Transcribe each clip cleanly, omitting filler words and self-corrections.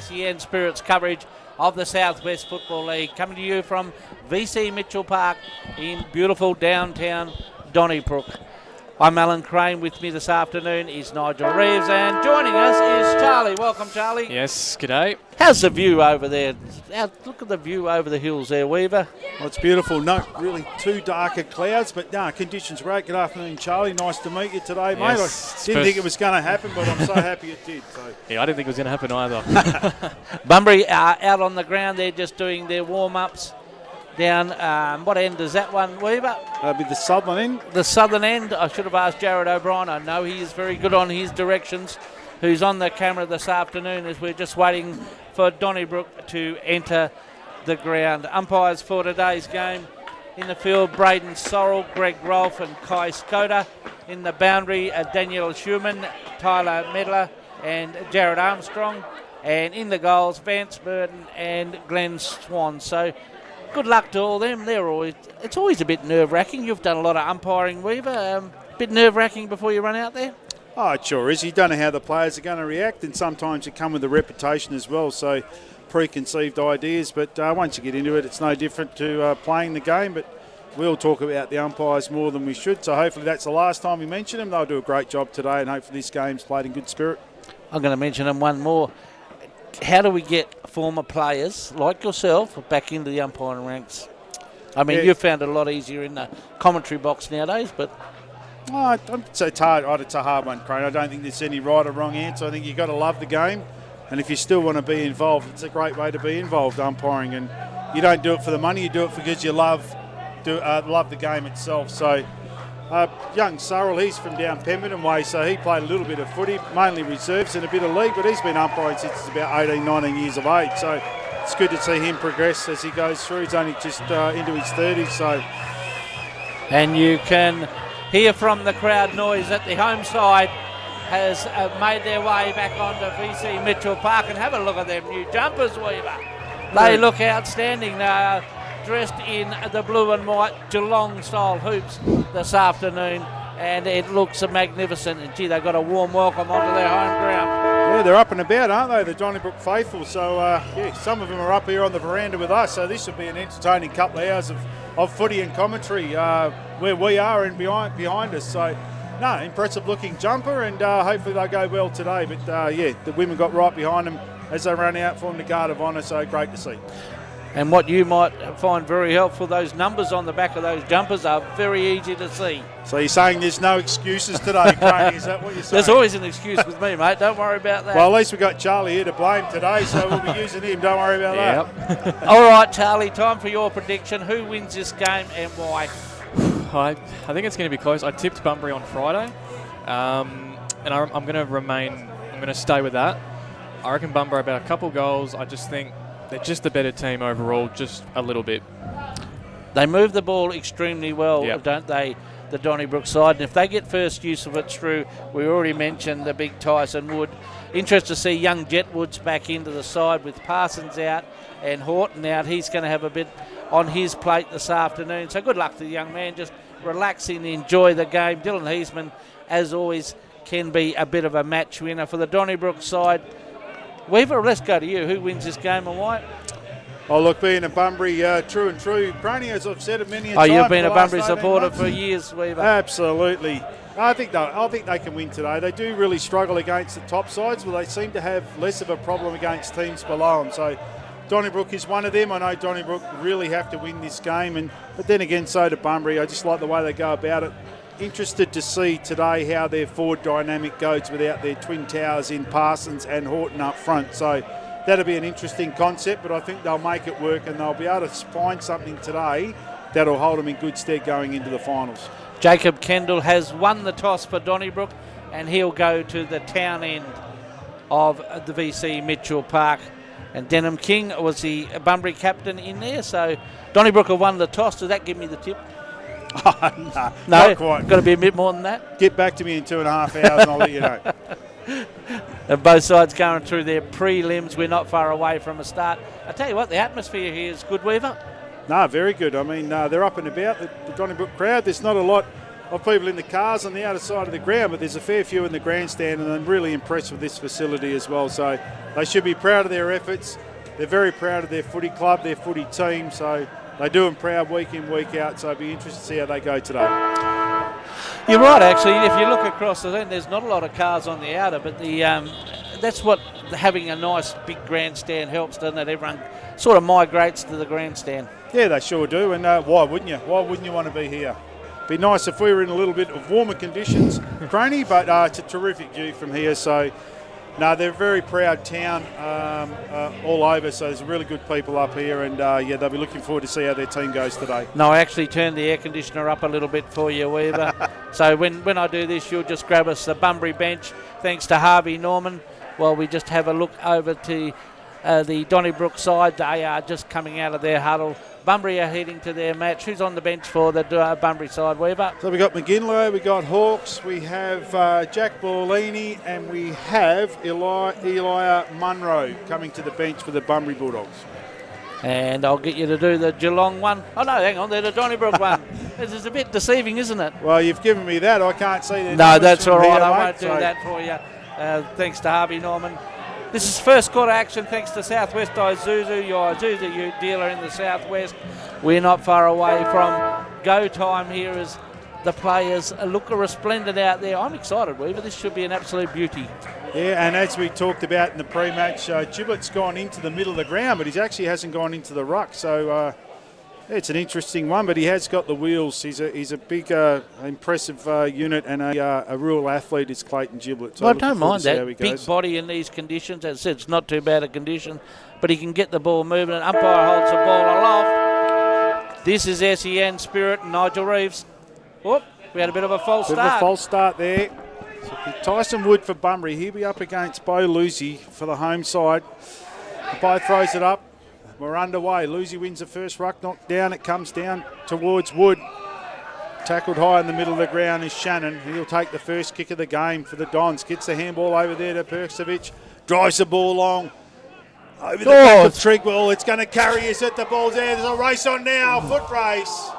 SEN Spirits coverage of the Southwest Football League, coming to you from VC Mitchell Park in beautiful downtown Donnybrook. I'm Alan Crane. With me this afternoon is Nigel Reeves, and joining us is Charlie. Welcome, Charlie. Yes, g'day. How's the view over there? Look at the view over the hills there, Weaver. Well, it's beautiful. Not really too darker clouds, but no, conditions great. Good afternoon, Charlie. Nice to meet you today, mate. Yes, I didn't think it was going to happen, but I'm so happy it did. So. Yeah, I didn't think it was going to happen either. Bunbury are out on the ground. They're just doing their warm-ups down. What end is that one, Weaver? That'll be the southern end. The southern end. I should have asked Jared O'Brien. I know he is very good on his directions, who's on the camera this afternoon as we're just waiting for Donnybrook to enter the ground. Umpires for today's game in the field, Braden Sorrell, Greg Rolfe and Kai Skoda. In the boundary, Daniel Schumann, Tyler Medler and Jared Armstrong. And in the goals, Vance Burton and Glenn Swan. So good luck to all them. It's always a bit nerve-wracking. You've done a lot of umpiring, Weaver. A bit nerve-wracking before you run out there? Oh, it sure is. You don't know how the players are going to react, and sometimes you come with a reputation as well, so preconceived ideas. But once you get into it, it's no different to playing the game. But we'll talk about the umpires more than we should, so hopefully that's the last time we mention them. They'll do a great job today, and hopefully this game's played in good spirit. I'm going to mention them one more. How do we get former players like yourself back into the umpiring ranks? I mean, You've found it a lot easier in the commentary box nowadays, but... Oh, it's hard. It's a hard one, Crane. I don't think there's any right or wrong answer. I think you've got to love the game, and if you still want to be involved, it's a great way to be involved, umpiring. And you don't do it for the money, you do it because you love the game itself. So, young Sorrell, he's from down Pemberton way, so he played a little bit of footy, mainly reserves and a bit of league, but he's been umpiring since he's about 18, 19 years of age. So it's good to see him progress as he goes through. He's only just into his 30s, so... And you can hear from the crowd noise that the home side has made their way back onto VC Mitchell Park. And have a look at them new jumpers, Weaver. They look outstanding. Dressed in the blue and white Geelong-style hoops this afternoon, and it looks magnificent. And gee, they've got a warm welcome onto their home ground. Yeah, they're up and about, aren't they, the Donnybrook faithful? So, some of them are up here on the veranda with us, so this will be an entertaining couple of hours of footy and commentary where we are and behind us. So, no, impressive looking jumper, and hopefully they'll go well today. But, the women got right behind them as they ran out, formed the guard of honour, so great to see. And what you might find very helpful, those numbers on the back of those jumpers are very easy to see. So you're saying there's no excuses today, Crane? Is that what you're saying? There's always an excuse with me, mate. Don't worry about that. Well, at least we've got Charlie here to blame today, so we'll be using him. Don't worry about that. All right, Charlie, time for your prediction. Who wins this game and why? I think it's going to be close. I tipped Bunbury on Friday, and I'm going to stay with that. I reckon Bunbury about a couple goals. I just think they're just the better team overall, just a little bit. They move the ball extremely well, don't they, the Donnybrook side? And if they get first use of it through, we already mentioned the big Tyson Wood. Interested to see young Jet Woods back into the side with Parsons out and Horton out. He's going to have a bit on his plate this afternoon. So good luck to the young man. Just relax and enjoy the game. Dylan Heisman, as always, can be a bit of a match winner for the Donnybrook side. Weaver, let's go to you. Who wins this game and why? Oh, look, being a Bunbury true and true crony, as I've said it many a time. Oh, you've been a Bunbury supporter for years, Weaver. Absolutely. I think they can win today. They do really struggle against the top sides, but they seem to have less of a problem against teams below them. So Donnybrook is one of them. I know Donnybrook really have to win this game, but then again, so do Bunbury. I just like the way they go about it. Interested to see today how their forward dynamic goes without their twin towers in Parsons and Horton up front. So that'll be an interesting concept, but I think they'll make it work and they'll be able to find something today that'll hold them in good stead going into the finals. Jacob Kendall has won the toss for Donnybrook, and he'll go to the town end of the VC Mitchell Park. And Denham King was the Bunbury captain in there, so Donnybrook have won the toss. Does that give me the tip? No, not quite. Got to be a bit more than that. Get back to me in 2.5 hours and I'll let you know. And both sides going through their prelims. We're not far away from a start. I tell you what, the atmosphere here is good, Weaver. No, very good. I mean, they're up and about, the Donnybrook crowd. There's not a lot of people in the cars on the outer side of the ground, but there's a fair few in the grandstand, and I'm really impressed with this facility as well. So they should be proud of their efforts. They're very proud of their footy club, their footy team, so they do them proud week in, week out, so it'll be interesting to see how they go today. You're right, actually. If you look across the end, there's not a lot of cars on the outer, but that's what having a nice big grandstand helps, doesn't it? Everyone sort of migrates to the grandstand. Yeah, they sure do, and why wouldn't you? Why wouldn't you want to be here? Be nice if we were in a little bit of warmer conditions, Croney, but it's a terrific view from here. So, no, they're a very proud town all over. So there's really good people up here, and yeah, they'll be looking forward to see how their team goes today. No, I actually turned the air conditioner up a little bit for you, Weaver. So when I do this, you'll just grab us the Bunbury bench, thanks to Harvey Norman, while we just have a look over to the Donnybrook side. They are just coming out of their huddle. Bunbury are heading to their match. Who's on the bench for the Bunbury side, Weaver? So we've got McGinley, we've got Hawks, we have Jack Borlini, and we have Elia Munro coming to the bench for the Bunbury Bulldogs. And I'll get you to do the Geelong one. Oh, no, hang on, they're the Donnybrook one. This is a bit deceiving, isn't it? Well, you've given me that. I can't see that. No, that's all right. I won't do that for you. Thanks to Harvey Norman. This is first quarter action thanks to Southwest Isuzu, your Isuzu dealer in the Southwest. We're not far away from go time here as the players look resplendent out there. I'm excited, Weaver. This should be an absolute beauty. Yeah, and as we talked about in the pre-match, Giblet's gone into the middle of the ground, but he actually hasn't gone into the ruck. So it's an interesting one, but he has got the wheels. He's a big, impressive unit, and a real athlete is Clayton Giblet. So well, I don't mind that. Big body in these conditions. As I said, it's not too bad a condition, but he can get the ball moving. And umpire holds the ball aloft. This is SEN Spirit and Nigel Reeves. Whoop, we had a bit of a false start. Bit of a false start there. So Tyson Wood for Bunbury. He'll be up against Bo Lucy for the home side. Bo throws it up. We're underway. Lucy wins the first ruck, knocked down. It comes down towards Wood. Tackled high in the middle of the ground is Shannon. He'll take the first kick of the game for the Dons. Gets the handball over there to Perkovic. Drives the ball long. Over the back of Trigwell. It's going to carry us at the ball's there. There's a race on now. Foot race.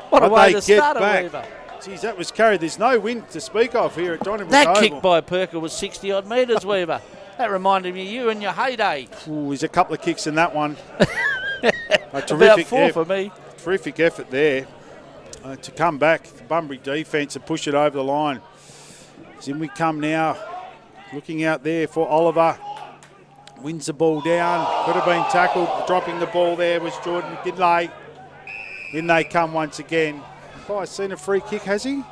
What a way to start a Weaver. Geez, that was carried. There's no wind to speak of here at Donnybrook That Oval. kick by Perker was 60-odd metres, Weaver. That reminded me of you in your heyday. Ooh, there's a couple of kicks in that one. About four for me. Terrific effort there to come back. The Bunbury defence and push it over the line. As in we come now. Looking out there for Oliver. Wins the ball down. Could have been tackled. Dropping the ball there was Jordan McGinley. In they come once again. Has seen a free kick, has he?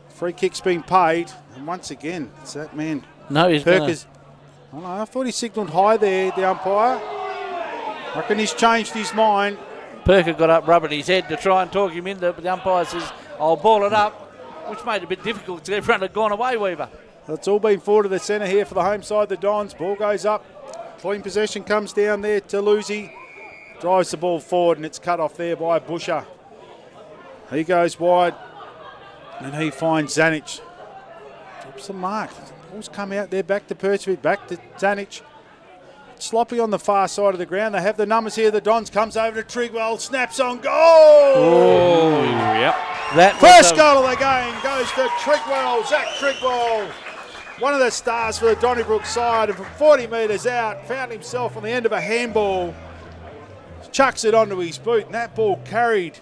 Free kick's been paid. And once again, it's that man. No, he's Perkins. I thought he signalled high there, the umpire. I reckon he's changed his mind. Perker got up rubbing his head to try and talk him into it, but the umpire says, I'll ball it up, which made it a bit difficult because everyone had gone away, Weaver. It's all been forward to the centre here for the home side, the Dons. Ball goes up. Clean possession comes down there to Lucy. Drives the ball forward and it's cut off there by Busher. He goes wide and he finds Zanic. Drops the mark. The ball's come out there back to Percival, back to Zanic. Sloppy on the far side of the ground. They have the numbers here. The Dons comes over to Trigwell. Snaps on goal. Oh, yep. That first goal of the game goes to Trigwell. Zach Trigwell. One of the stars for the Donnybrook side. And from 40 metres out, found himself on the end of a handball. Chucks it onto his boot. And that ball carried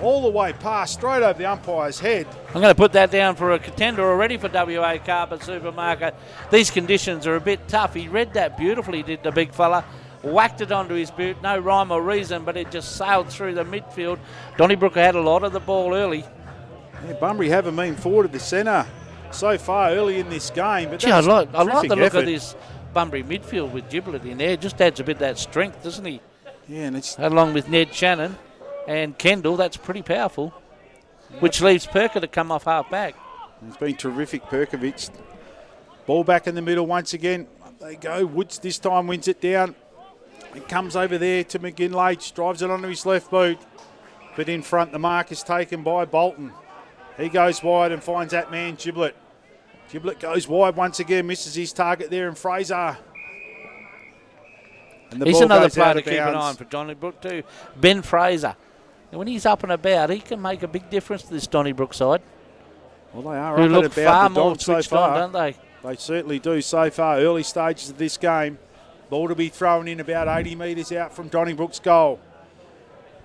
all the way past, straight over the umpire's head. I'm going to put that down for a contender already for WA Carpet Supermarket. These conditions are a bit tough. He read that beautifully, did the big fella. Whacked it onto his boot. No rhyme or reason, but it just sailed through the midfield. Donnybrook had a lot of the ball early. Yeah, Bunbury haven't been forward to the centre so far early in this game. But gee, I like the look of this Bunbury midfield with Giblet in there. Just adds a bit of that strength, doesn't he? Yeah, and it's along with Ned Shannon and Kendall. That's pretty powerful. Which leaves Perker to come off half back. It's been terrific, Perkovic. Ball back in the middle once again. Up they go. Woods this time wins it down. It comes over there to McGinley. Drives it onto his left boot. But in front, the mark is taken by Bolton. He goes wide and finds that man, Giblet. Giblet goes wide once again. Misses his target there, and Fraser. And he's another player to keep an eye on for Donnybrook too. Ben Fraser. And when he's up and about, he can make a big difference to this Donnybrook side. Well, they are Who up look and far about the more Dons so switched on, far. don't they? They certainly do so far. Early stages of this game. Ball to be thrown in about 80 metres out from Donnybrook's goal.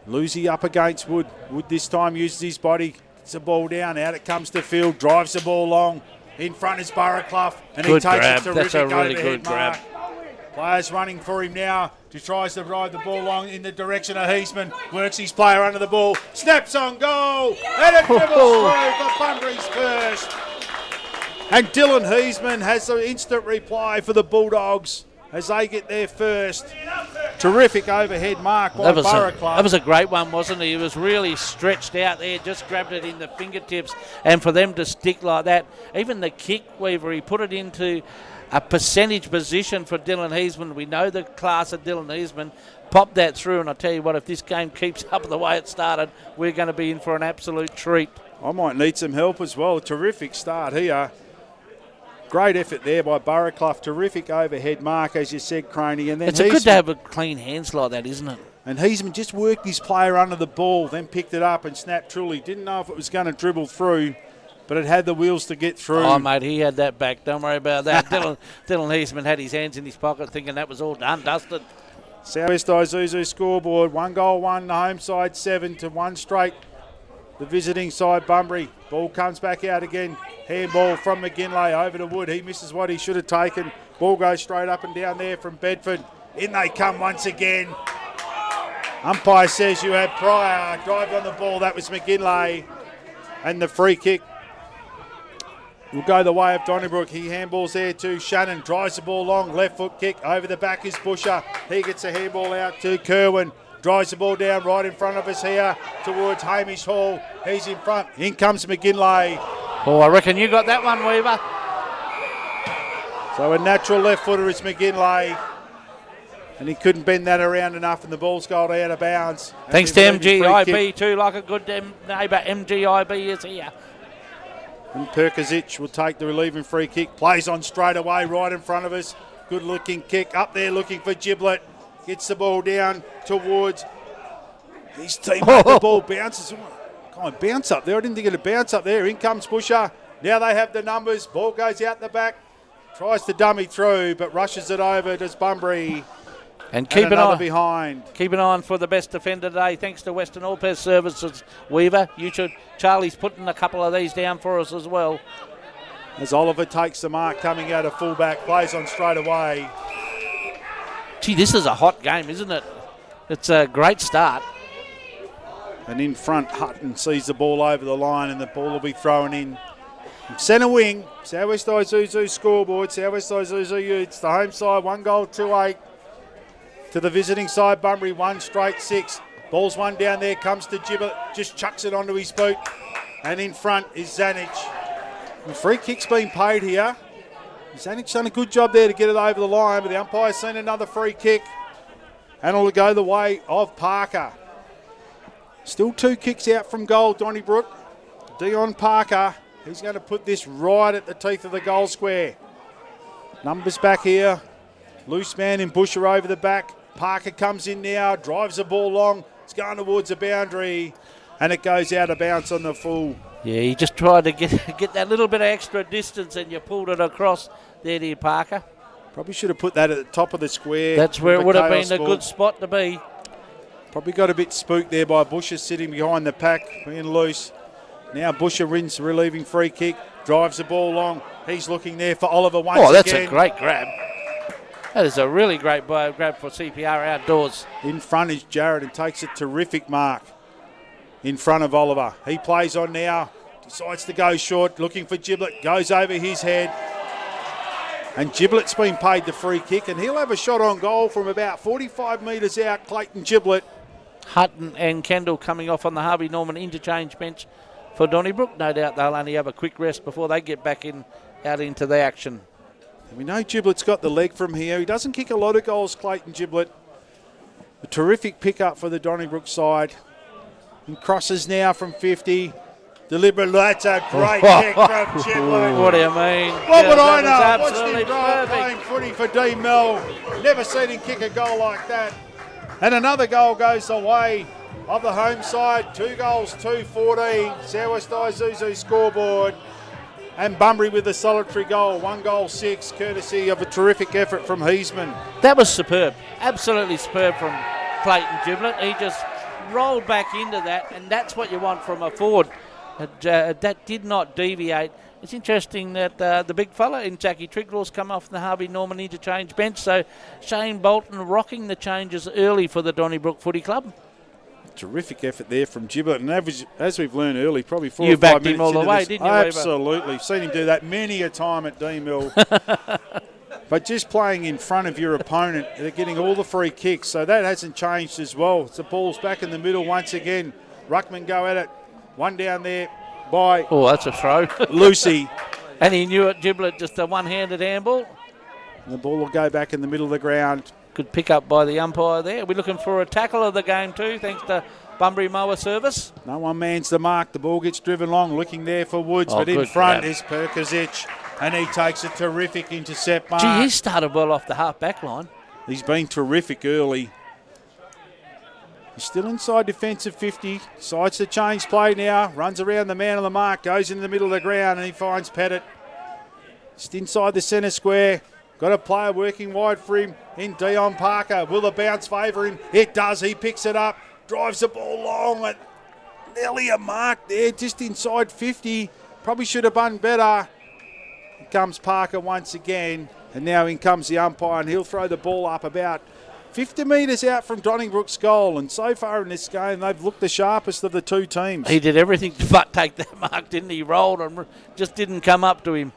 Lucy up against Wood. Wood this time uses his body. Gets the ball down. Out it comes to field. Drives the ball long. In front is Burraclough. And Good he takes grab. a terrific That's a really overhead good grab. mark. Players running for him now. He tries to ride the ball long in the direction of Heisman. Works his player under the ball. Snaps on goal. And it dribbles through for Bunbury's first. And Dylan Heisman has the instant reply for the Bulldogs as they get their first. Terrific overhead mark by Burraclough. That was a great one, wasn't it? He was really stretched out there, just grabbed it in the fingertips. And for them to stick like that, even the kick, Weaver, he put it into a percentage position for Dylan Heisman. We know the class of Dylan Heisman. Popped that through, and I tell you what, if this game keeps up the way it started, we're going to be in for an absolute treat. I might need some help as well. Terrific start here. Great effort there by Burraclough. Terrific overhead mark, as you said, Croney. And then It's good to have a clean hands like that, isn't it? And Heisman just worked his player under the ball, then picked it up and snapped truly. Didn't know if it was going to dribble through, but it had the wheels to get through. Oh, mate, he had that back. Don't worry about that. Dylan Heisman had his hands in his pocket thinking that was all done, dusted. Southwest Isuzu scoreboard. 1 goal, 1. The home side 7 to 1 straight. The visiting side, Bunbury. Ball comes back out again. Handball from McGinlay over to Wood. He misses what he should have taken. Ball goes straight up and down there from Bedford. In they come once again. Umpire says you had prior. Drive on the ball. That was McGinlay. And the free kick will go the way of Donnybrook. He handballs there to Shannon. Drives the ball long. Left foot kick. Over the back is Busher. He gets a handball out to Kerwin. Drives the ball down right in front of us here towards Hamish Hall. He's in front. In comes McGinlay. Oh, I reckon you got that one, Weaver. So a natural left footer is McGinlay. And he couldn't bend that around enough, and the ball's gone out of bounds. Thanks to MGIB too, like a good neighbour. MGIB is here. And Perkozic will take the relieving free kick. Plays on straight away right in front of us. Good looking kick up there looking for Giblet. Gets the ball down towards his teammate. The ball bounces. Can't bounce up there. I didn't think it'd bounce up there. In comes Busher. Now they have the numbers. Ball goes out the back. Tries to dummy through, but rushes it over. Does Bunbury. And keep an eye behind. Keep an eye on for the best defender today. Thanks to Western All-Pairs Services, Weaver. You should. Charlie's putting a couple of these down for us as well. As Oliver takes the mark, coming out of fullback, plays on straight away. Gee, this is a hot game, isn't it? It's a great start. And in front, Hutton sees the ball over the line, and the ball will be thrown in. Centre wing, Southwest Isuzu scoreboard. Southwest Isuzu Utes, the home side, 1 goal, 2-8. To the visiting side, Bunbury, 1 straight 6. Ball's one down there, comes to Gibbet, just chucks it onto his boot. And in front is Zanic. The free kick's been paid here. Zanic's done a good job there to get it over the line, but the umpire's seen another free kick. And it'll go the way of Parker. Still 2 kicks out from goal, Donnybrook. Dion Parker, he's going to put this right at the teeth of the goal square. Numbers back here. Loose man in Busher over the back. Parker comes in now, drives the ball long. It's going towards the boundary, and it goes out of bounds on the full. Yeah, he just tried to get that little bit of extra distance, and you pulled it across there, dear Parker. Probably should have put that at the top of the square. That's where it would have been a good spot to be. Probably got a bit spooked there by Busher sitting behind the pack, being loose. Now Busher wins the relieving free kick, drives the ball long. He's looking there for Oliver once again. Oh, that's a great grab. That is a really great grab for CPR outdoors. In front is Jarrett and takes a terrific mark in front of Oliver. He plays on now, decides to go short, looking for Giblet, goes over his head. And Giblet's been paid the free kick, and he'll have a shot on goal from about 45 metres out, Clayton Giblet. Hutton and Kendall coming off on the Harvey Norman interchange bench for Donnybrook. No doubt they'll only have a quick rest before they get back out into the action. We know Giblet's got the leg from here. He doesn't kick a lot of goals, Clayton Giblet. A terrific pickup for the Donnybrook side. And crosses now from 50. Deliberate, that's a great kick from Giblet. What do you mean? What would I know? I watched Absolutely him grow up playing footy for Dean Mill. Never seen him kick a goal like that. And another goal goes away of the home side. 2 goals, 2-14. Southwest Isuzu scoreboard. And Bunbury with a solitary goal. 1 goal, 6, courtesy of a terrific effort from Heisman. That was superb. Absolutely superb from Clayton Giblet. He just rolled back into that, and that's what you want from a forward. That did not deviate. It's interesting that the big fella in Jackie Trigglaw's come off the Harvey Norman interchange bench, so Shane Bolton rocking the changes early for the Donnybrook Footy Club. Terrific effort there from Giblet, and as we've learned early, probably 4 you or 5 backed minutes him all the into way, this, didn't you, Weaver? Absolutely. Seen him do that many a time at D-Mill. But just playing in front of your opponent, they're getting all the free kicks, so that hasn't changed as well. The ball's back in the middle once again. Ruckman go at it. One down there by that's a throw. Lucy. And he knew it, Giblet, just a one-handed handball. And the ball will go back in the middle of the ground. Good pick up by the umpire there. We're looking for a tackle of the game too, thanks to Bunbury Mower Service. No one mans the mark. The ball gets driven long, looking there for Woods, but in front is Perkozic, and he takes a terrific intercept mark. Gee, he started well off the half-back line. He's been terrific early. He's still inside defensive 50. Decides to change play now. Runs around the man on the mark. Goes into the middle of the ground and he finds Pettit. Just inside the centre square. Got a player working wide for him in Dion Parker. Will the bounce favour him? It does. He picks it up. Drives the ball long. And nearly a mark there. Just inside 50. Probably should have done better. Here comes Parker once again. And now in comes the umpire and he'll throw the ball up about 50 metres out from Donnybrook's goal, and so far in this game, they've looked the sharpest of the two teams. He did everything but take that mark, didn't he? Rolled and just didn't come up to him.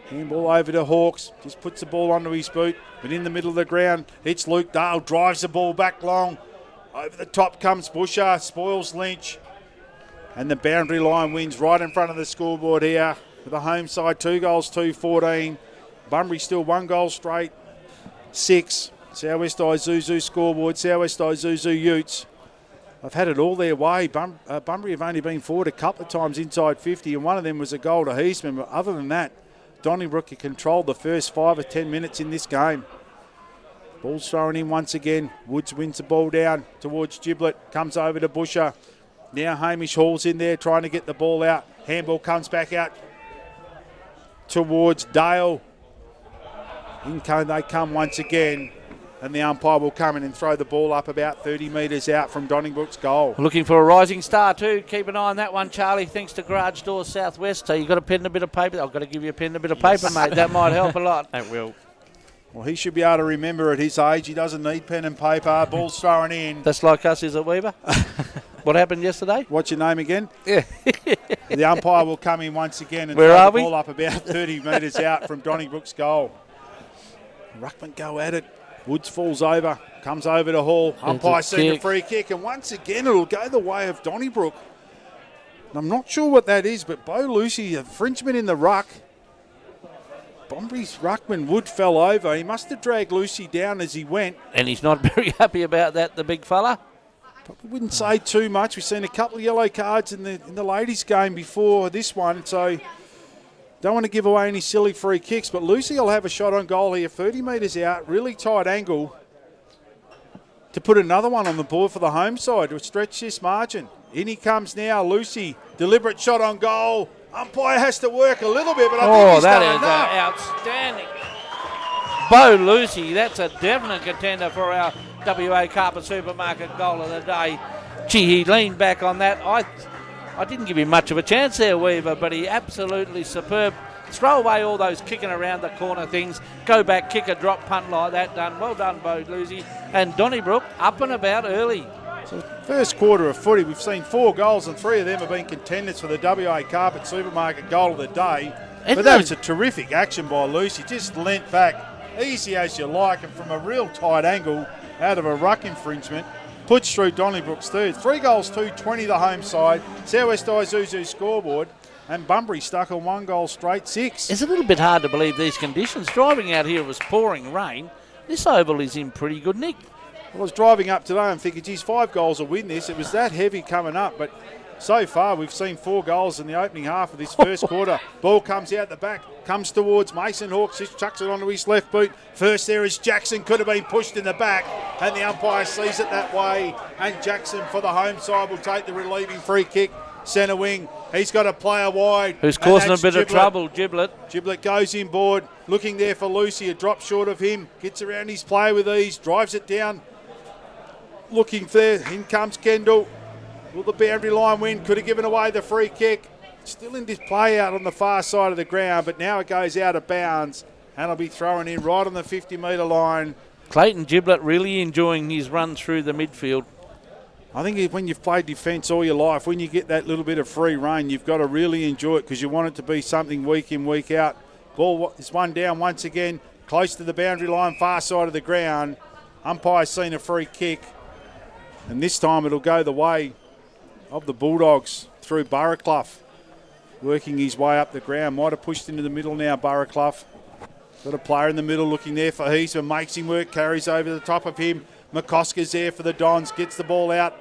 Handball over to Hawks, just puts the ball onto his boot, but in the middle of the ground, it's Luke Dale, drives the ball back long. Over the top comes Busher, spoils Lynch, and the boundary line wins right in front of the scoreboard here with the home side, 2 goals, 2-14. Bunbury still 1 goal straight, 6. Southwest Isuzu scoreboard, Southwest Isuzu Utes. I've had it all their way. Bunbury have only been forward a couple of times inside 50, and one of them was a goal to Heisman. But other than that, Donnybrook controlled the first 5 or 10 minutes in this game. Ball's thrown in once again. Woods wins the ball down towards Giblet. Comes over to Busher. Now Hamish Hall's in there trying to get the ball out. Handball comes back out towards Dale. In they come once again. And the umpire will come in and throw the ball up about 30 metres out from Donnybrook's goal. Looking for a rising star too. Keep an eye on that one, Charlie, thanks to Garage Doors Southwest. So you've got a pen and a bit of paper. I've got to give you a pen and a bit of paper, mate. That might help a lot. That will. Well, he should be able to remember at his age. He doesn't need pen and paper. Ball's thrown in. That's like us, is it, Weaver? What happened yesterday? What's your name again? Yeah. The umpire will come in once again and throw the ball up about 30 metres out from Donnybrook's goal. Ruckman go at it. Woods falls over, comes over to Hall. Umpire sees a free kick, and once again it'll go the way of Donnybrook. And I'm not sure what that is, but Bo Lucy, a Frenchman in the ruck. Bunbury's ruckman Wood fell over. He must have dragged Lucy down as he went. And he's not very happy about that, the big fella. Probably wouldn't say too much. We've seen a couple of yellow cards in the ladies' game before this one, so don't want to give away any silly free kicks, but Lucy will have a shot on goal here, 30 metres out, really tight angle to put another one on the board for the home side to stretch this margin. In he comes now, Lucy, deliberate shot on goal. Umpire has to work a little bit, but I think he's done enough. Outstanding. Bo Lucy, that's a definite contender for our WA Carpet Supermarket goal of the day. Gee, he leaned back on that. I didn't give him much of a chance there, Weaver, but he absolutely superb. Throw away all those kicking around the corner things. Go back, kick a drop punt like that done. Well done, Bo Lucy. And Donnybrook up and about early. So first quarter of footy, we've seen 4 goals and 3 of them have been contenders for the WA Carpet Supermarket goal of the day. But that was a terrific action by Lucy. Just leant back, easy as you like, and from a real tight angle out of a ruck infringement. Puts through Donnybrook's third. 3 goals, 2-20 the home side. Southwest Isuzu scoreboard. And Bunbury stuck on 1 goal straight, 6. It's a little bit hard to believe these conditions. Driving out here was pouring rain. This oval is in pretty good nick. I was driving up today and thinking, geez, 5 goals will win this. It was that heavy coming up, but So far, we've seen 4 goals in the opening half of this first quarter. Ball comes out the back, comes towards Mason Hawkes, just chucks it onto his left boot. First there is Jackson, could have been pushed in the back, and the umpire sees it that way. And Jackson for the home side will take the relieving free kick. Centre wing, he's got a player wide. Who's causing a bit of trouble, Giblet. Giblet goes inboard, looking there for Lucy, a drop short of him, gets around his player with ease, drives it down. Looking there, in comes Kendall. Will the boundary line win? Could have given away the free kick. Still in this play out on the far side of the ground, but now it goes out of bounds and it'll be thrown in right on the 50-metre line. Clayton Giblet really enjoying his run through the midfield. I think when you've played defence all your life, when you get that little bit of free rein, you've got to really enjoy it because you want it to be something week in, week out. Ball is one down once again, close to the boundary line, far side of the ground. Umpire's seen a free kick, and this time it'll go the way of the Bulldogs through Burraclough. Working his way up the ground. Might have pushed into the middle now, Burraclough. Got a player in the middle looking there for Heisman. Makes him work, carries over the top of him. McCosker's there for the Dons. Gets the ball out.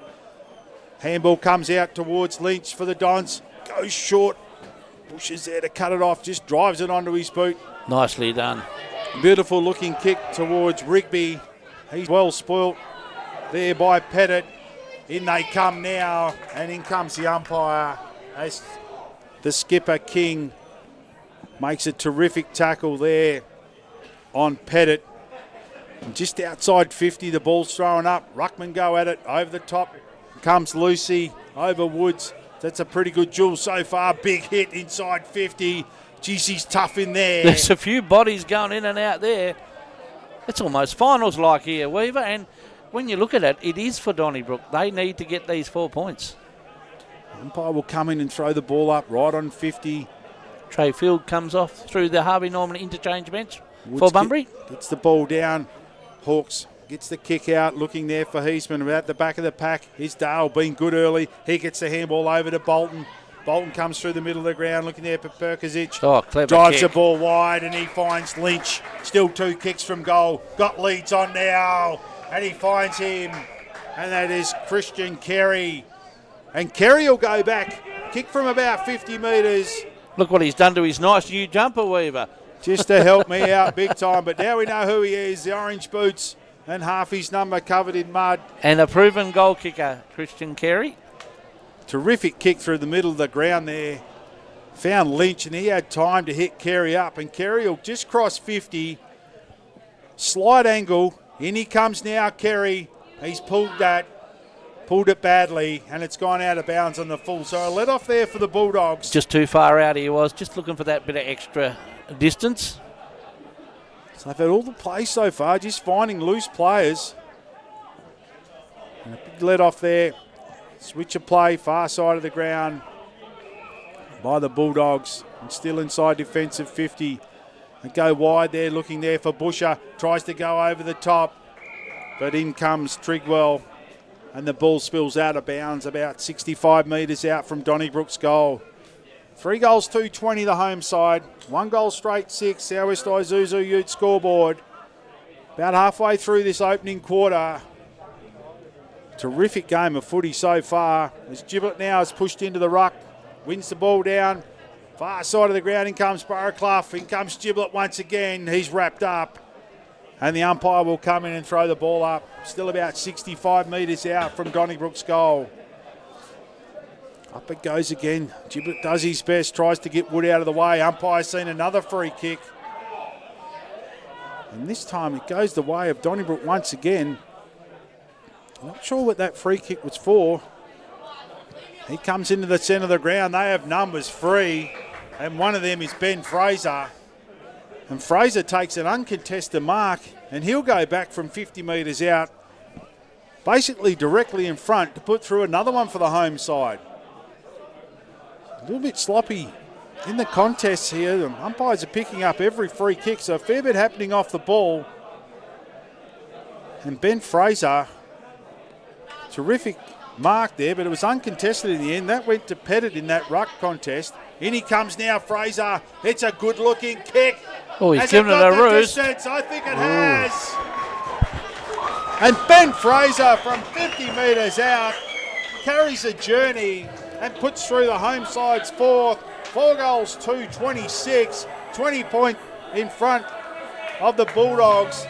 Handball comes out towards Lynch for the Dons. Goes short. Bushes there to cut it off. Just drives it onto his boot. Nicely done. Beautiful looking kick towards Rigby. He's well spoilt there by Pettit. In they come now, and in comes the umpire as the skipper, King, makes a terrific tackle there on Pettit. And just outside 50, the ball's thrown up. Ruckman go at it. Over the top comes Lucy, over Woods. That's a pretty good duel so far. Big hit inside 50. Geez, he's tough in there. There's a few bodies going in and out there. It's almost finals-like here, Weaver, and when you look at it, it is for Donnybrook. They need to get these 4 points. Umpire will come in and throw the ball up right on 50. Trey Field comes off through the Harvey Norman interchange bench for Bunbury. Gets the ball down. Hawkes gets the kick out, looking there for Heisman. At the back of the pack is Dale, been good early. He gets the handball over to Bolton. Bolton comes through the middle of the ground, looking there for Perkasic. Oh, clever Drives kick. the ball wide, and he finds Lynch. Still 2 kicks from goal. Got leads on now, and he finds him. And that is Christian Carey. And Carey will go back. Kick from about 50 metres. Look what he's done to his nice new jumper, Weaver. Just to help me out big time. But now we know who he is. The orange boots and half his number covered in mud. And a proven goal kicker, Christian Carey. Terrific kick through the middle of the ground there. Found Lynch, and he had time to hit Carey up. And Carey will just cross 50. Slight angle. In he comes now, Carey. He's pulled it badly, and it's gone out of bounds on the full. So a let off there for the Bulldogs. Just too far out he was, just looking for that bit of extra distance. So they've had all the play so far, just finding loose players. And a big let off there. Switch of play, far side of the ground by the Bulldogs. And still inside defensive 50. And go wide there, looking there for Busher. Tries to go over the top. But in comes Trigwell. And the ball spills out of bounds about 65 metres out from Donnybrook's goal. 3 goals, 2-20 the home side. 1 goal straight, 6. Southwest Isuzu Ute scoreboard. About halfway through this opening quarter. Terrific game of footy so far. As Giblet now is pushed into the ruck. Wins the ball down. Far side of the ground, in comes Burraclough. In comes Giblet once again. He's wrapped up. And the umpire will come in and throw the ball up. Still about 65 metres out from Donnybrook's goal. Up it goes again. Giblet does his best, tries to get Wood out of the way. Umpire's seen another free kick. And this time it goes the way of Donnybrook once again. Not sure what that free kick was for. He comes into the centre of the ground. They have numbers free. And one of them is Ben Fraser. And Fraser takes an uncontested mark, and he'll go back from 50 metres out, basically directly in front, to put through another one for the home side. A little bit sloppy in the contest here. The umpires are picking up every free kick, so a fair bit happening off the ball. And Ben Fraser, terrific mark there, but it was uncontested in the end. That went to Pettit in that ruck contest. In he comes now, Fraser. It's a good-looking kick. Oh, he's given it a roost. I think it has. And Ben Fraser from 50 metres out carries a journey and puts through the home side's fourth. 4 goals to 26. 20 point in front of the Bulldogs.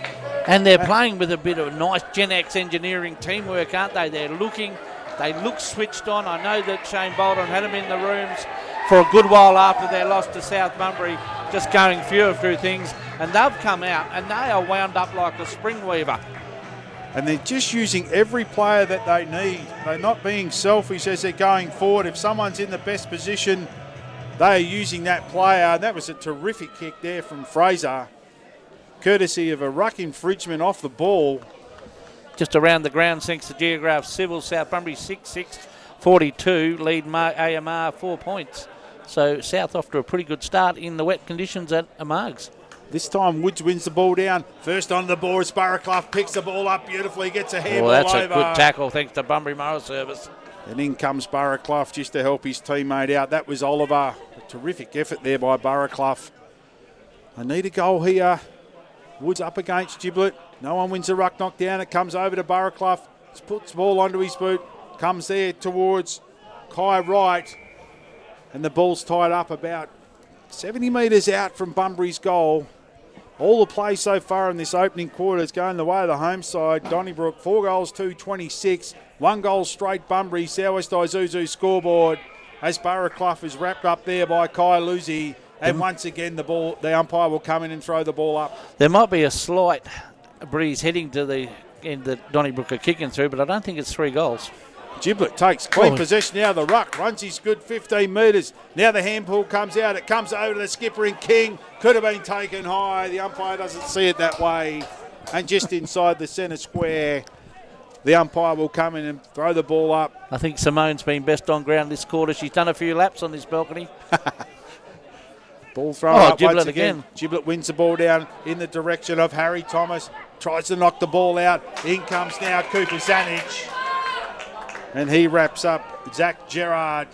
And they're playing with a bit of nice Gen X engineering teamwork, aren't they? They look switched on. I know that Shane Bolton had them in the rooms for a good while after their loss to South Bunbury, just going through things. And they've come out and they are wound up like a spring weaver. And they're just using every player that they need. They're not being selfish as they're going forward. If someone's in the best position, they are using that player. And that was a terrific kick there from Fraser, courtesy of a ruck infringement off the ball. Just around the ground sinks the Geograph Civil. South Bunbury 6-6-42, lead AMR 4 points. So South off to a pretty good start in the wet conditions at Amargs. This time Woods wins the ball down. First on the ball is Barraclough, picks the ball up beautifully, gets a handball over. That's a good tackle thanks to Bunbury Moral Service. And in comes Barraclough just to help his teammate out. That was Oliver. A terrific effort there by Barraclough. I need a goal here. Woods up against Giblet. No one wins the ruck knockdown. It comes over to Barraclough. Puts the ball onto his boot. Comes there towards Kai Wright. And the ball's tied up about 70 metres out from Bunbury's goal. All the play so far in this opening quarter is going the way of the home side. Donnybrook, 4 goals to 26. 1 goal straight Bunbury. Southwest Isuzu scoreboard as Barraclough is wrapped up there by Kai Lucy. And once again, the umpire will come in and throw the ball up. There might be a slight breeze heading to the end that Donnybrook are kicking through, but I don't think it's 3 goals. Giblet takes clean possession now of the ruck, runs his good 15 metres. Now the handball comes out. It comes over to the skipper and King. Could have been taken high. The umpire doesn't see it that way. And just inside the centre square, the umpire will come in and throw the ball up. I think Simone's been best on ground this quarter. She's done a few laps on this balcony. Ball thrown up Giblet once again. Giblet wins the ball down in the direction of Harry Thomas. Tries to knock the ball out. In comes now Cooper Zanich. And he wraps up. Zach Gerard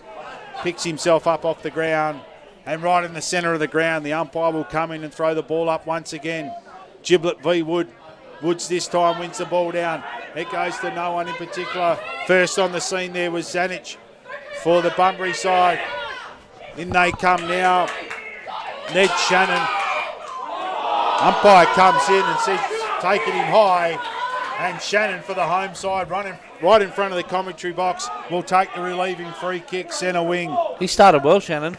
picks himself up off the ground. And right in the centre of the ground, the umpire will come in and throw the ball up once again. Giblet v Wood. Woods this time wins the ball down. It goes to no one in particular. First on the scene there was Zanich for the Bunbury side. In they come now. Ned Shannon. Umpire comes in and sees taking him high. And Shannon for the home side, running right in front of the commentary box, will take the relieving free kick, centre wing. He started well, Shannon.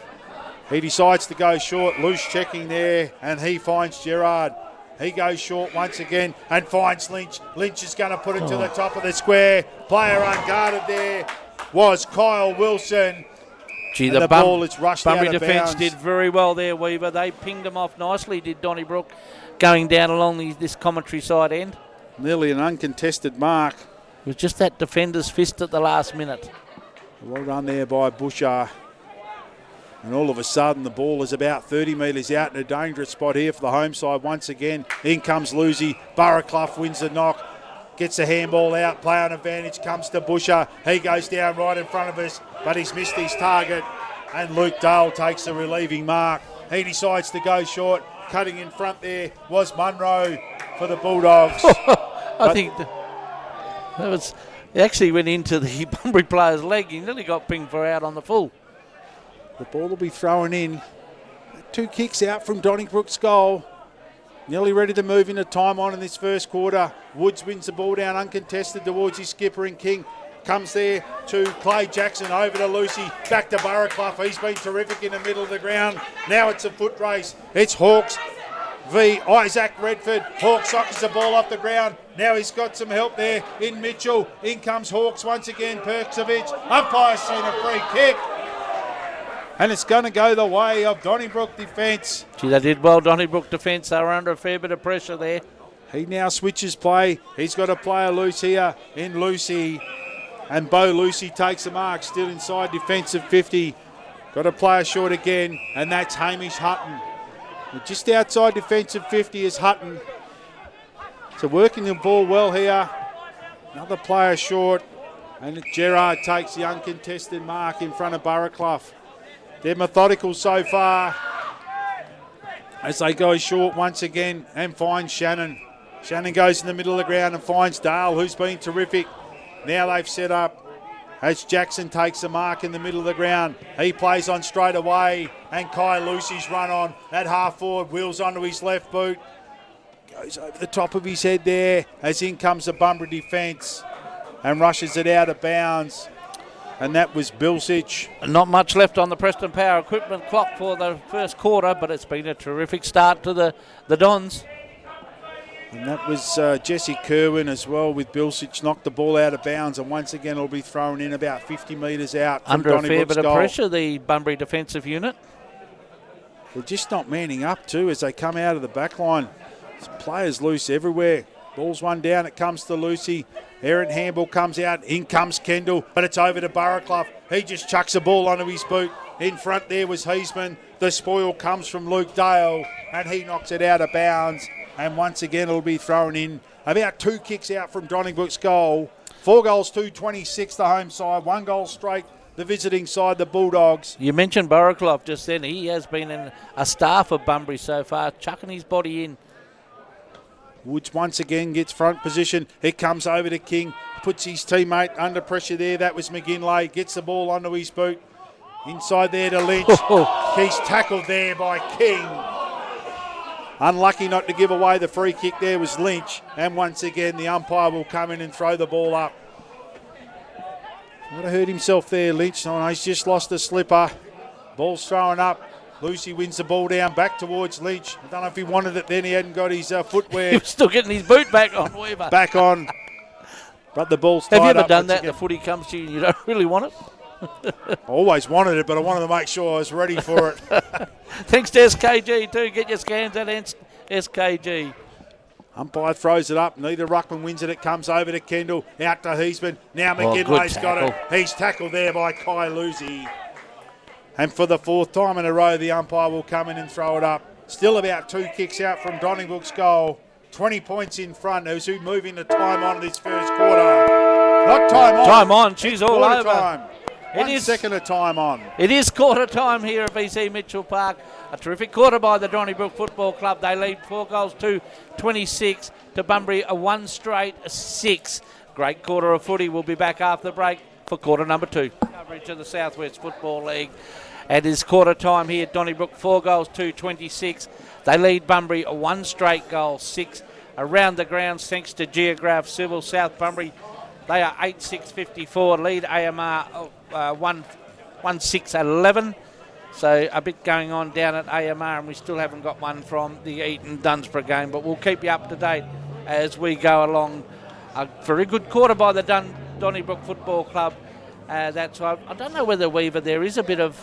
He decides to go short, loose checking there, and he finds Gerard. He goes short once again and finds Lynch. Lynch is going to put it to the top of the square. Player unguarded there was Kyle Wilson. Gee, the ball is rushed out of Bunbury defence bounds. did very well there, Weaver. They pinged them off nicely, did Donnybrook, going down along this commentary side end. Nearly an uncontested mark. It was just that defender's fist at the last minute. Well done there by Bouchard. And all of a sudden the ball is about 30 metres out in a dangerous spot here for the home side once again. In comes Lucy. Barraclough wins the knock. Gets the handball out. Play on advantage comes to Bouchard. He goes down right in front of us, but he's missed his target. And Luke Dale takes the relieving mark. He decides to go short. Cutting in front there was Munro for the Bulldogs. I think that was... It actually went into the Bunbury player's leg. He nearly got pinged for out on the full. The ball will be thrown in. 2 kicks out from Donnybrook's goal. Nearly ready to move into time on in this first quarter. Woods wins the ball down uncontested towards his skipper and King. Comes there to Clay Jackson, over to Lucy, back to Barraclough. He's been terrific in the middle of the ground. Now it's a foot race. It's Hawks v Isaac Redford. Hawks sockets the ball off the ground. Now he's got some help there in Mitchell. In comes Hawks once again. Perkovic. Umpire's seen a free kick. And it's going to go the way of Donnybrook defence. Gee, they did well, Donnybrook defence. They were under a fair bit of pressure there. He now switches play. He's got a player loose here in Lucy. And Bo Lucy takes the mark, still inside defensive 50. Got a player short again, and that's Hamish Hutton. Just outside defensive 50 is Hutton. So working the ball well here. Another player short, and Gerard takes the uncontested mark in front of Barraclough. They're methodical so far as they go short once again and find Shannon. Shannon goes in the middle of the ground and finds Dale, who's been terrific. Now they've set up as Jackson takes the mark in the middle of the ground. He plays on straight away, and Kai Lucy's run on at half forward, wheels onto his left boot. Goes over the top of his head there as in comes the Bunbury defence and rushes it out of bounds. And that was Bilsich. Not much left on the Preston Power equipment clock for the first quarter, but it's been a terrific start to the Dons. And that was Jesse Kerwin as well, with Bilsich knocked the ball out of bounds, and once again it'll be thrown in about 50 metres out from Under a fair Donnybrook's bit goal. of pressure, the Bunbury defensive unit. They're just not manning up too as they come out of the back line. There's players loose everywhere. Ball's one down, it comes to Lucy. Aaron Handball comes out, in comes Kendall, but it's over to Burraclough. He just chucks the ball onto his boot. In front there was Heisman. The spoil comes from Luke Dale, and he knocks it out of bounds. And once again, it'll be thrown in. About 2 kicks out from Donnybrook's goal. 4 goals to 26, the home side. 1 goal straight, the visiting side, the Bulldogs. You mentioned Burraclough just then. He has been in a staff of Bunbury so far, chucking his body in. Woods once again gets front position. It comes over to King. Puts his teammate under pressure there. That was McGinlay. Gets the ball onto his boot. Inside there to Lynch. He's tackled there by King. Unlucky not to give away the free kick there was Lynch. And once again, the umpire will come in and throw the ball up. Might have hurt himself there, Lynch. Oh, no, he's just lost a slipper. Ball's thrown up. Lucy wins the ball down back towards Lynch. I don't know if he wanted it then. He hadn't got his footwear. He was still getting his boot back on, Weaver. Back on. But the ball's tied up. Have you ever done that? The footy comes to you and you don't really want it? I always wanted it, but I wanted to make sure I was ready for it. Thanks to SKG too. Get your scans at SKG. Umpire throws it up. Neither ruckman wins it. It comes over to Kendall. Out to Heisman. Now McGinley's got it. He's tackled there by Kai Lucy. And for the 4th time in a row, the umpire will come in and throw it up. Still about 2 kicks out from Donnybrook's goal. 20 points in front as we move into time on this first quarter. Not time on. Time on. She's all over. Time. 1 second of time on. It is quarter time here at BC Mitchell Park. A terrific quarter by the Donnybrook Football Club. They lead 4 goals to 26 to Bunbury, a 1 straight 6. Great quarter of footy. We'll be back after the break for quarter number 2. Coverage of the Southwest Football League. It is quarter time here at Donnybrook, 4 goals to 26. They lead Bunbury a 1 straight goal, 6 around the grounds thanks to Geograph Civil. South Bunbury, they are 8-6-54. Lead AMR 1-6-11. So a bit going on down at AMR, and we still haven't got one from the Eton-Dunsborough game, but we'll keep you up to date as we go along. A very good quarter by the Donnybrook Football Club. That's why I don't know whether, Weaver, there is a bit of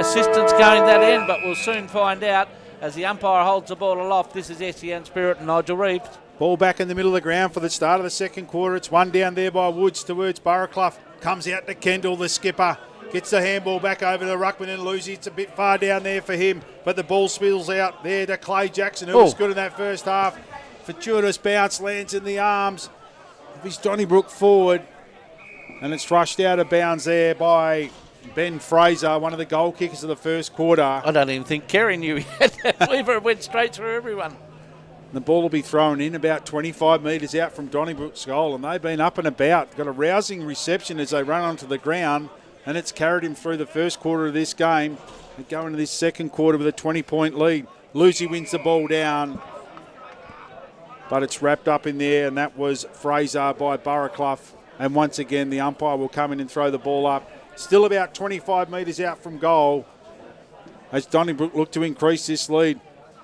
assistance going that end, but we'll soon find out as the umpire holds the ball aloft. This is SEN Spirit and Nigel Reeves. Ball back in the middle of the ground for the start of the second quarter. It's 1 down there by Woods towards Burraclough. Comes out to Kendall, the skipper. Gets the handball back over to Ruckman and Lucy. It's a bit far down there for him, but the ball spills out there to Clay Jackson, who was good in that first half. Fortuitous bounce lands in the arms of his Donnybrook forward. And it's rushed out of bounds there by Ben Fraser, one of the goal kickers of the first quarter. I don't even think Kerry knew he had that. Weaver went straight through everyone. The ball will be thrown in about 25 metres out from Donnybrook's goal, and they've been up and about. Got a rousing reception as they run onto the ground, and it's carried him through the first quarter of this game. They go into this second quarter with a 20-point lead. Lucy wins the ball down, but it's wrapped up in there, and that was Fraser by Burraclough. And once again, the umpire will come in and throw the ball up. Still about 25 metres out from goal as Donnybrook look to increase this lead.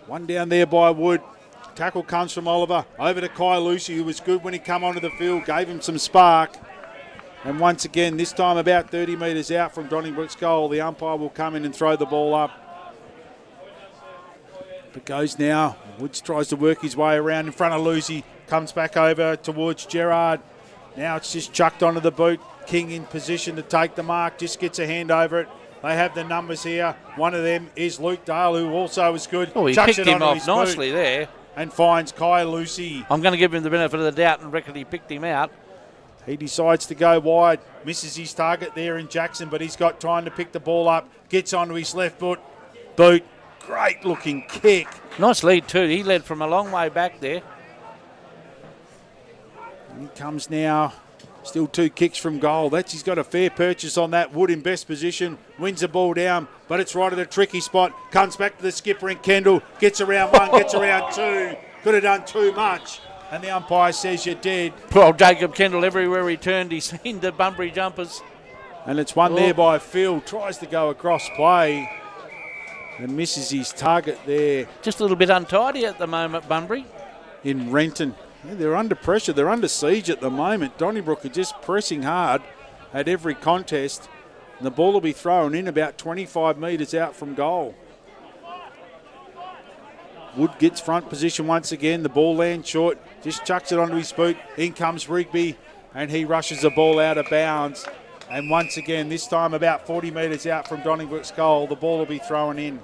1 down there by Wood. Tackle comes from Oliver. Over to Kai Lucy, who was good when he come onto the field, gave him some spark. And once again, this time about 30 metres out from Donnybrook's goal, the umpire will come in and throw the ball up. It goes now. Woods tries to work his way around in front of Lucy. Comes back over towards Gerard. Now it's just chucked onto the boot. King in position to take the mark. Just gets a hand over it. They have the numbers here. One of them is Luke Dale, who also was good. Oh, he Chucks picked it him onto off nicely boot there. and finds Kai Lucy. I'm going to give him the benefit of the doubt and reckon he picked him out. He decides to go wide. Misses his target there in Jackson, but he's got time to pick the ball up. Gets onto his left boot. Great looking kick. Nice lead too. He led from a long way back there. And he comes now Still 2 kicks from goal. He's got a fair purchase on that. Wood in best position. Wins the ball down, but it's right at a tricky spot. Comes back to the skipper and Kendall. Gets around 1, gets around 2. Could have done too much. And the umpire says you're dead. Well, Jacob Kendall, everywhere he turned, he's seen the Bunbury jumpers. And it's one there by Phil. Tries to go across play and misses his target there. Just a little bit untidy at the moment, Bunbury. In Renton. Yeah, they're under pressure. They're under siege at the moment. Donnybrook are just pressing hard at every contest. And the ball will be thrown in about 25 metres out from goal. Wood gets front position once again. The ball lands short. Just chucks it onto his boot. In comes Rigby. And he rushes the ball out of bounds. And once again, this time about 40 metres out from Donnybrook's goal, the ball will be thrown in.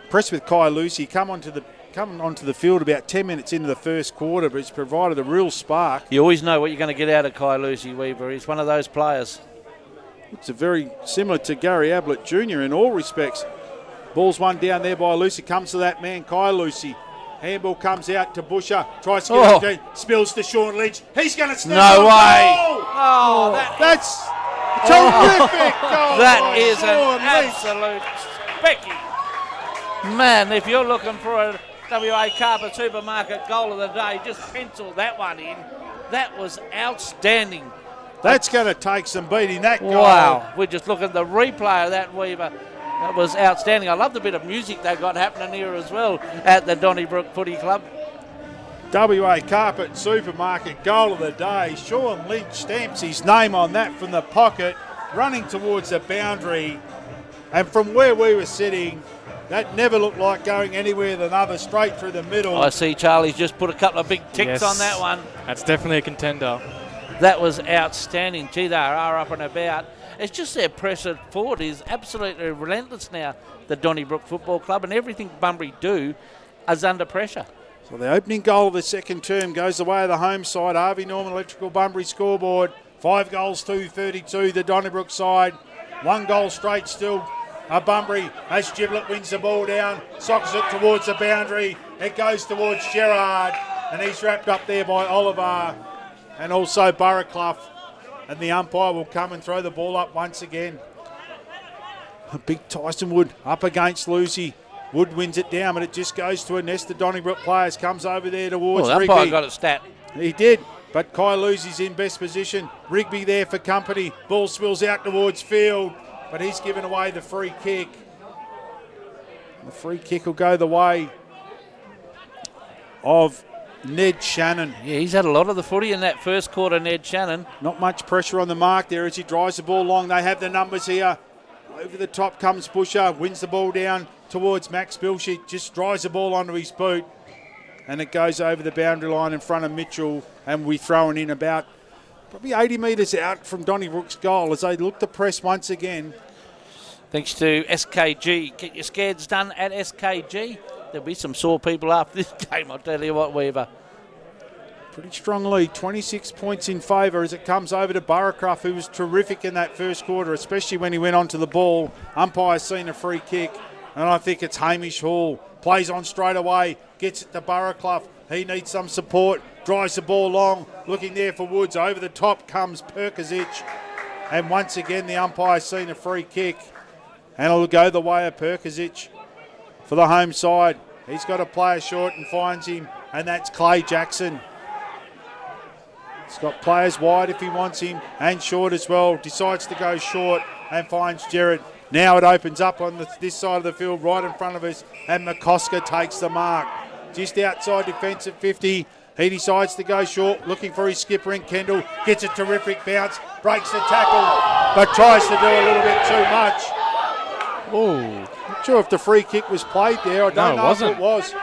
Press with Kai Lucy. Coming onto the field about 10 minutes into the first quarter, but it's provided a real spark. You always know what you're going to get out of Kai Lucy, Weaver. He's one of those players. It's a very similar to Gary Ablett Jr. in all respects. Ball's one down there by Lucy. Comes to that man, Kai Lucy. Handball comes out to Busher. Tries to get it. Spills to Sean Lynch. He's going to snap. No way. Oh, that's terrific goal. That is an absolute specky. Man, if you're looking for a WA Carpet Supermarket goal of the day, just pencil that one in. That was outstanding. That's going to take some beating, that goal. Wow. We're just looking at the replay of that, Weaver. That was outstanding. I love the bit of music they've got happening here as well at the Donnybrook Footy Club. WA Carpet Supermarket goal of the day. Sean Lynch stamps his name on that from the pocket, running towards the boundary. And from where we were sitting, that never looked like going anywhere than other, straight through the middle. I see Charlie's just put a couple of big ticks on that one. That's definitely a contender. That was outstanding. Gee, they are up and about. It's just their pressure forward is absolutely relentless now, the Donnybrook Football Club, and everything Bunbury do is under pressure. So the opening goal of the second term goes the way of the home side. Harvey Norman Electrical Bunbury scoreboard. 5 goals to 32, the Donnybrook side. 1 goal straight still. Bunbury as Giblett wins the ball down, sockets it towards the boundary. It goes towards Gerard, and he's wrapped up there by Oliver and also Burraclough. And the umpire will come and throw the ball up once again. A big Tyson Wood up against Lucy. Wood wins it down, but it just goes to a nest of Donnybrook players. Comes over there towards Rigby. Rigby. The umpire got it stat. He did, but Kai Lucy's in best position. Rigby there for company. Ball spills out towards field, but he's given away the free kick. The free kick will go the way of Ned Shannon. Yeah, he's had a lot of the footy in that first quarter, Ned Shannon. Not much pressure on the mark there as he drives the ball long. They have the numbers here. Over the top comes Busher, wins the ball down towards Max Bilshe, just drives the ball onto his boot, and it goes over the boundary line in front of Mitchell, and we throw it in about probably 80 metres out from Donnybrook's goal as they look to press once again. Thanks to SKG. Get your scads done at SKG. There'll be some sore people after this game, I'll tell you what, Weaver. Pretty strong lead, 26 points in favour as it comes over to Burraclough, who was terrific in that first quarter, especially when he went onto the ball. Umpire's seen a free kick, and I think it's Hamish Hall. Plays on straight away, gets it to Burraclough. He needs some support, drives the ball long, looking there for Woods. Over the top comes Perkasic, and once again the umpire's seen a free kick, and it'll go the way of Perkasic for the home side. He's got a player short and finds him, and that's Clay Jackson. He's got players wide if he wants him, and short as well. Decides to go short and finds Gerard. Now it opens up on this side of the field right in front of us, and McCosker takes the mark. Just outside defence at 50. He decides to go short, looking for his skipper in Kendall. Gets a terrific bounce, breaks the tackle, but tries to do a little bit too much. Oh, Not sure if the free kick was played there. I don't know if it was.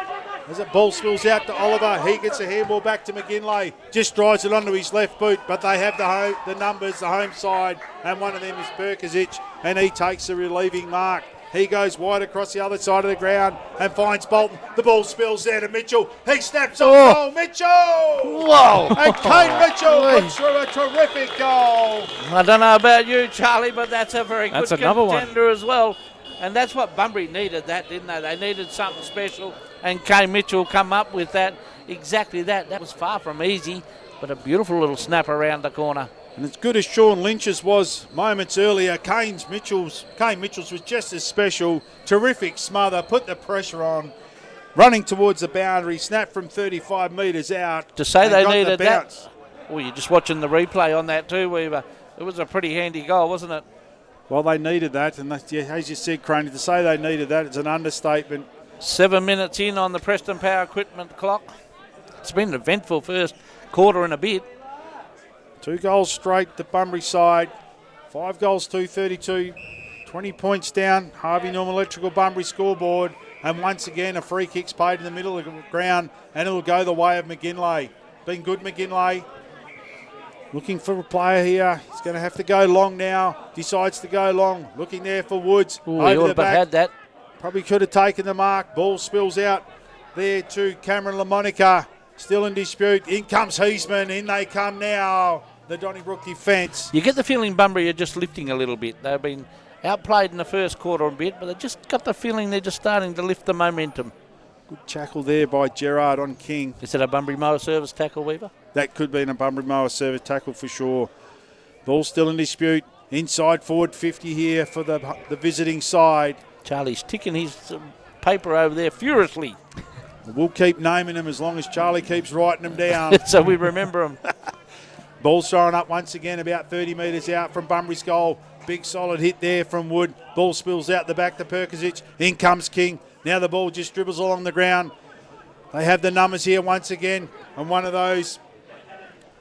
As the ball spills out to Oliver, he gets a handball back to McGinlay. Just drives it onto his left boot, but they have the numbers, the home side, and one of them is Perkasic, and he takes the relieving mark. He goes wide across the other side of the ground and finds Bolton. The ball spills there to Mitchell. He snaps off goal. Mitchell! Whoa! And Kane Mitchell puts through a terrific goal. I don't know about you, Charlie, but that's a very good another contender as well. And that's what Bunbury needed, that, didn't they? They needed something special, and Kane Mitchell come up with that. exactly that. That was far from easy, but a beautiful little snap around the corner. And as good as Sean Lynch's was moments earlier, Kane Mitchell's was just as special. Terrific smother, put the pressure on. Running towards the boundary, snap from 35 metres out. To say they needed the bounce. that. Well, you're just watching the replay on that too, Weaver. It was a pretty handy goal, wasn't it? Well, they needed that, and that's, yeah, as you said, Craney, to say they needed that, it's an understatement. 7 minutes in on the Preston Power Equipment clock. It's been an eventful first quarter and a bit. 2 goals straight, the Bunbury side. 5 goals, 232. 20 points down. Harvey Norman Electrical Bunbury scoreboard. And once again, a free kick's paid in the middle of the ground, and it'll go the way of McGinlay. Been good, McGinlay. Looking for a player here. He's going to have to go long now. Decides to go long. Looking there for Woods. Ooh, he ought to have had that. Probably could have taken the mark. Ball spills out there to Cameron LaMonica. Still in dispute. In comes Heisman. In they come now. The Donnybrook defence. You get the feeling Bunbury are just lifting a little bit. They've been outplayed in the first quarter a bit, but they just got the feeling they're just starting to lift the momentum. Good tackle there by Gerard on King. Is it a Bunbury Mower service tackle, Weaver? That could be a Bunbury Mower service tackle for sure. Ball still in dispute. Inside forward 50 here for the visiting side. Charlie's ticking his paper over there furiously. We'll keep naming them as long as Charlie keeps writing them down. So we remember them. Ball's thrown up once again about 30 metres out from Bunbury's goal. Big solid hit there from Wood. Ball spills out the back to Perkisic. In comes King. Now the ball just dribbles along the ground. They have the numbers here once again. And one of those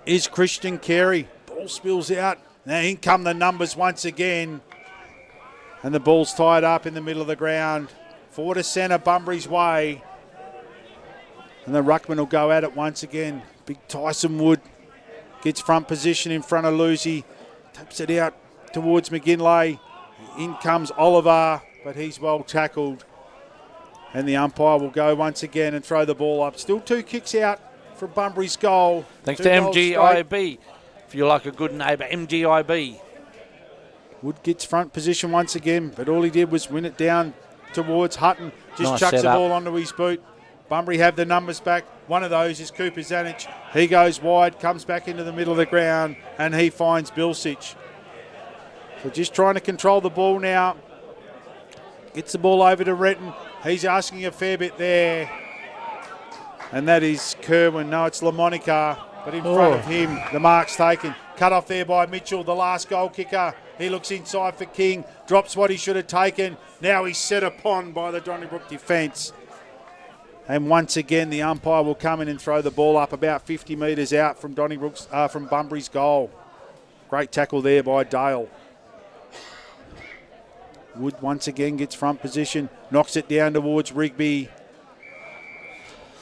is Christian Carey. Ball spills out. Now in come the numbers once again. And the ball's tied up in the middle of the ground. Forward to centre, Bunbury's way. And the ruckman will go at it once again. Big Tyson Wood gets front position in front of Lucy. Taps it out towards McGinlay. In comes Oliver, but he's well tackled. And the umpire will go once again and throw the ball up. Still 2 kicks out from Bunbury's goal. Thanks to MGIB. If you like a good neighbour, MGIB. Wood gets front position once again, but all he did was win it down towards Hutton. Just nice chucks the setup. ball onto his boot. Bunbury have the numbers back. One of those is Cooper Zanich. He goes wide, comes back into the middle of the ground, and he finds Bilsich. So just trying to control the ball now. Gets the ball over to Renton. He's asking a fair bit there. And that is Kerwin. No, it's LaMonica. But in front of him, the mark's taken. Cut off there by Mitchell, the last goal kicker. He looks inside for King. Drops what he should have taken. Now he's set upon by the Donnybrook defence. And once again, the umpire will come in and throw the ball up about 50 metres out from from Bunbury's goal. Great tackle there by Dale. Wood once again gets front position, knocks it down towards Rigby,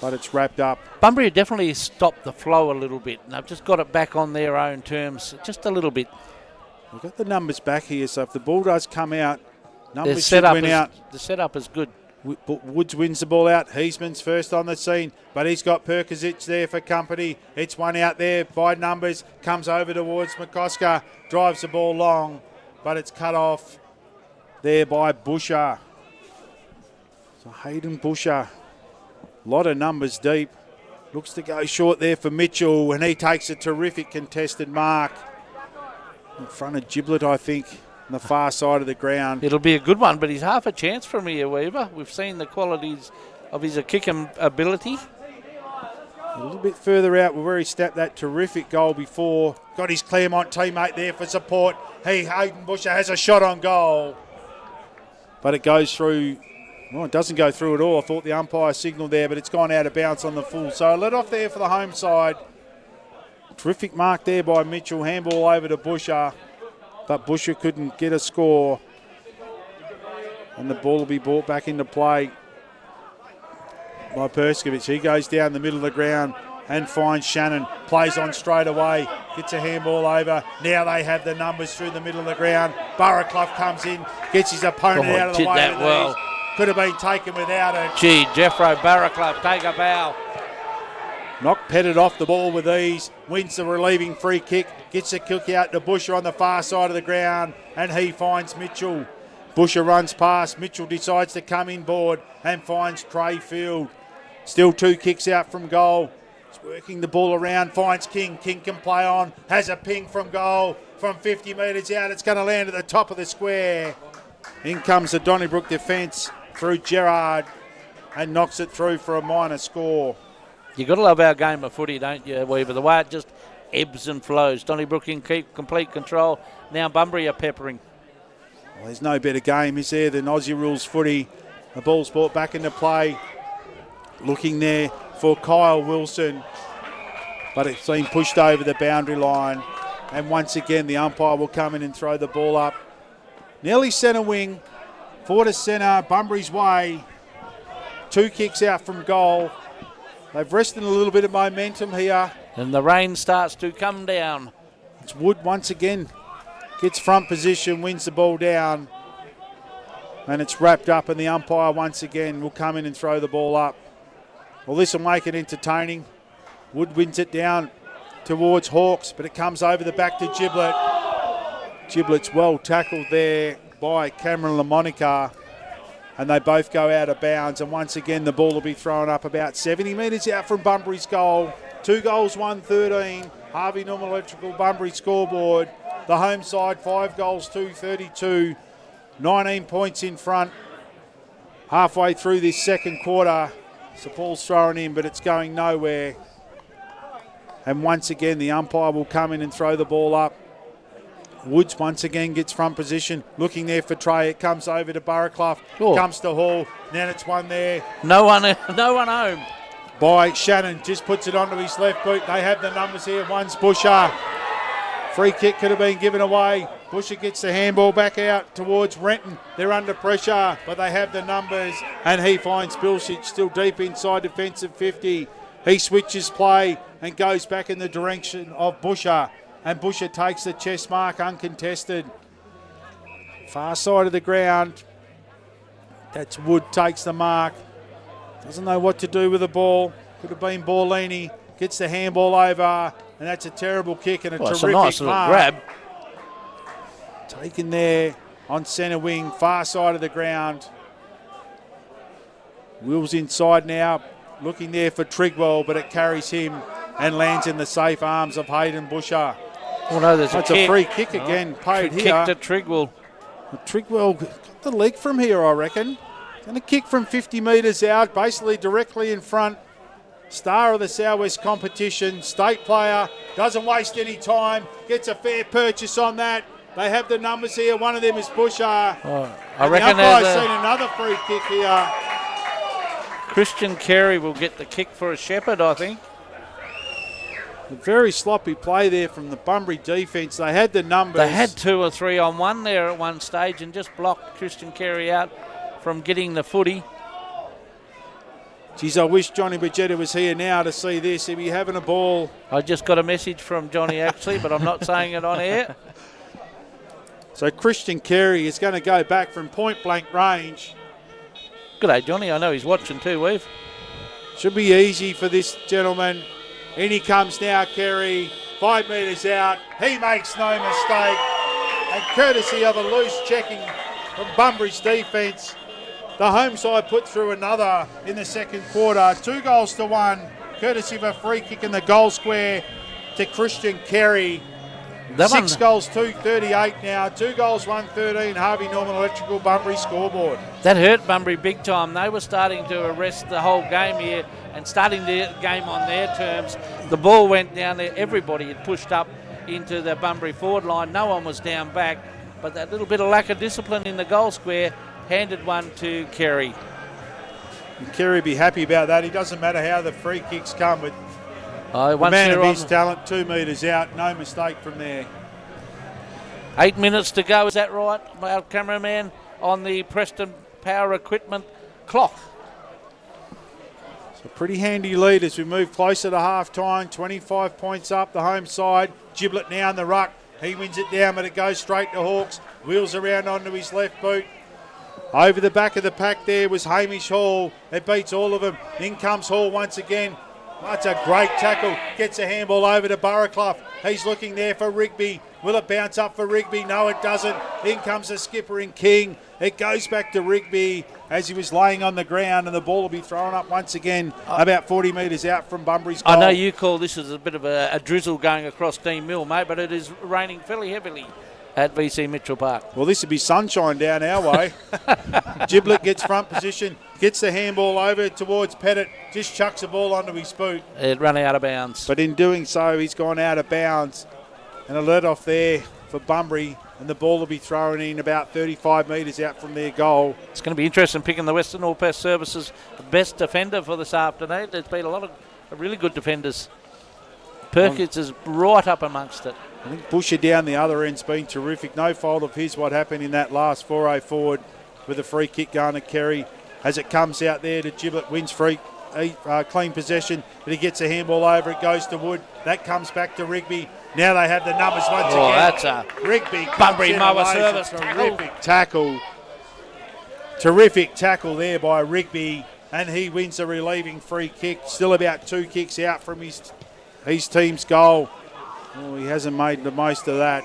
but it's wrapped up. Bunbury definitely stopped the flow a little bit, and they've just got it back on their own terms, just a little bit. We've got the numbers back here, so if the ball does come out, numbers should win out. The setup is good. Woods wins the ball out. Heisman's first on the scene, but he's got Perkisic there for company. It's one out there by numbers, comes over towards McCosker, drives the ball long, but it's cut off there by Busher. So Hayden Busher, a lot of numbers deep. Looks to go short there for Mitchell, and he takes a terrific contested mark in front of Giblet, I think, on the far side of the ground. It'll be a good one, but he's half a chance from here, Weaver. We've seen the qualities of his kicking ability. A little bit further out where he stepped that terrific goal before. Got his Claremont teammate there for support. Hayden Busher has a shot on goal. But it goes through. Well, it doesn't go through at all. I thought the umpire signalled there, but it's gone out of bounds on the full. So a let off there for the home side. Terrific mark there by Mitchell. Handball over to Busher. But Busher couldn't get a score. And the ball will be brought back into play by Perskovic. He goes down the middle of the ground and finds Shannon. Plays on straight away. Gets a handball over. Now they have the numbers through the middle of the ground. Burraclough comes in. Gets his opponent out of the way. Did that well. Could have been taken without it. Gee, Jeffro Burraclough, take a bow. Knock Pettit off the ball with ease. Wins the relieving free kick. Gets a kick out to Busher on the far side of the ground. And he finds Mitchell. Busher runs past. Mitchell decides to come inboard and finds Trey Field. Still 2 kicks out from goal. He's working the ball around, finds King. King can play on, has a ping from goal. From 50 metres out, it's going to land at the top of the square. In comes the Donnybrook defence through Gerard and knocks it through for a minor score. You got to love our game of footy, don't you, Weaver? The way it just ebbs and flows. Donnybrook in complete control. Now Bunbury are peppering. Well, there's no better game, is there, than Aussie rules footy. The ball's brought back into play. Looking there for Kyle Wilson, but it's been pushed over the boundary line. And once again, the umpire will come in and throw the ball up. Nearly centre wing, 4 to centre, Bunbury's way. 2 kicks out from goal. They've rested a little bit of momentum here. And the rain starts to come down. It's Wood once again. Gets front position, wins the ball down. And it's wrapped up, and the umpire once again will come in and throw the ball up. Well, this will make it entertaining. Wood wins it down towards Hawks, but it comes over the back to Giblet. Giblet's well tackled there by Cameron LaMonica, and they both go out of bounds. And once again, the ball will be thrown up about 70 metres out from Bunbury's goal. 2 goals, 1-13. Harvey Norman Electrical Bunbury scoreboard. The home side, 5 goals, 2-32. 19 points in front. Halfway through this second quarter. So Paul's thrown in, but it's going nowhere. And once again, the umpire will come in and throw the ball up. Woods once again gets front position. Looking there for Trey. It comes over to Burraclough. Sure. Comes to Hall. Now it's one there. No one home. By Shannon. Just puts it onto his left boot. They have the numbers here. One's Busher. Free kick could have been given away. Busher gets the handball back out towards Renton. They're under pressure, but they have the numbers. And he finds Bilshich still deep inside defensive 50. He switches play and goes back in the direction of Busher. And Busher takes the chest mark uncontested. Far side of the ground. That's Wood takes the mark. Doesn't know what to do with the ball. Could have been Borlini. Gets the handball over. And that's a terrible kick and a terrific It's a nice little mark. grab. Taken there on centre wing, far side of the ground. Will's inside now, looking there for Trigwell, but it carries him and lands in the safe arms of Hayden Busher. Oh no, there's That's a a kick. free kick again, paid here. Kick to Trigwell. Trigwell got the leg from here, I reckon. Going to kick from 50 metres out, basically directly in front. Star of the Southwest competition, state player, doesn't waste any time, gets a fair purchase on that. They have the numbers here. One of them is Busher. I And reckon the umpire's there's seen another free kick here. Christian Carey will get the kick for a Shepherd, I think. A very sloppy play there from the Bunbury defence. They had the numbers. They had 2 or 3 on one there at one stage and just blocked Christian Carey out from getting the footy. Geez, I wish Johnny Bajetta was here now to see this. He'd be having a ball. I just got a message from Johnny actually, but I'm not saying it on air. So Christian Carey is going to go back from point blank range. G'day, Johnny. I know he's watching too, Weave. Should be easy for this gentleman. In he comes now, Carey. 5 metres out. He makes no mistake. And courtesy of a loose checking from Bunbury's defence, the home side put through another in the second quarter. 2 goals to 1. Courtesy of a free kick in the goal square to Christian Carey. That 6 one, goals, 2-38 now. 2 goals, 1-13. Harvey Norman Electrical Bunbury scoreboard. that hurt Bunbury big time. They were starting to arrest the whole game here and starting the game on their terms. The ball went down there. Everybody had pushed up into the Bunbury forward line. No one was down back. But that little bit of lack of discipline in the goal square handed one to Carey. And Carey be happy about that. He doesn't matter how the free kicks come, but the Once man they're of on, his talent, 2 metres out, no mistake from there. 8 minutes to go, is that right? Our cameraman on the Preston Power Equipment clock. So pretty handy lead as we move closer to half-time. 25 points up, the home side. Giblet now in the ruck. He wins it down, but it goes straight to Hawks. Wheels around onto his left boot. Over the back of the pack there was Hamish Hall. It beats all of them. In comes Hall once again. That's a great tackle. Gets a handball over to Burraclough. He's looking there for Rigby. Will it bounce up for Rigby? No, it doesn't. In comes the skipper in King. It goes back to Rigby. as he was laying on the ground, and the ball will be thrown up once again about 40 metres out from Bunbury's goal. I know you call this as a bit of a drizzle going across Dean Mill, mate, but it is raining fairly heavily at VC Mitchell Park. Well, this would be sunshine down our way. Giblet gets front position, gets the handball over towards Pettit, just chucks the ball onto his boot. It ran out of bounds. But in doing so, he's gone out of bounds. And a let off there for Bunbury, and the ball will be thrown in about 35 metres out from their goal. It's going to be interesting picking the Western All Pest Services best defender for this afternoon. There's been a lot of really good defenders. Perkins is right up amongst it. I think Busher down the other end's been terrific. No fault of his what happened in that last 4-0 forward with a free kick going to Kerry. As it comes out there to Giblet, wins free, clean possession, but he gets a handball over, it goes to Wood. That comes back to Rigby. Now they have the numbers once again. That's a Rigby Bunbury mower service. Terrific tackle. Terrific tackle there by Rigby, and he wins a relieving free kick. Still about 2 kicks out from his team's goal. Oh, he hasn't made the most of that.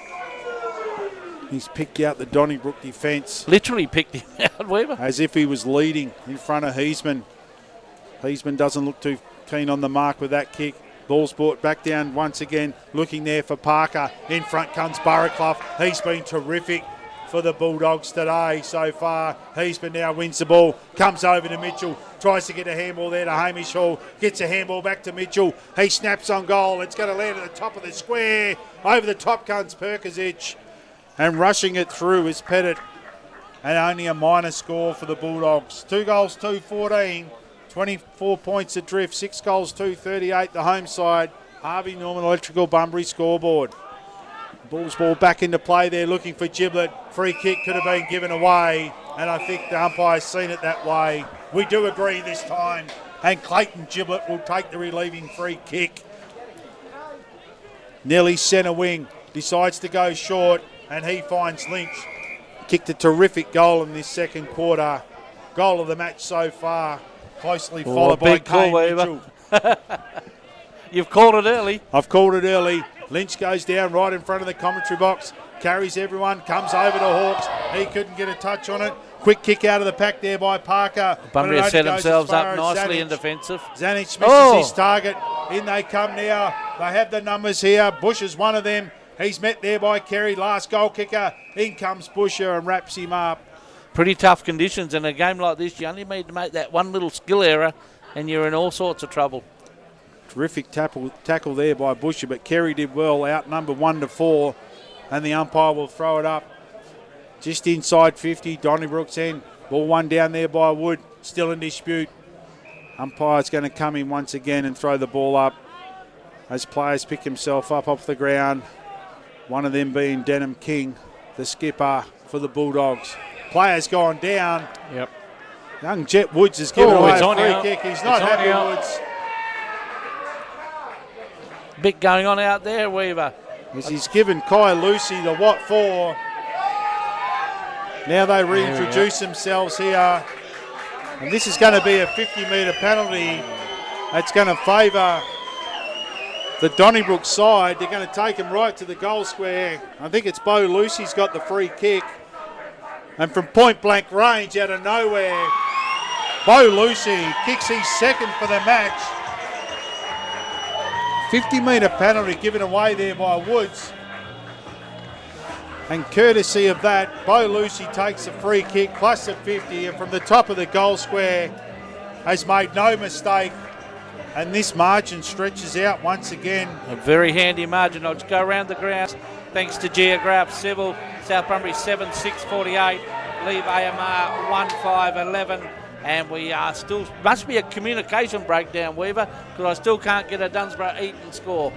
He's picked out the Donnybrook defence. Literally picked him out, Weaver. As if he was leading in front of Heisman. Heisman doesn't look too keen on the mark with that kick. Ball's brought back down once again. Looking there for Parker. In front comes Burraclough. He's been terrific for the Bulldogs today so far. Heisman now wins the ball. Comes over to Mitchell. Tries to get a handball there to Hamish Hall. Gets a handball back to Mitchell. He snaps on goal. It's going to land at the top of the square. Over the top comes Perkasic. And rushing it through is Pettit. And only a minor score for the Bulldogs. 2 goals, 2-14. 24 points adrift. 6 goals, 2-38. The home side. Harvey Norman Electrical Bunbury scoreboard. Bull's ball back into play there, looking for Giblet. Free kick could have been given away, and I think the umpire's seen it that way. We do agree this time, and Clayton Giblet will take the relieving free kick. Nelly centre wing, decides to go short, and he finds Lynch. Kicked a terrific goal in this second quarter. Goal of the match so far, closely followed by Kane Mitchell. You've called it early. I've called it early. Lynch goes down right in front of the commentary box, carries everyone, comes over to Hawks. He couldn't get a touch on it. Quick kick out of the pack there by Parker. Bunbury set themselves up nicely in defensive. Zanic misses his target. In they come now. They have the numbers here. Bush is one of them. He's met there by Kerry, last goal kicker. In comes Busher and wraps him up. Pretty tough conditions. In a game like this, you only need to make that one little skill error and you're in all sorts of trouble. Terrific tackle there by Busher, but Kerry did well, outnumbered 1-4, and the umpire will throw it up just inside 50, Donnybrook's end. Ball one down there by Wood, still in dispute. Umpire's going to come in once again and throw the ball up as players pick himself up off the ground, one of them being Denham King, the skipper for the Bulldogs. Player's gone down. Yep. Young Jet Woods has given away a free out. kick. He's not happy, Woods. Bit going on out there, Weaver. As he's given Kai Lucy the what for. Now they reintroduce themselves here. And this is going to be a 50-metre penalty. That's going to favour the Donnybrook side. They're going to take him right to the goal square. I think it's Bo Lucy's got the free kick. And from point-blank range, out of nowhere, Bo Lucy kicks his second for the match. 50-metre penalty given away there by Woods. And courtesy of that, Bo Lucy takes a free kick plus a 50, and from the top of the goal square has made no mistake. And this margin stretches out once again. A very handy margin. I'll just go around the ground. Thanks to Geograph Civil, South Bunbury 7-6-48, leave AMR 1-5-11. And we are still, must be a communication breakdown, Weaver, because I still can't get a Dunsborough Eaton score.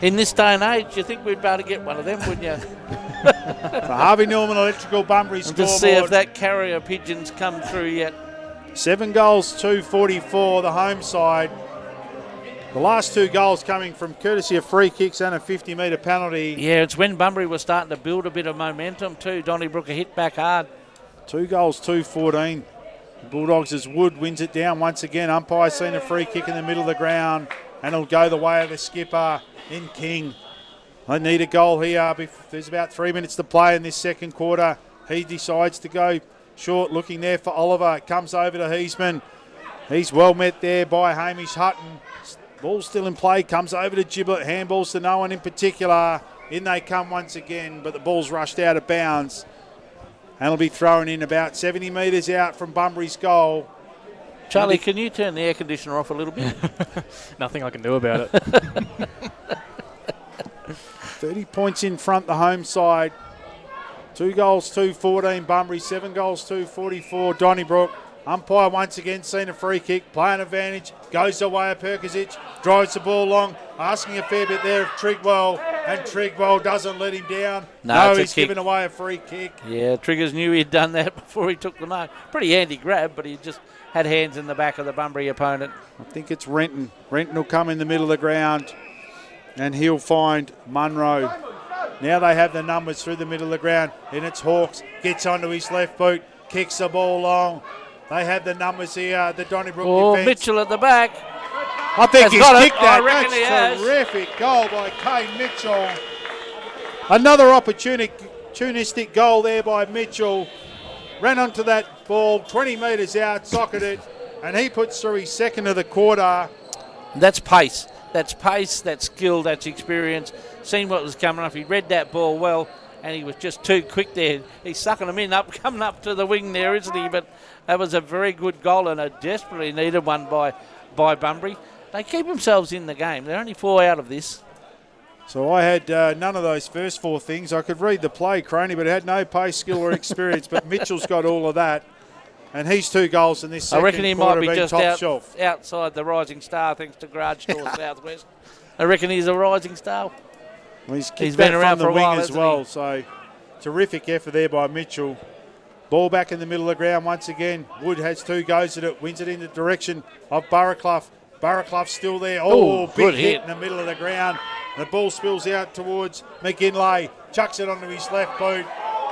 In this day and age, you think we'd be able to get one of them, wouldn't you? For Harvey Norman Electrical Bunbury scoreboard. Just see if that carrier pigeon's come through yet. 7 goals, 2-44, the home side. The last 2 goals coming from courtesy of free kicks and a 50-metre penalty. Yeah, it's when Bunbury was starting to build a bit of momentum too. Donnybrook hit back hard. 2 goals, 2-14. The Bulldogs as Wood wins it down once again. Umpire seen a free kick in the middle of the ground, and it'll go the way of the skipper in King. They need a goal here. There's about 3 minutes to play in this second quarter. He decides to go Short looking there for Oliver. Comes over to Heisman. He's well met there by Hamish Hutton. Ball still in play. Comes over to Giblet. Handballs to no one in particular. In they come once again, but the ball's rushed out of bounds. And it'll be thrown in about 70 metres out from Bunbury's goal. Charlie, can you turn the air conditioner off a little bit? Nothing I can do about it. 30 points in front, the home side. 2 goals, 2-14 Bunbury, 7 goals, 2-44 Donnybrook. Umpire once again seen a free kick, play an advantage, goes away of Perkisic, drives the ball long, asking a fair bit there of Trigwell, and Trigwell doesn't let him down. No, he's given away a free kick. Yeah, Triggers knew he'd done that before he took the mark. Pretty handy grab, but he just had hands in the back of the Bunbury opponent. I think it's Renton. Renton will come in the middle of the ground, and he'll find Munro. Now they have the numbers through the middle of the ground, and it's Hawks, gets onto his left boot, kicks the ball long. They have the numbers here, the Donnybrook defence. Mitchell at the back. I think he's kicked that. That's a terrific goal by Kane Mitchell. Another opportunistic goal there by Mitchell. Ran onto that ball, 20 metres out, socketed it, and he puts through his second of the quarter. That's pace. That's pace, that's skill, that's experience. Seen what was coming up. He read that ball well, and he was just too quick there. He's sucking them in, coming up to the wing there, isn't he? But that was a very good goal and a desperately needed one by Bunbury. They keep themselves in the game. They're only 4 out of this. So I had none of those first 4 things. I could read the play, Croney, but it had no pace, skill or experience. But Mitchell's got all of that. And he's 2 goals in this second quarter. I reckon he might be just shelf. outside the Rising Star thanks to Garage Store Southwest. I reckon he's a Rising Star. Well, he's been around from the wing as well. So terrific effort there by Mitchell. Ball back in the middle of the ground once again. Wood has 2 goes at it, wins it in the direction of Barraclough. Barraclough's still there. Oh, big hit in the middle of the ground. The ball spills out towards McGinlay. Chucks it onto his left boot.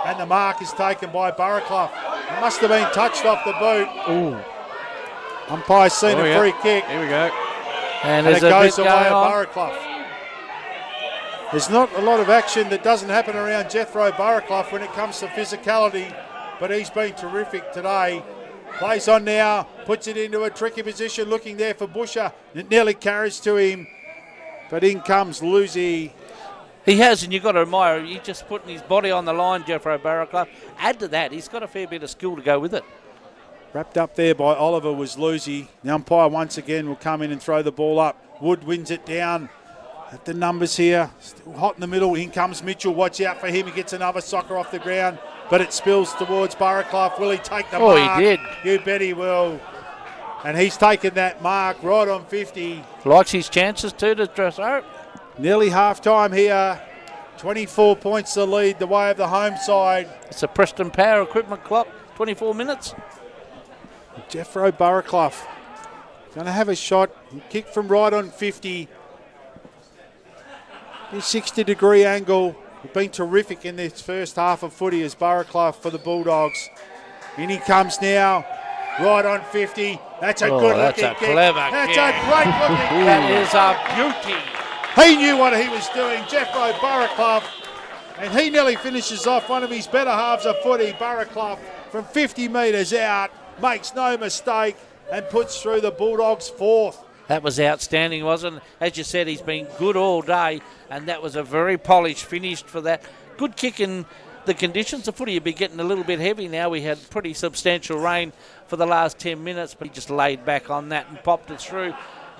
And the mark is taken by Barraclough. It must have been touched off the boot. Ooh. Umpire's seen a free kick. Here we go. And it goes away at on. Barraclough. There's not a lot of action that doesn't happen around Jethro Barraclough when it comes to physicality, but he's been terrific today. Plays on now, puts it into a tricky position, looking there for Busher. It nearly carries to him, but in comes Lucy. He has, and you've got to admire, he's just putting his body on the line, Jeffro Barraclough. Add to that, he's got a fair bit of skill to go with it. Wrapped up there by Oliver was Lucy. The umpire once again will come in and throw the ball up. Wood wins it down. At the numbers here, still hot in the middle. In comes Mitchell. Watch out for him. He gets another soccer off the ground, but it spills towards Barraclough. Will he take the mark? Oh, he did. You bet he will. And he's taken that mark right on 50. Likes his chances too to dress out. Nearly half time here. 24 points the lead, the way of the home side. It's a Preston Power equipment clock. 24 minutes. Jeffro Barraclough going to have a shot. Kick from right on 50. 60-degree angle. They've been terrific in this first half of footy as Barraclough for the Bulldogs. In he comes now, right on 50. That's a good-looking kick. Clever That's kick. a great-looking kick. That is a beauty. He knew what he was doing, Jeffro Barraclough, and he nearly finishes off one of his better halves of footy. Barraclough from 50 metres out, makes no mistake, and puts through the Bulldogs' 4th. That was outstanding, wasn't it? As you said, he's been good all day, and that was a very polished finish for that. Good kick in the conditions. The footy would be getting a little bit heavy now. We had pretty substantial rain for the last 10 minutes, but he just laid back on that and popped it through.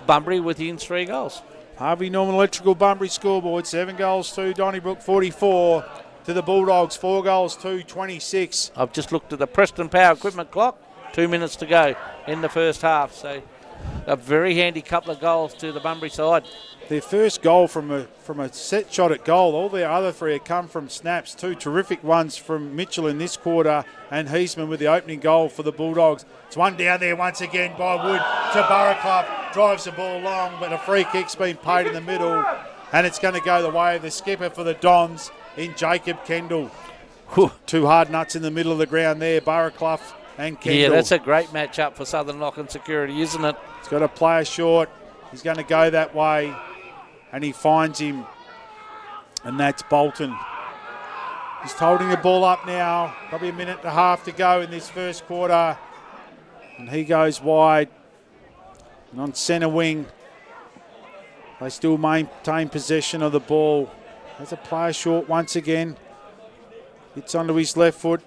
Bunbury within 3 goals. Harvey Norman Electrical Bunbury scoreboard, 7 goals to Donnybrook, 44 to the Bulldogs, 4 goals to 26. I've just looked at the Preston Power equipment clock. 2 minutes to go in the first half. So a very handy couple of goals to the Bunbury side. Their first goal from a set shot at goal. All their other 3 have come from snaps. 2 terrific ones from Mitchell in this quarter, and Heisman with the opening goal for the Bulldogs. It's one down there once again by Wood to Barraclough. Drives the ball long, but a free kick's been paid in the middle, and it's going to go the way of the skipper for the Dons in Jacob Kendall. 2 hard nuts in the middle of the ground there, Barraclough and Kendall. Yeah, that's a great matchup for Southern Lock and Security, isn't it? He's got a player short. He's going to go that way, and he finds him, and that's Bolton. He's holding the ball up now. Probably a minute and a half to go in this first quarter. And he goes wide. And on centre wing, they still maintain possession of the ball. There's a player short once again. It's onto his left foot.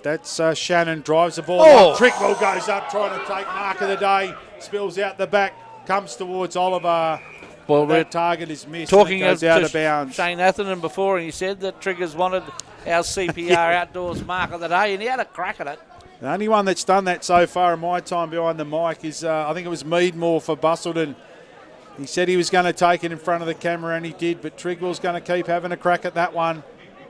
That's Shannon, drives the ball up. Trickwell goes up trying to take mark of the day. Spills out the back, comes towards Oliver. Well, that target is missed. Talking goes out of bounds. Shane Atherton before, and he said that Triggers wanted our CPR outdoors mark of the day, and he had a crack at it. The only one that's done that so far in my time behind the mic is, I think it was Meadmore for Bustleton. He said he was going to take it in front of the camera, and he did, but Trigwell's going to keep having a crack at that one.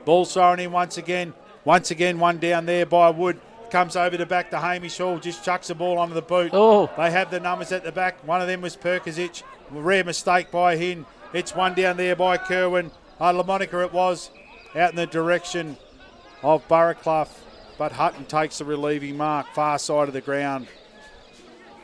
Ball thrown in once again. Once again, one down there by Wood. Comes over the back to Hamish Hall, just chucks the ball onto the boot. Oh. They have the numbers at the back. One of them was Perkisic. Rare mistake by him. It's one down there by Kerwin. Lamonica it was, out in the direction of Burraclough. But Hutton takes the relieving mark, far side of the ground.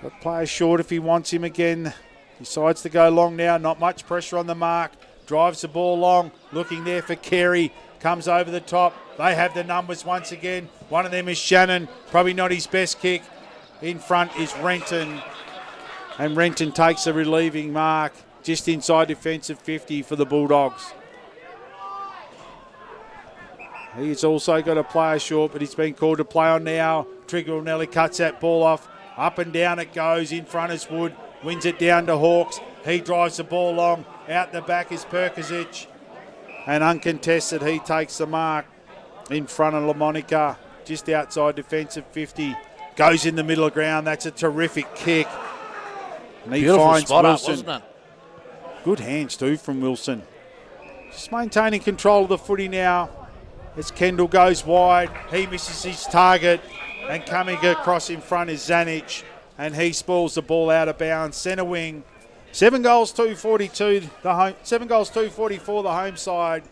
But player short if he wants him again. Decides to go long now, not much pressure on the mark. Drives the ball long, looking there for Carey. Comes over the top. They have the numbers once again. One of them is Shannon, probably not his best kick. In front is Renton. And Renton takes the relieving mark just inside defensive 50 for the Bulldogs. He's also got a player short, but he's been called to play on now. Trigger Nelly cuts that ball off. Up and down it goes. In front is Wood. Wins it down to Hawks. He drives the ball long. Out the back is Perkisic. And uncontested, he takes the mark in front of LaMonica. Just outside defensive 50. Goes in the middle of ground. That's a terrific kick. And he Beautiful finds spot Wilson. up, wasn't it? Good hands too from Wilson. Just maintaining control of the footy now. As Kendall goes wide, he misses his target, and coming across in front is Zanic, and he spoils the ball out of bounds. Centre wing, 7 goals, 242. 7 goals, 244. The home side,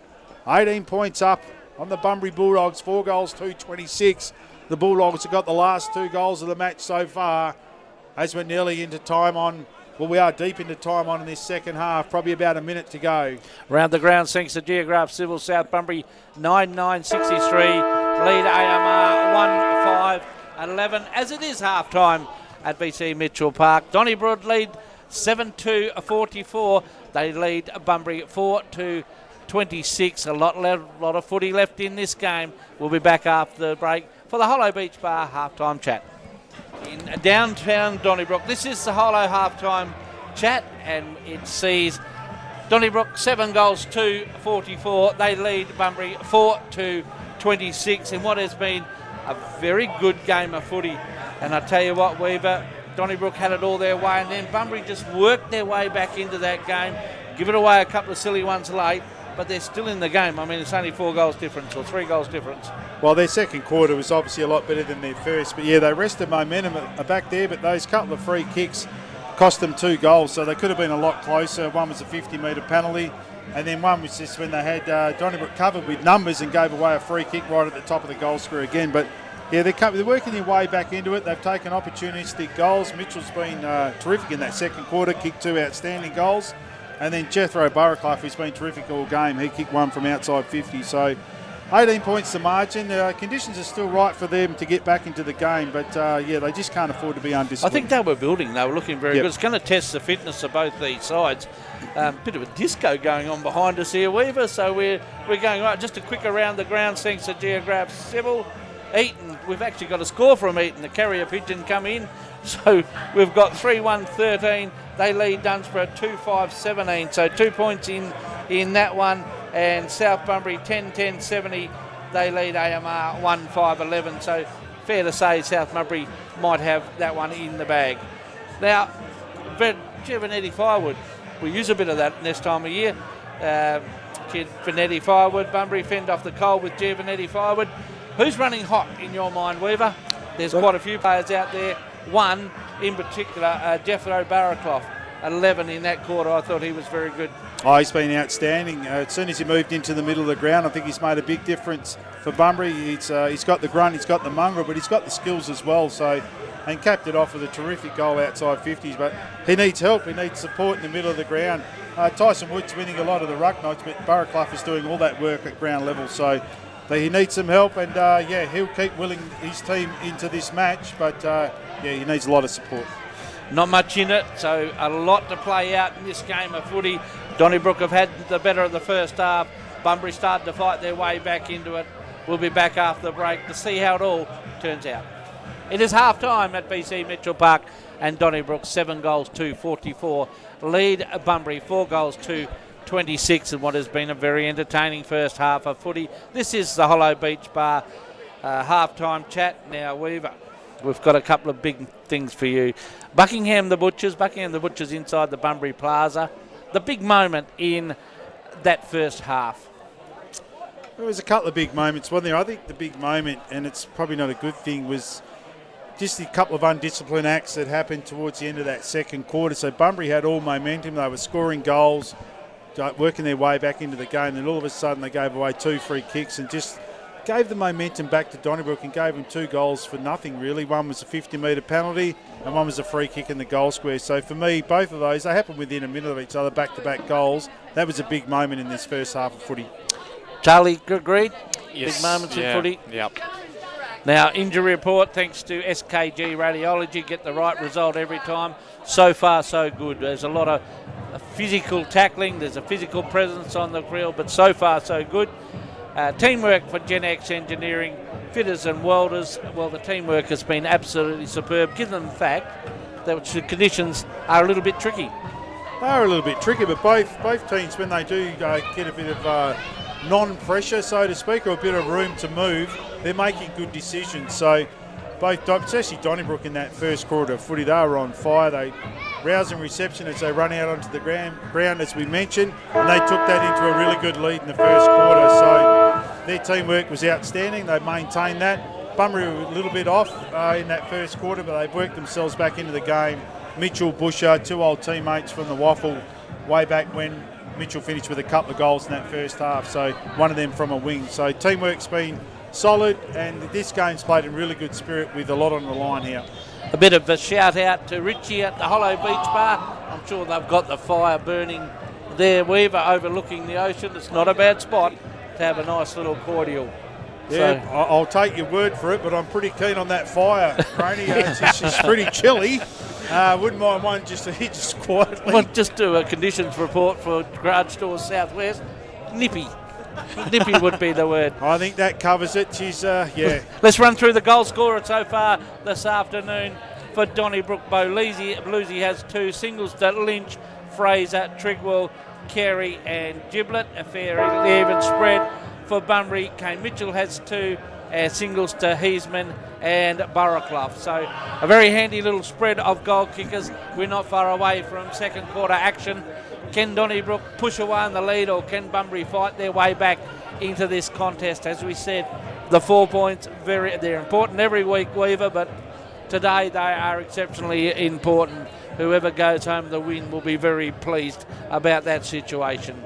18 points up on the Bunbury Bulldogs. 4 goals, 226. The Bulldogs have got the last 2 goals of the match so far. As we're nearly into time on. Well, we are deep into time on in this second half, probably about a minute to go. Round the ground sinks the Geograph Civil South Bunbury 9-9-63. Lead AMR 1-5-11 as it is half time at BC Mitchell Park. Donnybrook lead 7-2-44. They lead Bunbury 4-26. A lot of footy left in this game. We'll be back after the break for the Hollow Beach Bar half-time chat. In downtown Donnybrook, this is the Hollow half-time chat, and it sees Donnybrook 7 goals, 2-44. They lead Bunbury 4-26 in what has been a very good game of footy. And I tell you what, Weaver, Donnybrook had it all their way, and then Bunbury just worked their way back into that game, give it away a couple of silly ones late, but they're still in the game. I mean, it's only 4 goals difference or 3 goals difference. Well, their second quarter was obviously a lot better than their first, but yeah, they rested momentum back there, but those couple of free kicks cost them 2 goals, so they could have been a lot closer. One was a 50-metre penalty, and then one was just when they had Donnybrook covered with numbers and gave away a free kick right at the top of the goal square again. But yeah, they're working their way back into it. They've taken opportunistic goals. Mitchell's been terrific in that second quarter, kicked 2 outstanding goals. And then Jethro Burraclough, who's been terrific all game, he kicked 1 from outside 50. So 18 points the margin. Conditions are still right for them to get back into the game, but yeah, they just can't afford to be undisciplined. I think they were building. They were looking very good. It's going to test the fitness of both these sides. Bit of a disco going on behind us here, Weaver. So we're going right. Just a quick around the ground, thanks to Geograph Civil. Eaton, we've actually got a score from Eaton. The carrier pigeon come in. So we've got 3-1-13. They lead Dunsborough 2-5-17. So 2 points in that one. And South Bunbury 10-10-70. They lead AMR 1-5-11. So fair to say South Bunbury might have that one in the bag. Now, Giovanetti Firewood. We use a bit of that this time of year. Giovanetti Firewood. Bunbury fend off the cold with Giovanetti Firewood. Who's running hot in your mind, Weaver? There's quite a few players out there. One in particular, Jethro Burraclough, 11 in that quarter. I thought he was very good. Oh, he's been outstanding. As soon as he moved into the middle of the ground, I think he's made a big difference for Bunbury. He's got the grunt, he's got the mongrel, but he's got the skills as well. So, and capped it off with a terrific goal outside 50s. But he needs help. He needs support in the middle of the ground. Tyson Wood's winning a lot of the ruck nights, but Burraclough is doing all that work at ground level. So he needs some help, and he'll keep willing his team into this match, but he needs a lot of support. Not much in it, so a lot to play out in this game of footy. Donnybrook have had the better of the first half. Bunbury started to fight their way back into it. We'll be back after the break to see how it all turns out. It is half-time at BC Mitchell Park, and Donnybrook 7 goals to 44. Lead Bunbury 4 goals to 26 in what has been a very entertaining first half of footy. This is the Hollow Beach Bar half-time chat. Now, we've got a couple of big things for you. Buckingham the Butchers inside the Bunbury Plaza. The big moment in that first half. There was a couple of big moments, wasn't there? I think the big moment, and it's probably not a good thing, was just a couple of undisciplined acts that happened towards the end of that second quarter. So Bunbury had all momentum. They were scoring goals, working their way back into the game. Then all of a sudden they gave away 2 free kicks and just gave the momentum back to Donnybrook and gave them 2 goals for nothing, really. One was a 50-metre penalty and one was a free kick in the goal square. So for me, both of those, they happened within a minute of each other, back-to-back goals. That was a big moment in this first half of footy. Charlie, agreed? Yes. Big moments in footy? Yep. Now, injury report, thanks to SKG Radiology, get the right result every time. So far, so good. There's a lot of physical tackling. There's a physical presence on the field, but so far, so good. Teamwork for Gen X Engineering, fitters and welders. Well, the teamwork has been absolutely superb, given the fact that the conditions are a little bit tricky. They are a little bit tricky, but both teams, when they do get a bit of non-pressure, so to speak, or a bit of room to move, they're making good decisions. So both, especially Donnybrook in that first quarter of footy, they were on fire. They rousing reception as they run out onto the ground, as we mentioned, and they took that into a really good lead in the first quarter. So their teamwork was outstanding. They maintained that. Bunbury were a little bit off in that first quarter, but they've worked themselves back into the game. Mitchell, Busher, 2 old teammates from the Waffle way back when Mitchell finished with a couple of goals in that first half, so one of them from a wing. So teamwork's been solid, and this game's played in really good spirit with a lot on the line here. A bit of a shout out to Richie at the Hollow Beach Bar. I'm sure they've got the fire burning there, Weaver, overlooking the ocean. It's not a bad spot to have a nice little cordial. Yeah, so I'll take your word for it, but I'm pretty keen on that fire, Rainey. It's pretty chilly. Wouldn't mind one just to hit just quietly. Well, just do a conditions report for Garage Stores Southwest. Nippy. Nippy would be the word. I think that covers it. She's, Let's run through the goal scorer so far this afternoon for Donnybrook. Bluesy has 2 singles to Lynch, Fraser, Trigwell, Carey and Giblet. A fairly even spread for Bunbury. Kane Mitchell has 2 singles to Heisman and Burrowclough. So a very handy little spread of goal kickers. We're not far away from second quarter action. Can Donnybrook push away in the lead, or can Bunbury fight their way back into this contest? As we said, the 4 points, they're important every week, Weaver, but today they are exceptionally important. Whoever goes home the win will be very pleased about that situation.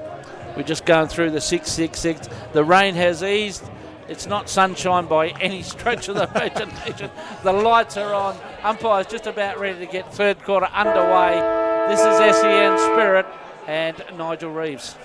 We're just going through the 6-6-6. The rain has eased. It's not sunshine by any stretch of the imagination. The lights are on. Umpire's just about ready to get third quarter underway. This is SEN Spirit and Nigel Reeves.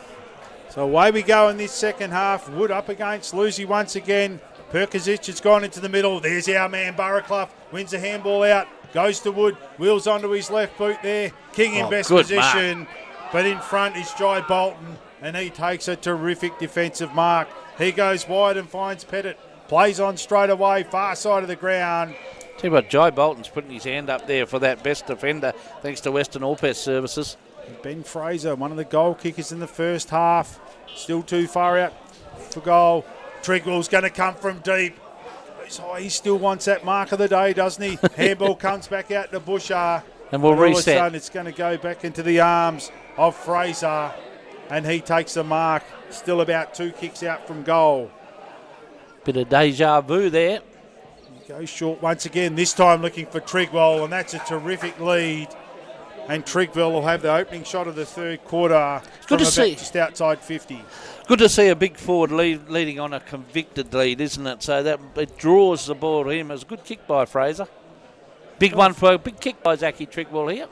So away we go in this second half. Wood up against Lucy once again. Perkisic has gone into the middle. There's our man Burrowclough. Wins the handball out. Goes to Wood. Wheels onto his left boot there. King in best position. Mark. But in front is Jai Bolton. And he takes a terrific defensive mark. He goes wide and finds Pettit. Plays on straight away, far side of the ground. Tell you what, Jai Bolton's putting his hand up there for that best defender, thanks to Western All Pest Services. Ben Fraser, one of the goal kickers in the first half. Still too far out for goal. Trigwell's going to come from deep. So he still wants that mark of the day, doesn't he? Handball comes back out to Busher. And we'll reset. All of a sudden it's going to go back into the arms of Fraser. And he takes the mark. Still about 2 kicks out from goal. Bit of deja vu there. He goes short once again, this time looking for Trigwell, and that's a terrific lead. And Trigwell will have the opening shot of the third quarter. Good to see. Just outside 50. Good to see a big forward leading on a convicted lead, isn't it? So that it draws the ball to him. It was a good kick by Fraser. Big kick by Zachy Trigwell here.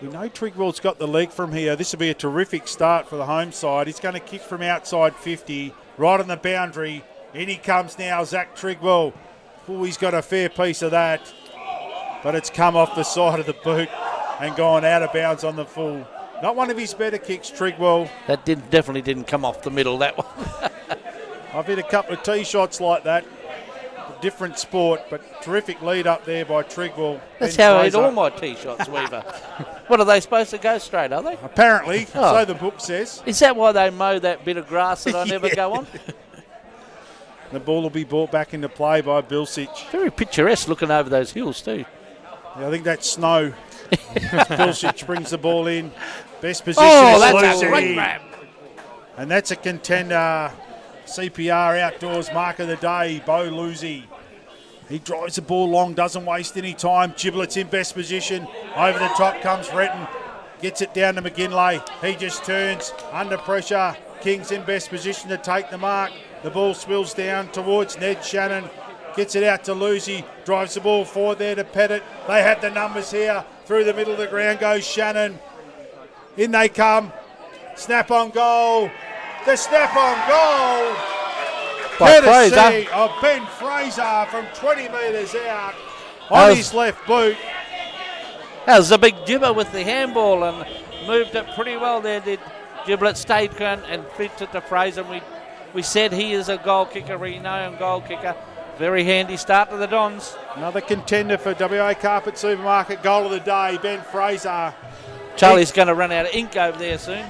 We know Trigwell's got the leg from here. This will be a terrific start for the home side. He's going to kick from outside 50, right on the boundary. In he comes now, Zach Trigwell. Oh, he's got a fair piece of that. But it's come off the side of the boot and gone out of bounds on the full. Not one of his better kicks, Trigwell. That definitely didn't come off the middle, that one. I've hit a couple of tee shots like that. Different sport, but terrific lead up there by Trigwell. That's Ben how I hit Fraser. all my tee shots, Weaver. What, are they supposed to go straight, are they? Apparently, Oh. so the book says. Is that why they mow that bit of grass that I never Yeah. go on? The ball will be brought back into play by Bilsich. Very picturesque looking over those hills too. Yeah, I think that's snow. Bilsich brings the ball in. Best position Oh, is that's Lucy. a great grab. And that's a contender. CPR Outdoors Mark of the Day, Bo Lucy. He drives the ball long, doesn't waste any time. Giblet's in best position. Over the top comes Retton. Gets it down to McGinlay. He just turns under pressure. King's in best position to take the mark. The ball spills down towards Ned Shannon. Gets it out to Lucy. Drives the ball forward there to Pettit. They have the numbers here. Through the middle of the ground goes Shannon. In they come. Snap on goal. The snap on goal. By Courtesy Fraser. of Ben Fraser from 20 metres out on his left boot. That was a big Gibber with the handball and moved it pretty well there, did Giblet. Stayed and flipped it to Fraser. We said he is a goal kicker, renowned goal kicker. Very handy start to the Dons. Another contender for WA Carpet Supermarket goal of the day, Ben Fraser. Charlie's going to run out of ink over there soon.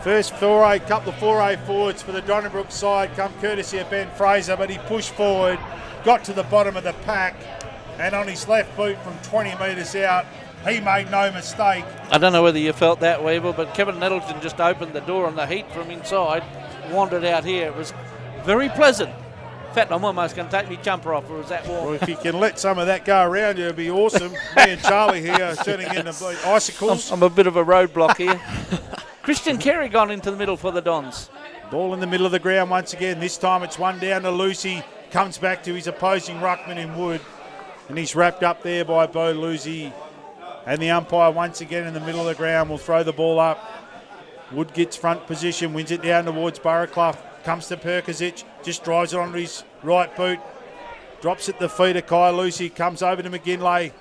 First foray, couple of foray forwards for the Donnybrook side come courtesy of Ben Fraser, but he pushed forward, got to the bottom of the pack, and on his left boot from 20 metres out, he made no mistake. I don't know whether you felt that, Weevil, but Kevin Nettleton just opened the door on the heat from inside, wandered out here. It was very pleasant. In fact, I'm almost going to take my jumper off. It was that warm. Well, if you can let some of that go around you, it'd be awesome. Me and Charlie here turning into icicles. I'm a bit of a roadblock here. Christian Carey gone into the middle for the Dons. Ball in the middle of the ground once again. This time it's one down to Lucy. Comes back to his opposing ruckman in Wood. And he's wrapped up there by Bo Lucy. And the umpire once again in the middle of the ground will throw the ball up. Wood gets front position, wins it down towards Burraclough. Comes to Perkosic, just drives it onto his right boot. Drops at the feet of Kai Lucy. Comes over to McGinlay.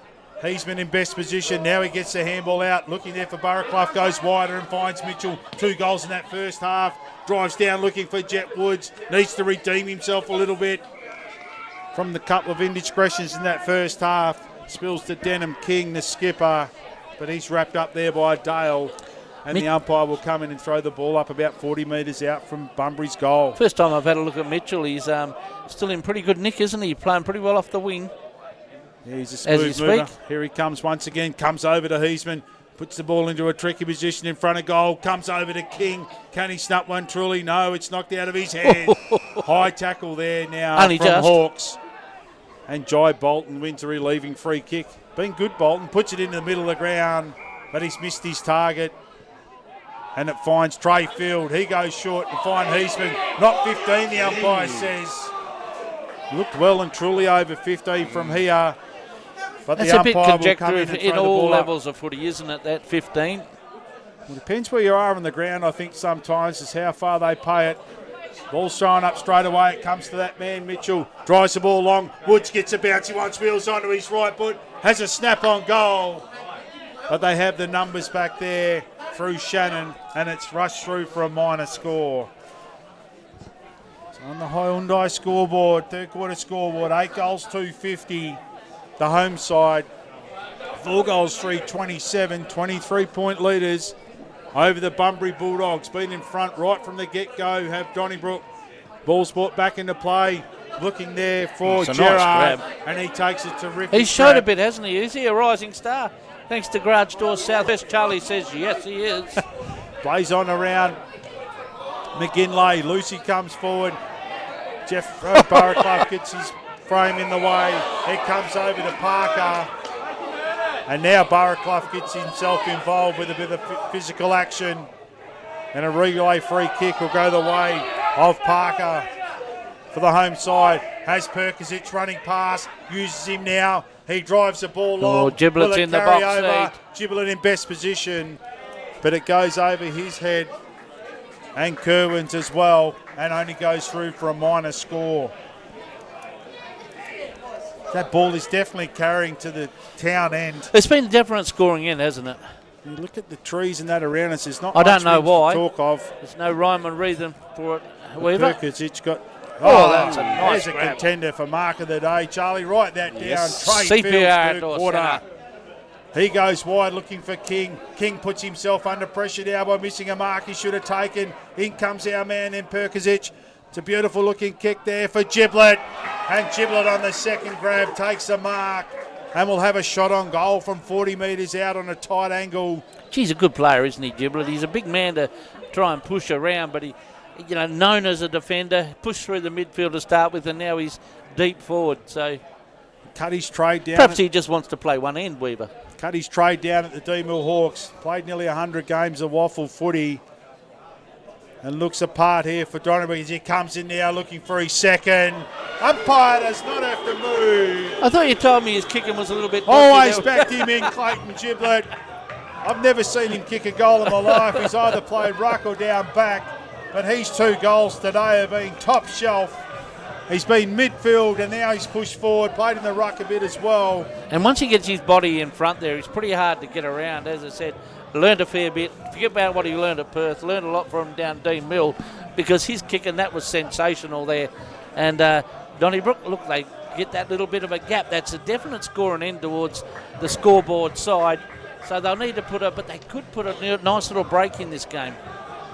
Heisman in best position. Now he gets the handball out. Looking there for Burraclough. Goes wider and finds Mitchell. 2 goals in that first half. Drives down looking for Jet Woods. Needs to redeem himself a little bit from the couple of indiscretions in that first half. Spills to Denham King, the skipper. But he's wrapped up there by Dale. And the umpire will come in and throw the ball up about 40 metres out from Bunbury's goal. First time I've had a look at Mitchell. He's still in pretty good nick, isn't he? Playing pretty well off the wing. Yeah, he's a smooth mover. Here he comes once again. Comes over to Heisman. Puts the ball into a tricky position in front of goal. Comes over to King. Can he snap one truly? No, it's knocked out of his hand. High tackle there now Only from just. Hawks. And Jai Bolton wins a relieving free kick. Been good, Bolton. Puts it into the middle of the ground, but he's missed his target. And it finds Trey Field. He goes short to find Heisman. Not 15, the umpire says. Looked well and truly over 15 from here. But That's the a bit umpire will come conjecture in and in throw the all ball up. levels of footy, isn't it, that 15? Well, depends where you are on the ground, I think, sometimes, is how far they pay it. Ball's thrown up straight away. It comes to that man, Mitchell. Drives the ball long. Woods gets a bounce. He wants wheels onto his right foot. Has a snap on goal. But they have the numbers back there through Shannon, and it's rushed through for a minor score. It's on the Hyundai scoreboard, third quarter scoreboard, 8 goals, 250. The home side, 4 goals, 327, 23-point leaders over the Bunbury Bulldogs. Been in front right from the get-go, have Donnybrook. Ball's brought back into play. Looking there for It's a nice Gerard, grab. and he takes a terrific He's showed a grab. bit, hasn't he? Is he a rising star? Thanks to Garage Doors Southwest. Charlie says yes, he is. Plays on around McGinlay. Lucy comes forward. Jeff Burraclough gets his frame in the way. It comes over to Parker. And now Burraclough gets himself involved with a bit of physical action. And a relay free kick will go the way of Parker for the home side. Has Perkosic running past. Uses him now. He drives the ball long. Giblet's Will it in the carry box over? Giblet in best position. But it goes over his head. and Kerwin's as well, and only goes through for a minor score. That ball is definitely carrying to the town end. It's been definite scoring in, hasn't it? You look at the trees and that around us, there's not I much don't know wind to why. talk of. There's no rhyme and reason for it, Weaver. Perkins got... Oh, that's a nice There's a grab. contender for mark of the day. Charlie, write that down. Yes. Trey CPR Fields, third outdoor quarter. centre. He goes wide looking for King. King puts himself under pressure now by missing a mark he should have taken. In comes our man in Perkisic. It's a beautiful looking kick there for Giblet. And Giblet on the second grab takes the mark. And we'll have a shot on goal from 40 metres out on a tight angle. He's a good player, isn't he, Giblet? He's a big man to try and push around, but he, known as a defender, pushed through the midfield to start with, and now he's deep forward. So Cut his trade down. perhaps he just wants to play one end, Weaver. Cut his trade down at the D-Mill Hawks. Played nearly 100 games of waffle footy. And looks apart here for Donnybrook as he comes in now looking for his second. Umpire does not have to move. I thought you told me his kicking was a little bit Always dodgy. backed him in, Clayton Giblet. I've never seen him kick a goal in my life. He's either played ruck or down back. But his 2 goals today have been top shelf. He's been midfield and now he's pushed forward, played in the ruck a bit as well. And once he gets his body in front there, it's pretty hard to get around. As I said, learned a fair bit. Forget about what he learned at Perth. Learned a lot from down Dean Mill because his kicking, that was sensational there. And Donnybrook, look, they get that little bit of a gap. That's a definite scoring end towards the scoreboard side. So they'll need to but they could put a nice little break in this game.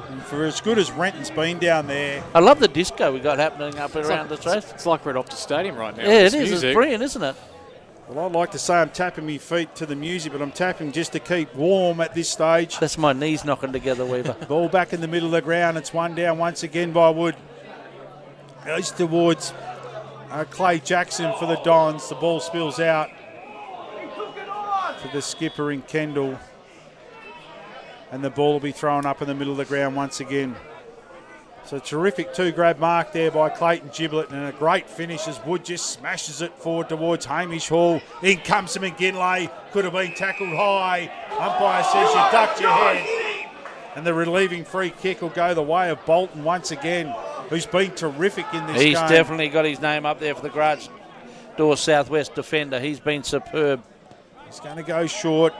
And for as good as Renton's been down there, I love the disco we got happening up around the track. It's like we're at Optus Stadium right now. Yeah, it This is. It's music. brilliant, isn't it? well, I'd like to say I'm tapping my feet to the music, but I'm tapping just to keep warm at this stage. That's my knees knocking together, Weaver. Ball back in the middle of the ground. It's one down once again by Wood. Goes towards Clay Jackson for the Dons. The ball spills out to the skipper in Kendall. And the ball will be thrown up in the middle of the ground once again. So terrific 2-grab mark there by Clayton Giblet and a great finish as Wood just smashes it forward towards Hamish Hall. In comes to McGinlay. Could have been tackled high. Umpire says you ducked your head. And the relieving free kick will go the way of Bolton once again, who's been terrific in this game. He's definitely got his name up there for the Garage Door Southwest defender. He's been superb. He's going to go short.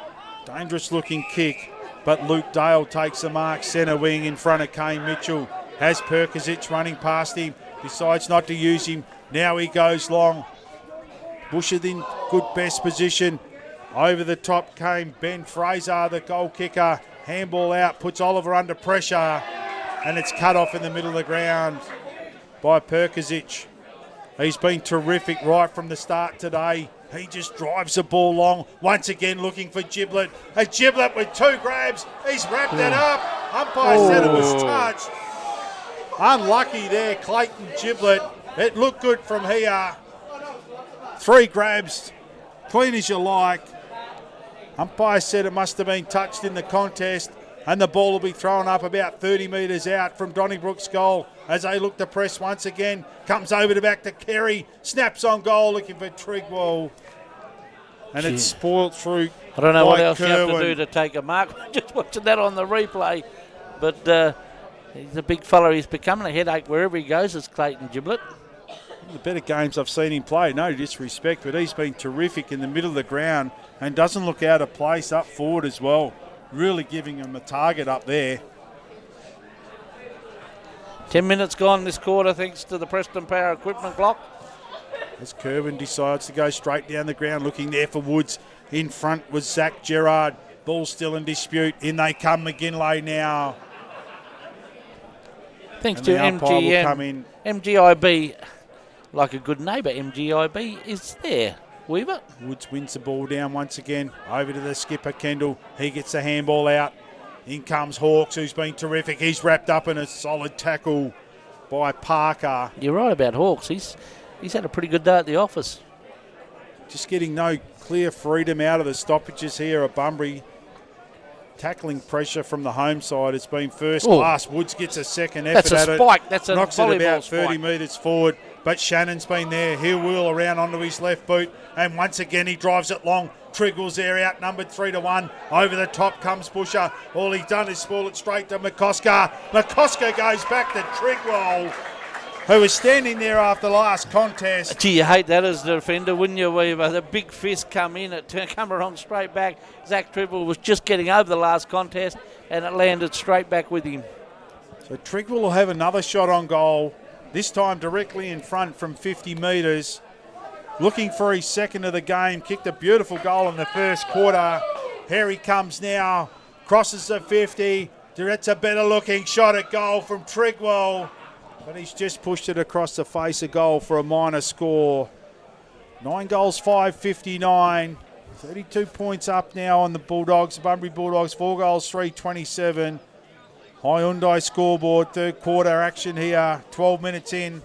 Dangerous looking kick. But Luke Dale takes the mark, centre wing in front of Kane Mitchell. Has Perkisic running past him, decides not to use him. Now he goes long. Bushes in good best position. Over the top came Ben Fraser, the goal kicker. Handball out, puts Oliver under pressure. And it's cut off in the middle of the ground by Perkisic. He's been terrific right from the start today. He just drives the ball long. Once again looking for Giblet. A Giblet with 2 grabs. He's wrapped it up. Umpire said it was touched. Unlucky there, Clayton Giblet. It looked good from here. 3 grabs. Clean as you like. Umpire said it must have been touched in the contest. And the ball will be thrown up about 30 metres out from Donnybrook's goal as they look to press once again. Comes over to back to Kerry. Snaps on goal looking for Trigwell. And it's spoilt through. I don't know what by else you have to Kerwin. do to take a mark. Just watching that on the replay. But he's a big fella. He's becoming a headache wherever he goes, is Clayton Giblet. The better games I've seen him play, no disrespect, but he's been terrific in the middle of the ground and doesn't look out of place up forward as well. Really giving him a target up there. 10 minutes gone this quarter thanks to the Preston Power equipment clock. As Kerwin decides to go straight down the ground, looking there for Woods. In front was Zach Gerard. Ball still in dispute. In they come, McGinlay now. Thanks And to the umpire will come in. MGIB, like a good neighbour, MGIB is there. Weaver. Woods wins the ball down once again. Over to the skipper, Kendall. He gets the handball out. In comes Hawks, who's been terrific. He's wrapped up in a solid tackle by Parker. You're right about Hawks. He's had a pretty good day at the office. Just getting no clear freedom out of the stoppages here at Bunbury. Tackling pressure from the home side has been first class. Woods gets a second effort That's a at spike. it. That's a knocks it volleyball about 30 spike. metres forward. but Shannon's been there. He'll wheel around onto his left boot, and once again he drives it long. Trigwell's there, outnumbered 3-1. Over the top comes Busher. All he's done is spoil it straight to McCosker. McCosker goes back to Trigwell, who was standing there after the last contest. Gee, you hate that as the defender, wouldn't you, Weaver? The big fist come in, it come around straight back. Zach Trigwell was just getting over the last contest, and it landed straight back with him. So Trigwell will have another shot on goal, this time directly in front from 50 metres. Looking for his second of the game, kicked a beautiful goal in the first quarter. Here he comes now, crosses the 50. That's a better looking shot at goal from Trigwell, but he's just pushed it across the face of goal for a minor score. 9 goals, 559. 32 points up now on the Bulldogs, Bunbury Bulldogs, 4 goals, 327. Hyundai scoreboard, third quarter action here, 12 minutes in.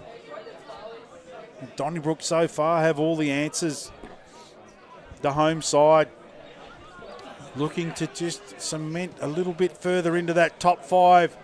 Donnybrook so far have all the answers. The home side looking to just cement a little bit further into that top 5.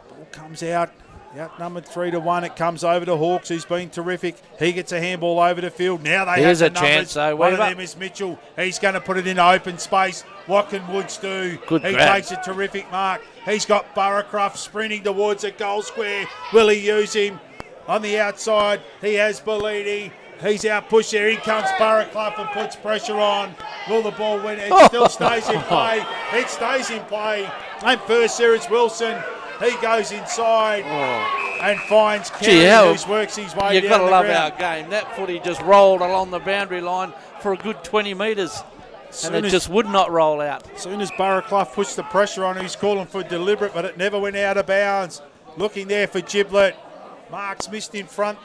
Ball comes out, outnumbered 3-1. It comes over to Hawks, who's been terrific. He gets a handball over the field. Now they Here's have the a numbers. chance, though. One of them is Mitchell. He's going to put it in open space. What can Woods do? Good he grab. takes a terrific mark. He's got Burracroft sprinting towards a goal square. Will he use him? On the outside, he has Bellini. He's out push there. In comes Burraclough and puts pressure on. Will the ball win? It still stays in play. It stays in play. And first there is Wilson. He goes inside and finds Kerry, who works his way You've down got to the love ground. our game. That footy just rolled along the boundary line for a good 20 metres. And it just would not roll out. As soon as Burraclough puts the pressure on, he's calling for deliberate, but it never went out of bounds. Looking there for Giblet. Mark's missed in front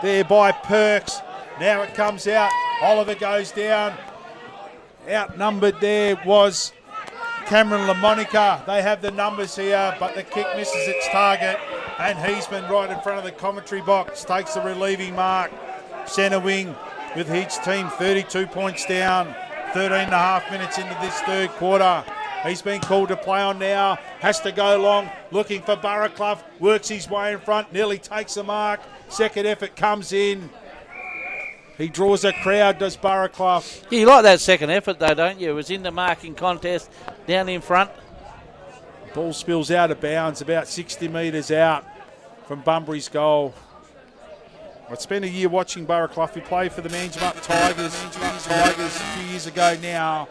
there by Perks. Now it comes out. Oliver goes down. Outnumbered there was Cameron LaMonica. They have the numbers here, but the kick misses its target. And Heisman right in front of the commentary box takes the relieving mark. Centre wing with his team 32 points down. 13 and a half minutes into this third quarter. He's been called to play on now. Has to go long. Looking for Burraclough. Works his way in front. Nearly takes the mark. Second effort comes in. He draws a crowd, does Burraclough. You like that second effort, though, don't you? It was in the marking contest down in front. Ball spills out of bounds, about 60 metres out from Bunbury's goal. I spent a year watching Burraclough. He played for the Manjimup Tigers a few years ago now.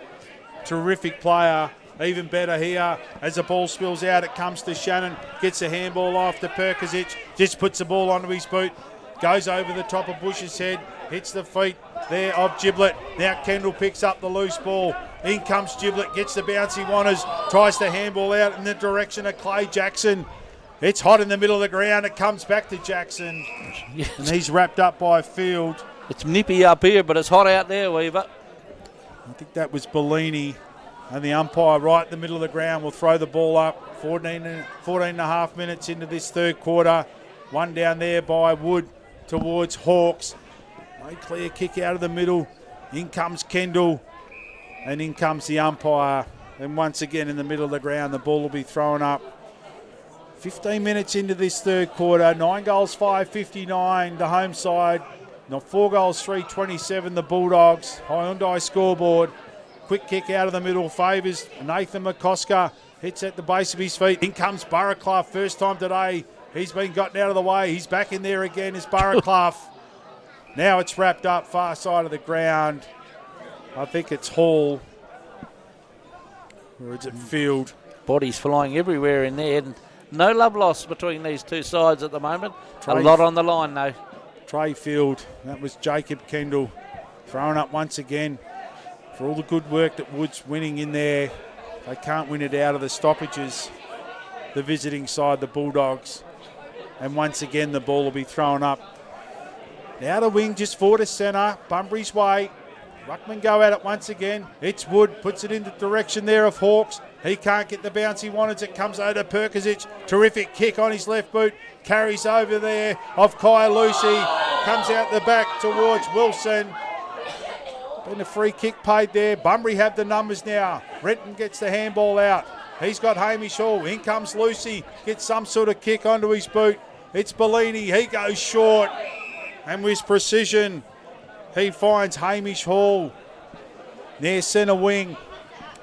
Terrific player. Even better here. As the ball spills out, it comes to Shannon. Gets a handball off to Perkasic. Just puts the ball onto his boot. Goes over the top of Bush's head. Hits the feet there of Giblet. Now Kendall picks up the loose ball. In comes Giblet. Gets the bounce he wants. Tries to handball out in the direction of Clay Jackson. It's hot in the middle of the ground. It comes back to Jackson. And he's wrapped up by Field. It's nippy up here, but it's hot out there, Weaver. I think that was Bellini. And the umpire right in the middle of the ground will throw the ball up. 14 and a half minutes into this third quarter. One down there by Wood towards Hawks. No clear kick out of the middle. In comes Kendall. And in comes the umpire. And once again in the middle of the ground, the ball will be thrown up. 15 minutes into this third quarter. 9 goals, 559. The home side. 4 goals, 327. The Bulldogs. Hyundai scoreboard. Quick kick out of the middle favours Nathan McCosker. Hits at the base of his feet. In comes Burraclough. First time today. He's been gotten out of the way. He's back in there again as Burraclough. Now it's wrapped up far side of the ground. I think it's Hall. Or is it Field? Bodies flying everywhere in there. And no love lost between these two sides at the moment. A lot on the line, though. Trey Field. That was Jacob Kendall. Thrown up once again. For all the good work that Wood's winning in there, they can't win it out of the stoppages. The visiting side, the Bulldogs. And once again, the ball will be thrown up. Now the wing just forward to centre. Bunbury's way. Ruckman go at it once again. It's Wood. Puts it in the direction there of Hawks. He can't get the bounce he wanted. It comes over to Perkasic. Terrific kick on his left boot. Carries over there of Kai Lucy. Comes out the back towards Wilson. Been a free kick paid there. Bunbury have the numbers now. Renton gets the handball out. He's got Hamish Hall. In comes Lucy. Gets some sort of kick onto his boot. It's Bellini. He goes short. And with precision, he finds Hamish Hall near centre wing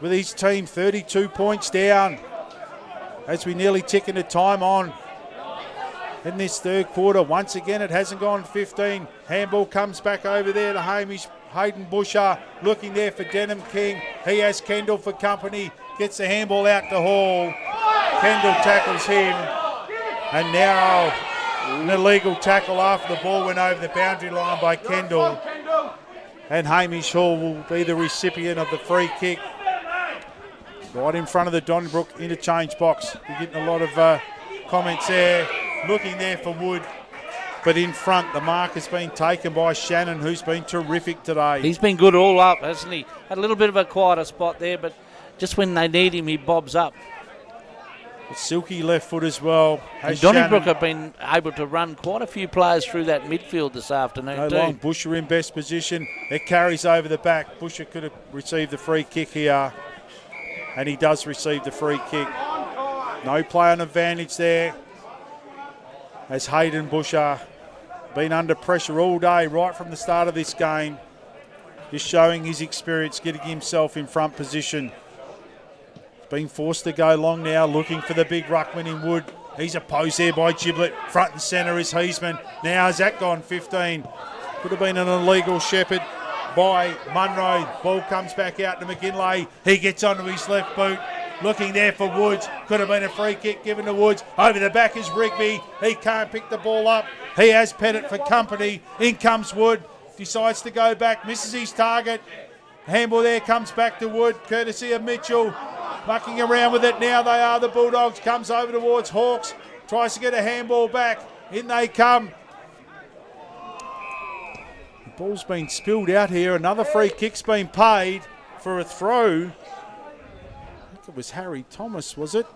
with his team 32 points down as we nearly ticking the time on in this third quarter. Once again, it hasn't gone 15. Handball comes back over there to Hamish. Hayden Busher looking there for Denham King. He has Kendall for company. Gets the handball out to Hall. Kendall tackles him. And now an illegal tackle after the ball went over the boundary line by Kendall. And Hamish Hall will be the recipient of the free kick. Right in front of the Donnybrook interchange box. We're getting a lot of comments there. Looking there for Wood. But in front, the mark has been taken by Shannon, who's been terrific today. He's been good all up, hasn't he? Had a little bit of a quieter spot there, but just when they need him, he bobs up. A silky left foot as well. And Donnybrook have been able to run quite a few players through that midfield this afternoon too. Long. Busher in best position. It carries over the back. Busher could have received the free kick here. And he does receive the free kick. No play on advantage there. As Hayden Busher been under pressure all day, right from the start of this game. Just showing his experience, getting himself in front position. He's been forced to go long now, looking for the big ruckman in Wood. He's opposed there by Giblet. Front and centre is Heisman. Now has that gone 15? Could have been an illegal shepherd by Munro. Ball comes back out to McGinlay. He gets onto his left boot. Looking there for Woods. Could have been a free kick given to Woods. Over the back is Rigby. He can't pick the ball up. He has Pettit for company. In comes Wood. Decides to go back. Misses his target. Handball there comes back to Wood. Courtesy of Mitchell. Mucking around with it. Now they are the Bulldogs. Comes over towards Hawks. Tries to get a handball back. In they come. The ball's been spilled out here. Another free kick's been paid for a throw. It was Harry Thomas, was it?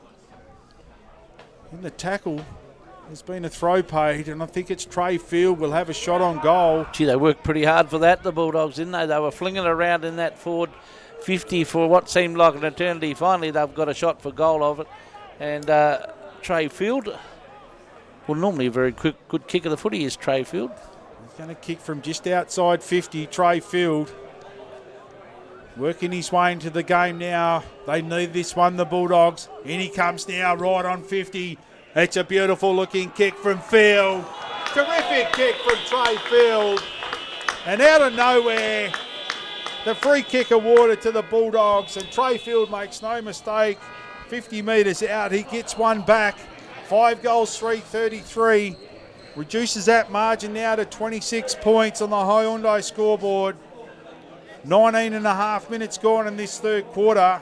In the tackle, there's been a throw paid, and I think it's Trey Field will have a shot on goal. Gee, they worked pretty hard for that, the Bulldogs, didn't they? They were flinging around in that forward 50 for what seemed like an eternity. Finally, they've got a shot for goal of it. And Trey Field, well, normally a very good kick of the footy is Trey Field. He's going to kick from just outside 50, Trey Field. Working his way into the game now. They need this one, the Bulldogs. In he comes now, right on 50. It's a beautiful looking kick from Field. Terrific kick from Trey Field. And out of nowhere, the free kick awarded to the Bulldogs. And Trey Field makes no mistake. 50 metres out, he gets one back. 5 goals, 3-33. Reduces that margin now to 26 points on the Hyundai scoreboard. 19 and a half minutes gone in this third quarter.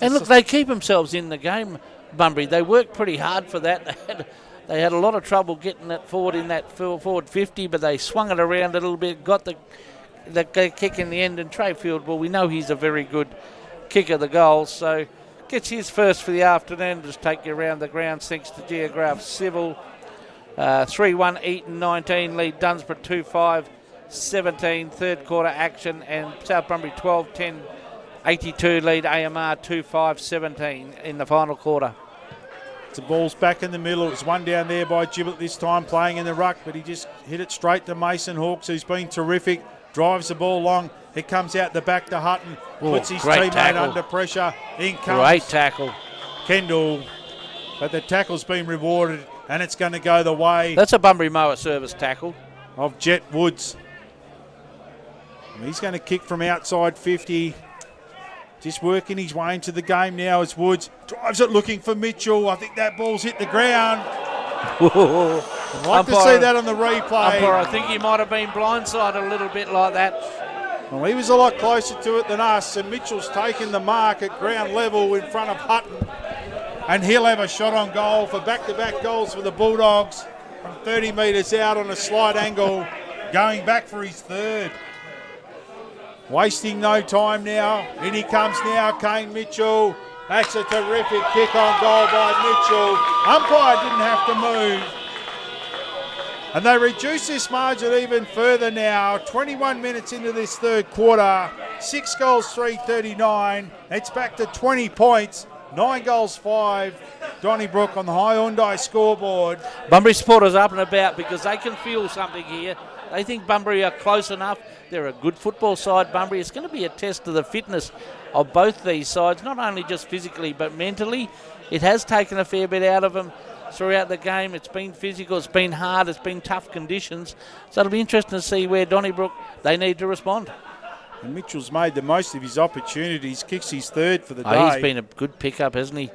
And look, they keep themselves in the game, Bunbury. They worked pretty hard for that. They had a lot of trouble getting that forward in that forward 50, but they swung it around a little bit, got the kick in the end. And Trey Field, well, we know he's a very good kicker of the goals, so gets his first for the afternoon. Just take you around the grounds thanks to Geograph Civil. 3-1 Eaton 19, lead Dunsborough 2-5. 17, third quarter action, and South Bunbury 12-10, 82 lead AMR 2-5-17 in the final quarter. The ball's back in the middle. It was one down there by Giblet this time, playing in the ruck, but he just hit it straight to Mason Hawks, who's been terrific. Drives the ball long. It comes out the back to Hutton. Puts his teammate tackle under pressure. In comes great tackle. Kendall. But the tackle's been rewarded, and it's going to go the way. That's a Bunbury Mower service tackle. Of Jet Woods. He's going to kick from outside 50. Just working his way into the game now as Woods drives it looking for Mitchell. I think that ball's hit the ground. I'd like to see that on the replay. I think he might have been blindsided a little bit like that. Well, he was a lot closer to it than us, and Mitchell's taken the mark at ground level in front of Hutton. And he'll have a shot on goal for back-to-back goals for the Bulldogs from 30 metres out on a slight angle, going back for his third. Wasting no time now. In he comes now, Kane Mitchell. That's a terrific kick on goal by Mitchell. Umpire didn't have to move. And they reduce this margin even further now. 21 minutes into this third quarter. 6 goals, 3-39. It's back to 20 points. 9 goals 5. Donnybrook on the Hyundai scoreboard. Bunbury supporters up and about because they can feel something here. They think Bunbury are close enough. They're a good football side, Bunbury. It's going to be a test of the fitness of both these sides, not only just physically but mentally. It has taken a fair bit out of them throughout the game. It's been physical, it's been hard, it's been tough conditions. So it'll be interesting to see where Donnybrook, they need to respond. And Mitchell's made the most of his opportunities, kicks his third for the day. He's been a good pickup, hasn't he?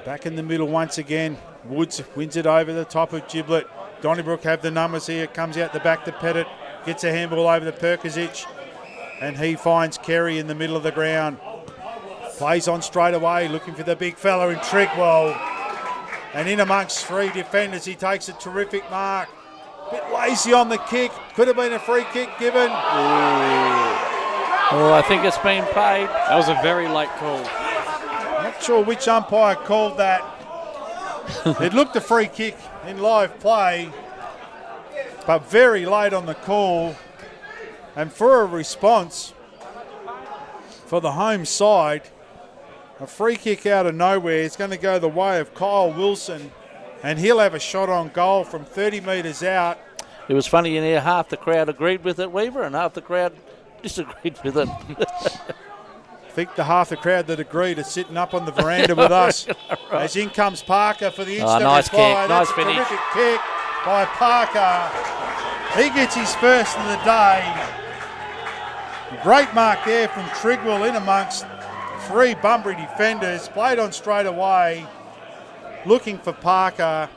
Back in the middle once again. Woods wins it over the top of Giblet. Donnybrook have the numbers here. Comes out the back to Pettit. Gets a handball over to Perkisic. And he finds Kerry in the middle of the ground. Plays on straight away, looking for the big fella in Trigwell. And in amongst 3 defenders, he takes a terrific mark. Bit lazy on the kick. Could have been a free kick given. Oh, I think it's been played. That was a very late call. Not sure which umpire called that. It looked a free kick in live play, but very late on the call. And for a response for the home side, a free kick out of nowhere is going to go the way of Kyle Wilson, and he'll have a shot on goal from 30 metres out. It was funny in here, half the crowd agreed with it, Weaver, and half the crowd disagreed with it. I think the half the crowd that agreed are sitting up on the veranda with us. Right. As in comes Parker for the instant nice reply. Kick. That's Nice a finish. terrific kick by Parker. He gets his first of the day. Great mark there from Trigwell in amongst 3 Bunbury defenders. Played on straight away. Looking for Parker.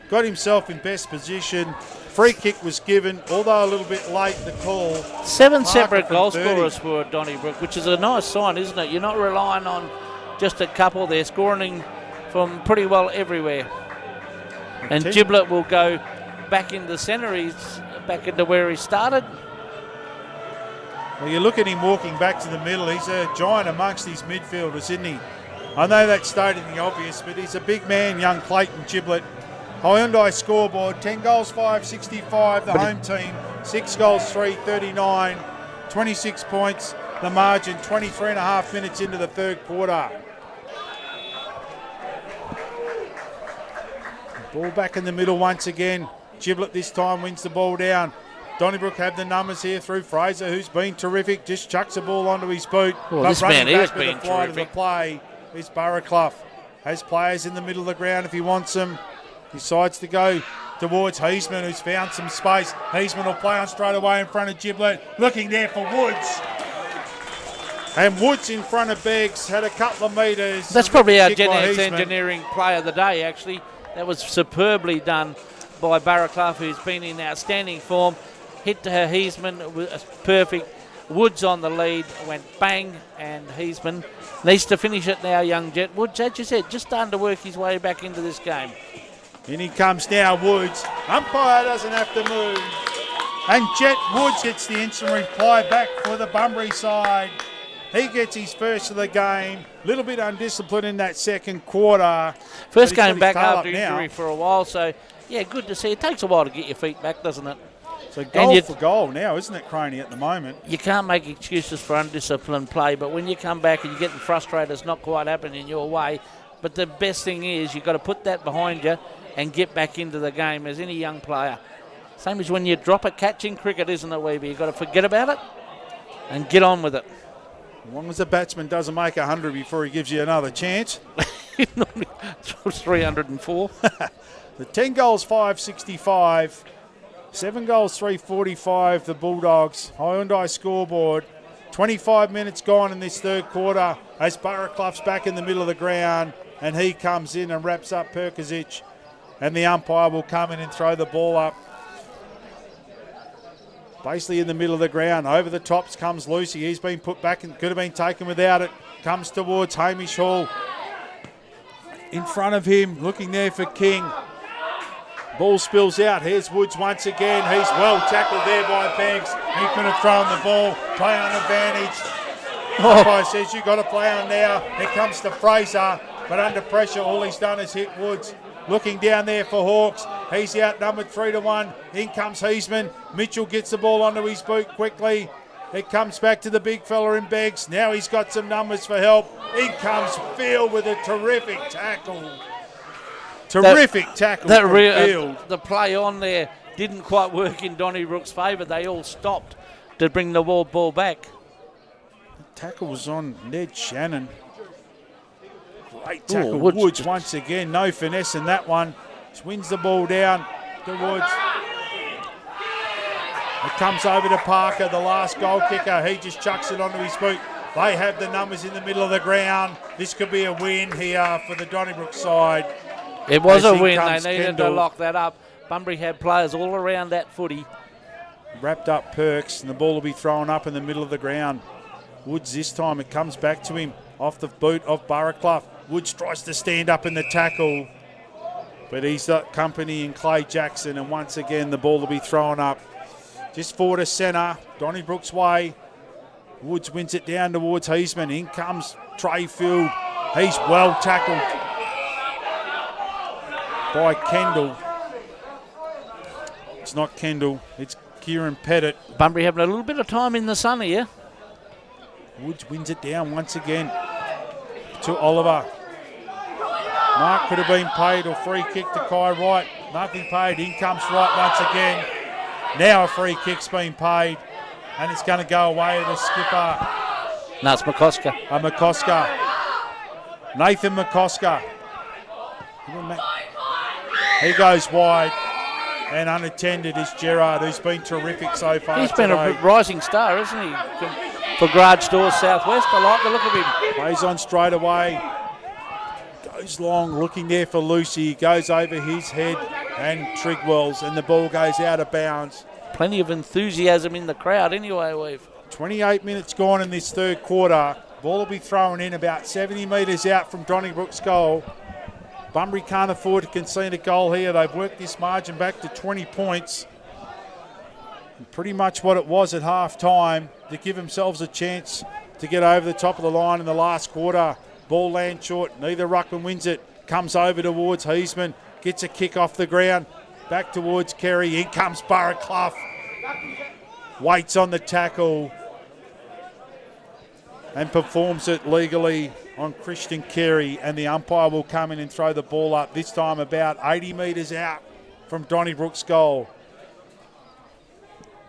Got himself in best position. Free kick was given, although a little bit late the call. 7 Parker separate from goal 30. scorers for Donnybrook, which is a nice sign, isn't it? You're not relying on just a couple. They're scoring from pretty well everywhere. And Giblet will go back in the centre. He's back into where he started. Well, you look at him walking back to the middle. He's a giant amongst his midfielders, isn't he? I know that's stating the obvious, but he's a big man, young Clayton Giblet. Hyundai scoreboard, 10 goals, 5, 65, the home team. 6 goals, 3, 39. 26 points, the margin, 23 and a half minutes into the third quarter. Ball back in the middle once again. Giblet this time wins the ball down. Donnybrook have the numbers here through Fraser, who's been terrific. Just chucks the ball onto his boot. Well, this man has been fly to the terrific. play is Barraclough. Has players in the middle of the ground if he wants them. Decides to go towards Heisman, who's found some space. Heisman will play on straight away in front of Giblet. Looking there for Woods. And Woods in front of Beggs had a couple of metres. That's probably our Kick by Genex Heisman. engineering play of the day, actually. That was superbly done by Barraclough, who's been in outstanding form. Hit to her Heisman, was perfect. Woods on the lead, went bang, and Heisman needs to finish it now, young Jet. Woods, as you said, just starting to work his way back into this game. In he comes now, Woods. Umpire doesn't have to move. And Jet Woods gets the instant reply back for the Bunbury side. He gets his first of the game. A little bit undisciplined in that second quarter. First But he's game got his back tail after up now. injury for a while, so yeah, good to see. It takes a while to get your feet back, doesn't it? So goal for goal now, isn't it, Croney, at the moment? You can't make excuses for undisciplined play, but when you come back and you're getting frustrated, it's not quite happening your way. But the best thing is you've got to put that behind you and get back into the game as any young player. Same as when you drop a catch in cricket, isn't it, Weeby? You've got to forget about it and get on with it. As long as the batsman doesn't make 100 before he gives you another chance. 304. The 10 goals, 565. 7 goals, 345, the Bulldogs. Hyundai scoreboard. 25 minutes gone in this third quarter as Barraclough's back in the middle of the ground and he comes in and wraps up Perkisic, and the umpire will come in and throw the ball up. Basically in the middle of the ground. Over the tops comes Lucy. He's been put back and could have been taken without it. Comes towards Hamish Hall. In front of him, looking there for King. Ball spills out. Here's Woods once again. He's well tackled there by Banks. He could have thrown the ball. Play on advantage. Umpire says you've got to play on now. It comes to Fraser, but under pressure, all he's done is hit Woods. Looking down there for Hawks. He's outnumbered 3-1. In comes Heisman. Mitchell gets the ball onto his boot quickly. It comes back to the big fella in Beggs. Now he's got some numbers for help. In comes Field with a terrific tackle. Terrific tackle from Field. The play on there didn't quite work in Donnybrook's favour. They all stopped to bring the ball back. The tackle was on Ned Shannon. Great tackle. Woods. Woods once again. No finesse in that one. Just wins the ball down to Woods. It comes over to Parker, the last goal kicker. He just chucks it onto his boot. They have the numbers in the middle of the ground. This could be a win here for the Donnybrook side. It was a win. They needed Kendall. to lock that up. Bunbury had players all around that footy. Wrapped up Perks, and the ball will be thrown up in the middle of the ground. Woods this time, it comes back to him off the boot of Burraclough. Woods tries to stand up in the tackle, but he's got company in Clay Jackson, and once again the ball will be thrown up. Just forward to centre, Donnybrook's way. Woods wins it down towards Heisman. In comes Trey Field. He's well tackled by Kendall. It's not Kendall, it's Kieran Pettit. Bunbury having a little bit of time in the sun here. Woods wins it down once again to Oliver. Mark could have been paid or free kick to Kai Wright. Nothing paid. In comes Wright once again. Now a free kick's been paid, and it's going to go away to the skipper. No, it's McCosker. McCosker. Nathan McCosker. He goes wide, and unattended is Gerard, who's been terrific so far. He's been a rising star, isn't he? For Garage Doors Southwest. I like the look of him. Plays on straight away. Goes long, looking there for Lucy. Goes over his head and Trigwell's, and the ball goes out of bounds. Plenty of enthusiasm in the crowd anyway, we've. 28 minutes gone in this third quarter. Ball will be thrown in about 70 metres out from Donnybrook's goal. Bunbury can't afford to concede a goal here. They've worked this margin back to 20 points. Pretty much what it was at half time to give themselves a chance to get over the top of the line in the last quarter. Ball lands short. Neither ruckman wins it. Comes over towards Heisman. Gets a kick off the ground. Back towards Kerry. In comes Burraclough. Waits on the tackle and performs it legally on Christian Carey, and the umpire will come in and throw the ball up, this time about 80 metres out from Donnybrook's goal.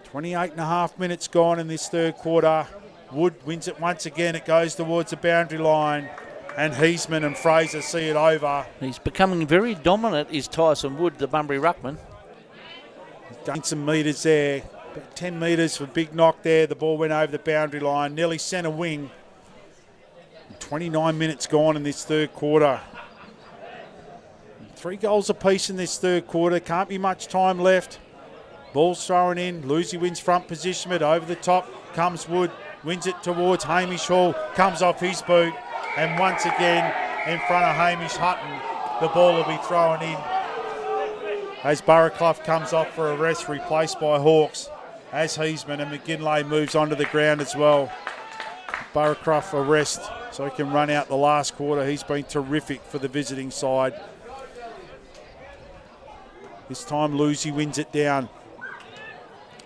28 and a half minutes gone in this third quarter. Wood wins it once again. It goes towards the boundary line, and Heisman and Fraser see it over. He's becoming very dominant, is Tyson Wood, the Bunbury ruckman. He's done some metres there. About 10 metres for big knock there. The ball went over the boundary line, nearly centre wing. 29 minutes gone in this third quarter. 3 goals apiece in this third quarter. Can't be much time left. Ball's thrown in. Lucy wins front position, but over the top comes Wood. Wins it towards Hamish Hall. Comes off his boot. And once again, in front of Hamish Hutton, the ball will be thrown in. As Burraclough comes off for a rest, replaced by Hawks. As Heisman and McGinlay moves onto the ground as well. Burraclough a rest so he can run out the last quarter. He's been terrific for the visiting side. This time Lucy wins it down.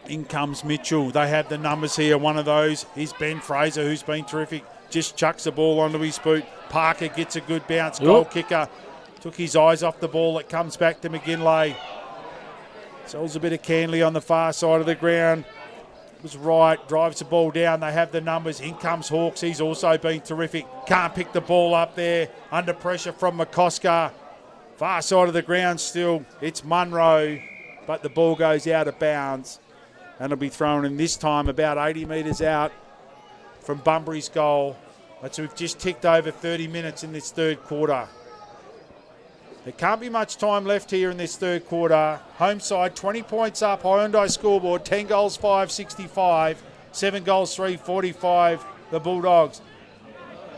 In comes Mitchell. They have the numbers here. One of those is Ben Fraser, who's been terrific. Just chucks the ball onto his boot. Parker gets a good bounce. Goal kicker. Took his eyes off the ball. It comes back to McGinlay. Sells a bit of Canley on the far side of the ground. Was right, drives the ball down. They have the numbers. In comes Hawks. He's also been terrific. Can't pick the ball up there. Under pressure from McCosker. Far side of the ground still. It's Munro, but the ball goes out of bounds. And it'll be thrown in this time about 80 metres out from Bunbury's goal. So we've just ticked over 30 minutes in this third quarter. There can't be much time left here in this third quarter. Home side 20 points up. Hyundai scoreboard 10 goals 5, 65. 7 goals 3, 45. The Bulldogs.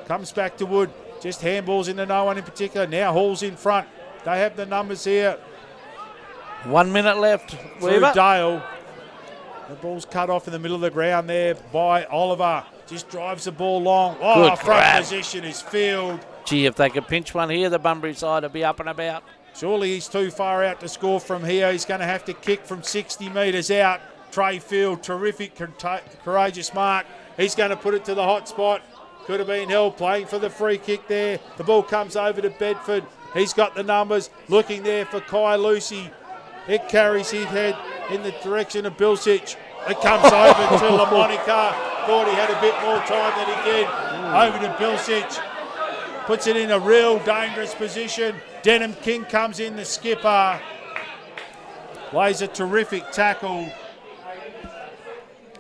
Comes back to Wood. Just handballs into no one in particular. Now Hall's in front. They have the numbers here. 1 minute left. Through Dale. The ball's cut off in the middle of the ground there by Oliver. Just drives the ball long. Oh, Good front grab. position is Field. Gee, if they could pinch one here, the Bunbury side would be up and about. Surely he's too far out to score from here. He's going to have to kick from 60 metres out. Trey Field, terrific, courageous mark. He's going to put it to the hot spot. Could have been held, playing for the free kick there. The ball comes over to Bedford. He's got the numbers, looking there for Kai Lucy. It carries his head in the direction of Bilsich. It comes over to LaMonica. Thought he had a bit more time than he did. Over to Bilsich. Puts it in a real dangerous position. Denham King comes in, the skipper. Lays a terrific tackle.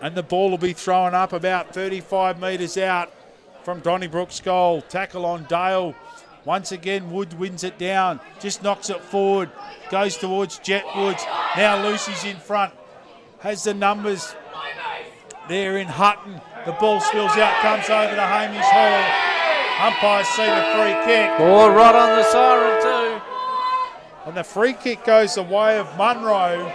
And the ball will be thrown up about 35 metres out from Donnybrook's goal. Tackle on Dale. Once again, Wood wins it down. Just knocks it forward. Goes towards Jet Woods. Now Lucy's in front. Has the numbers there in Hutton. The ball spills out, comes over to Hamish Hall. Umpire's seen a free kick. Oh, right on the siren too. And the free kick goes the way of Munro.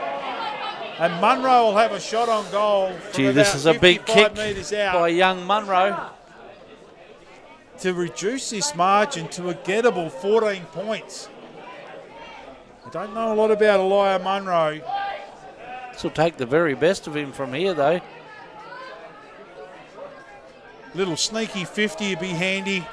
And Munro will have a shot on goal. Gee, this is a big kick out by young Munro. To reduce this margin to a gettable 14 points. I don't know a lot about Elijah Munro. This will take the very best of him from here, though. Little sneaky 50 would be handy.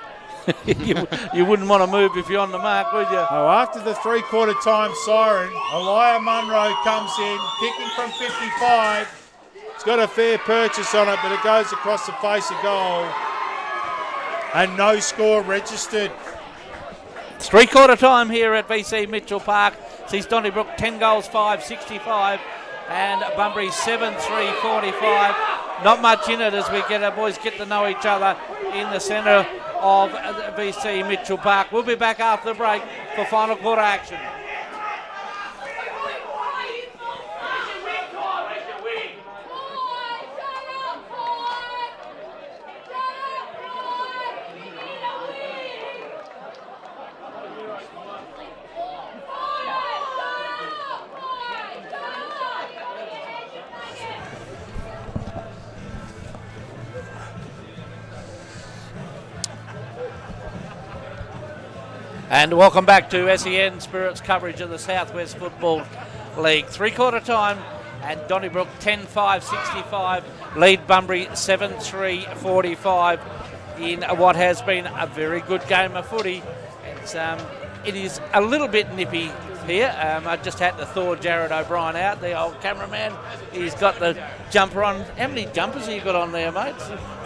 you wouldn't want to move if you're on the mark, would you? Oh, after the three-quarter time siren, Elijah Munro comes in, kicking from 55. It's got a fair purchase on it, but it goes across the face of goal. And no score registered. It's three-quarter time here at VC Mitchell Park. Sees Donnybrook 10 goals, 5, 65. And Bunbury 7-3, 45. Not much in it as we get our boys get to know each other in the centre of VC Mitchell Park. We'll be back after the break for final quarter action. And welcome back to SEN Spirit's coverage of the Southwest Football League. Three-quarter time and Donnybrook 10-5, 65. Lead Bunbury 7-3, 45 in what has been a very good game of footy. It is a little bit nippy here. I just had to thaw Jared O'Brien out, the old cameraman. He's got the jumper on. How many jumpers have you got on there, mate?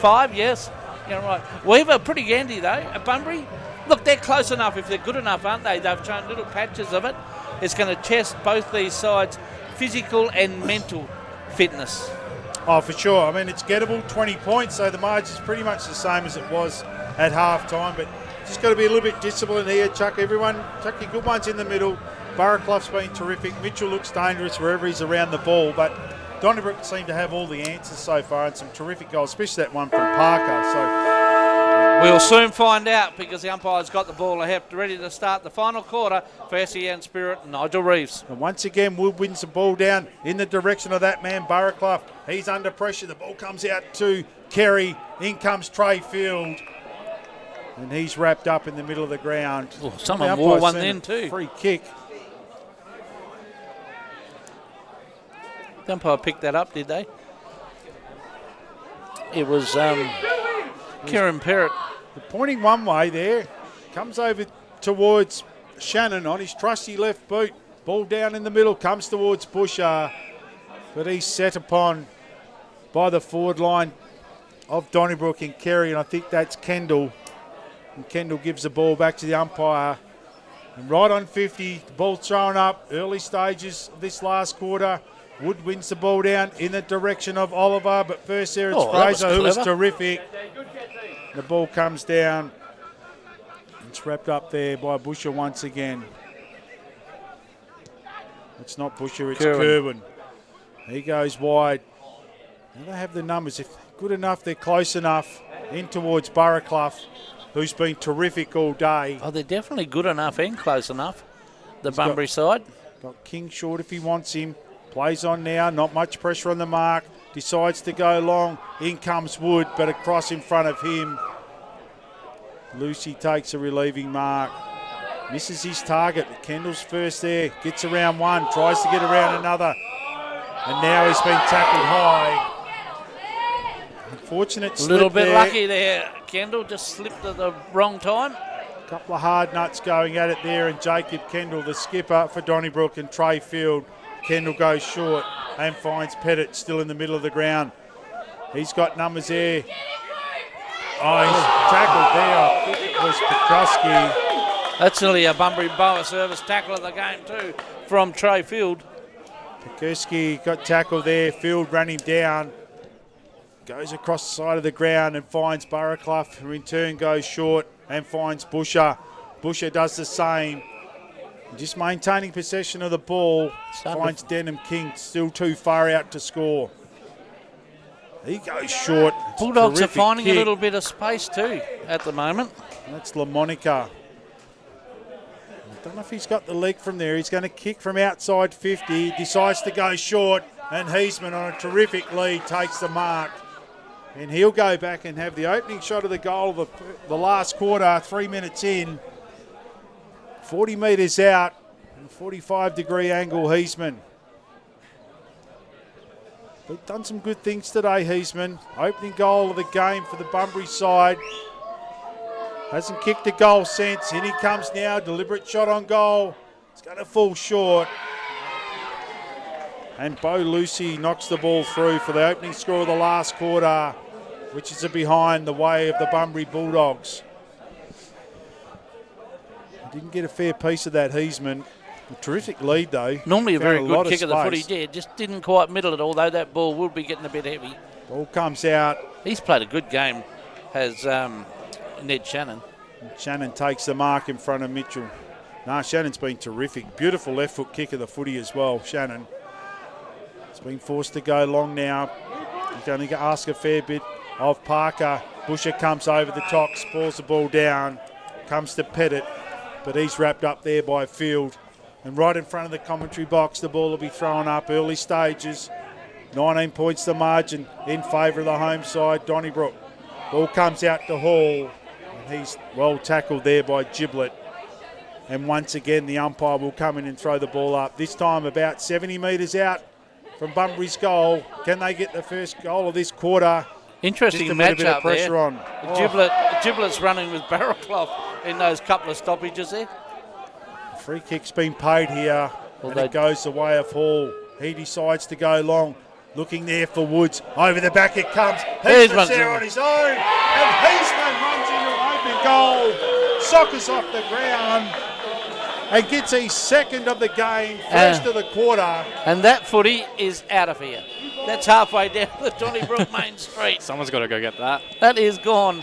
5, yes. You're right. Weaver, pretty handy though. At Bunbury, look, they're close enough if they're good enough, aren't they? They've shown little patches of it. It's going to test both these sides' physical and mental fitness. Oh, for sure. I mean, it's gettable, 20 points, so the margin's pretty much the same as it was at half-time, but just got to be a little bit disciplined here. Chuck your good ones in the middle. Burraclough's been terrific. Mitchell looks dangerous wherever he's around the ball, but Donnybrook seem to have all the answers so far and some terrific goals, especially that one from Parker. So we'll soon find out because the umpire's got the ball ahead, ready to start the final quarter for SEN Spirit, Nigel Reeves. And once again, Wood wins the ball down in the direction of that man, Burraclough. He's under pressure. The ball comes out to Kerry. In comes Trey Field. And he's wrapped up in the middle of the ground. Oh, someone wore one then too. Free kick. The umpire picked that up, did they? It was Kieran Perrott. Pointing one way there. Comes over towards Shannon on his trusty left boot. Ball down in the middle. Comes towards Busher. But he's set upon by the forward line of Donnybrook and Kerry. And I think that's Kendall. And Kendall gives the ball back to the umpire. And right on 50. The ball thrown up. Early stages of this last quarter. Wood wins the ball down in the direction of Oliver, but first there it's Fraser, who was terrific. The ball comes down. It's wrapped up there by Busher once again. It's not Busher, it's Kerwin. He goes wide. They don't have the numbers. If good enough, they're close enough. In towards Burraclough, who's been terrific all day. Oh, they're definitely good enough and close enough, the Bunbury side. Got King short if he wants him. Plays on now, not much pressure on the mark. Decides to go long. In comes Wood, but across in front of him. Lucy takes a relieving mark. Misses his target. Kendall's first there. Gets around one. Tries to get around another. And now he's been tackled high. Unfortunate slip. A little bit there. lucky there. Kendall just slipped at the wrong time. Couple of hard nuts going at it there, and Jacob Kendall, the skipper for Donnybrook, and Trey Field. Kendall goes short and finds Pettit still in the middle of the ground. He's got numbers there. Oh, he's tackled there. I think it was Petrusky. That's nearly a Bunbury Boa service tackle of the game too from Trey Field. Petrusky got tackled there. Field ran him down. Goes across the side of the ground and finds Barraclough, who in turn goes short and finds Busher. Busher does the same. Just maintaining possession of the ball. Finds Denham King still too far out to score. He goes short. It's Bulldogs are terrific finding kick. a little bit of space too at the moment. That's LaMonica. I don't know if he's got the leg from there. He's going to kick from outside 50. Decides to go short, and Heisman on a terrific lead takes the mark. And he'll go back and have the opening shot of the goal of the last quarter, 3 minutes in. 40 metres out, 45-degree angle, Heisman. They've done some good things today, Heisman. Opening goal of the game for the Bunbury side. Hasn't kicked a goal since. In he comes now, deliberate shot on goal. It's going to fall short. And Bo Lucy knocks the ball through for the opening score of the last quarter, which is behind the way of the Bunbury Bulldogs. Didn't get a fair piece of that, Heisman. A terrific lead, though. Normally a very Found good lot kick of the space. foot he did. Just didn't quite middle it, although that ball would be getting a bit heavy. Ball comes out. He's played a good game, has Ned Shannon. Shannon takes the mark in front of Mitchell. Shannon's been terrific. Beautiful left foot kick of the footy as well, Shannon. It's been forced to go long now. He's going to ask a fair bit of Parker. Busher comes over the top, spoils the ball down, comes to Pettit, but he's wrapped up there by Field. And right in front of the commentary box, the ball will be thrown up early stages. 19 points the margin in favour of the home side, Donnybrook. Ball comes out to Hall, and he's well tackled there by Giblet. And once again, the umpire will come in and throw the ball up. This time about 70 metres out from Bunbury's goal. Can they get the first goal of this quarter? Interesting Just a bit matchup of pressure there. on. Giblet's running with Barraclough in those couple of stoppages there. Free kick's been paid here, and it goes the way of Hall. He decides to go long, looking there for Woods. Over the back it comes. Heisman's there on his own, and Heisman runs into an open goal, soccers off the ground, and gets his second of the game, first of the quarter. And that footy is out of here. That's halfway down the Donnybrook Main Street. Someone's got to go get that. That is gone.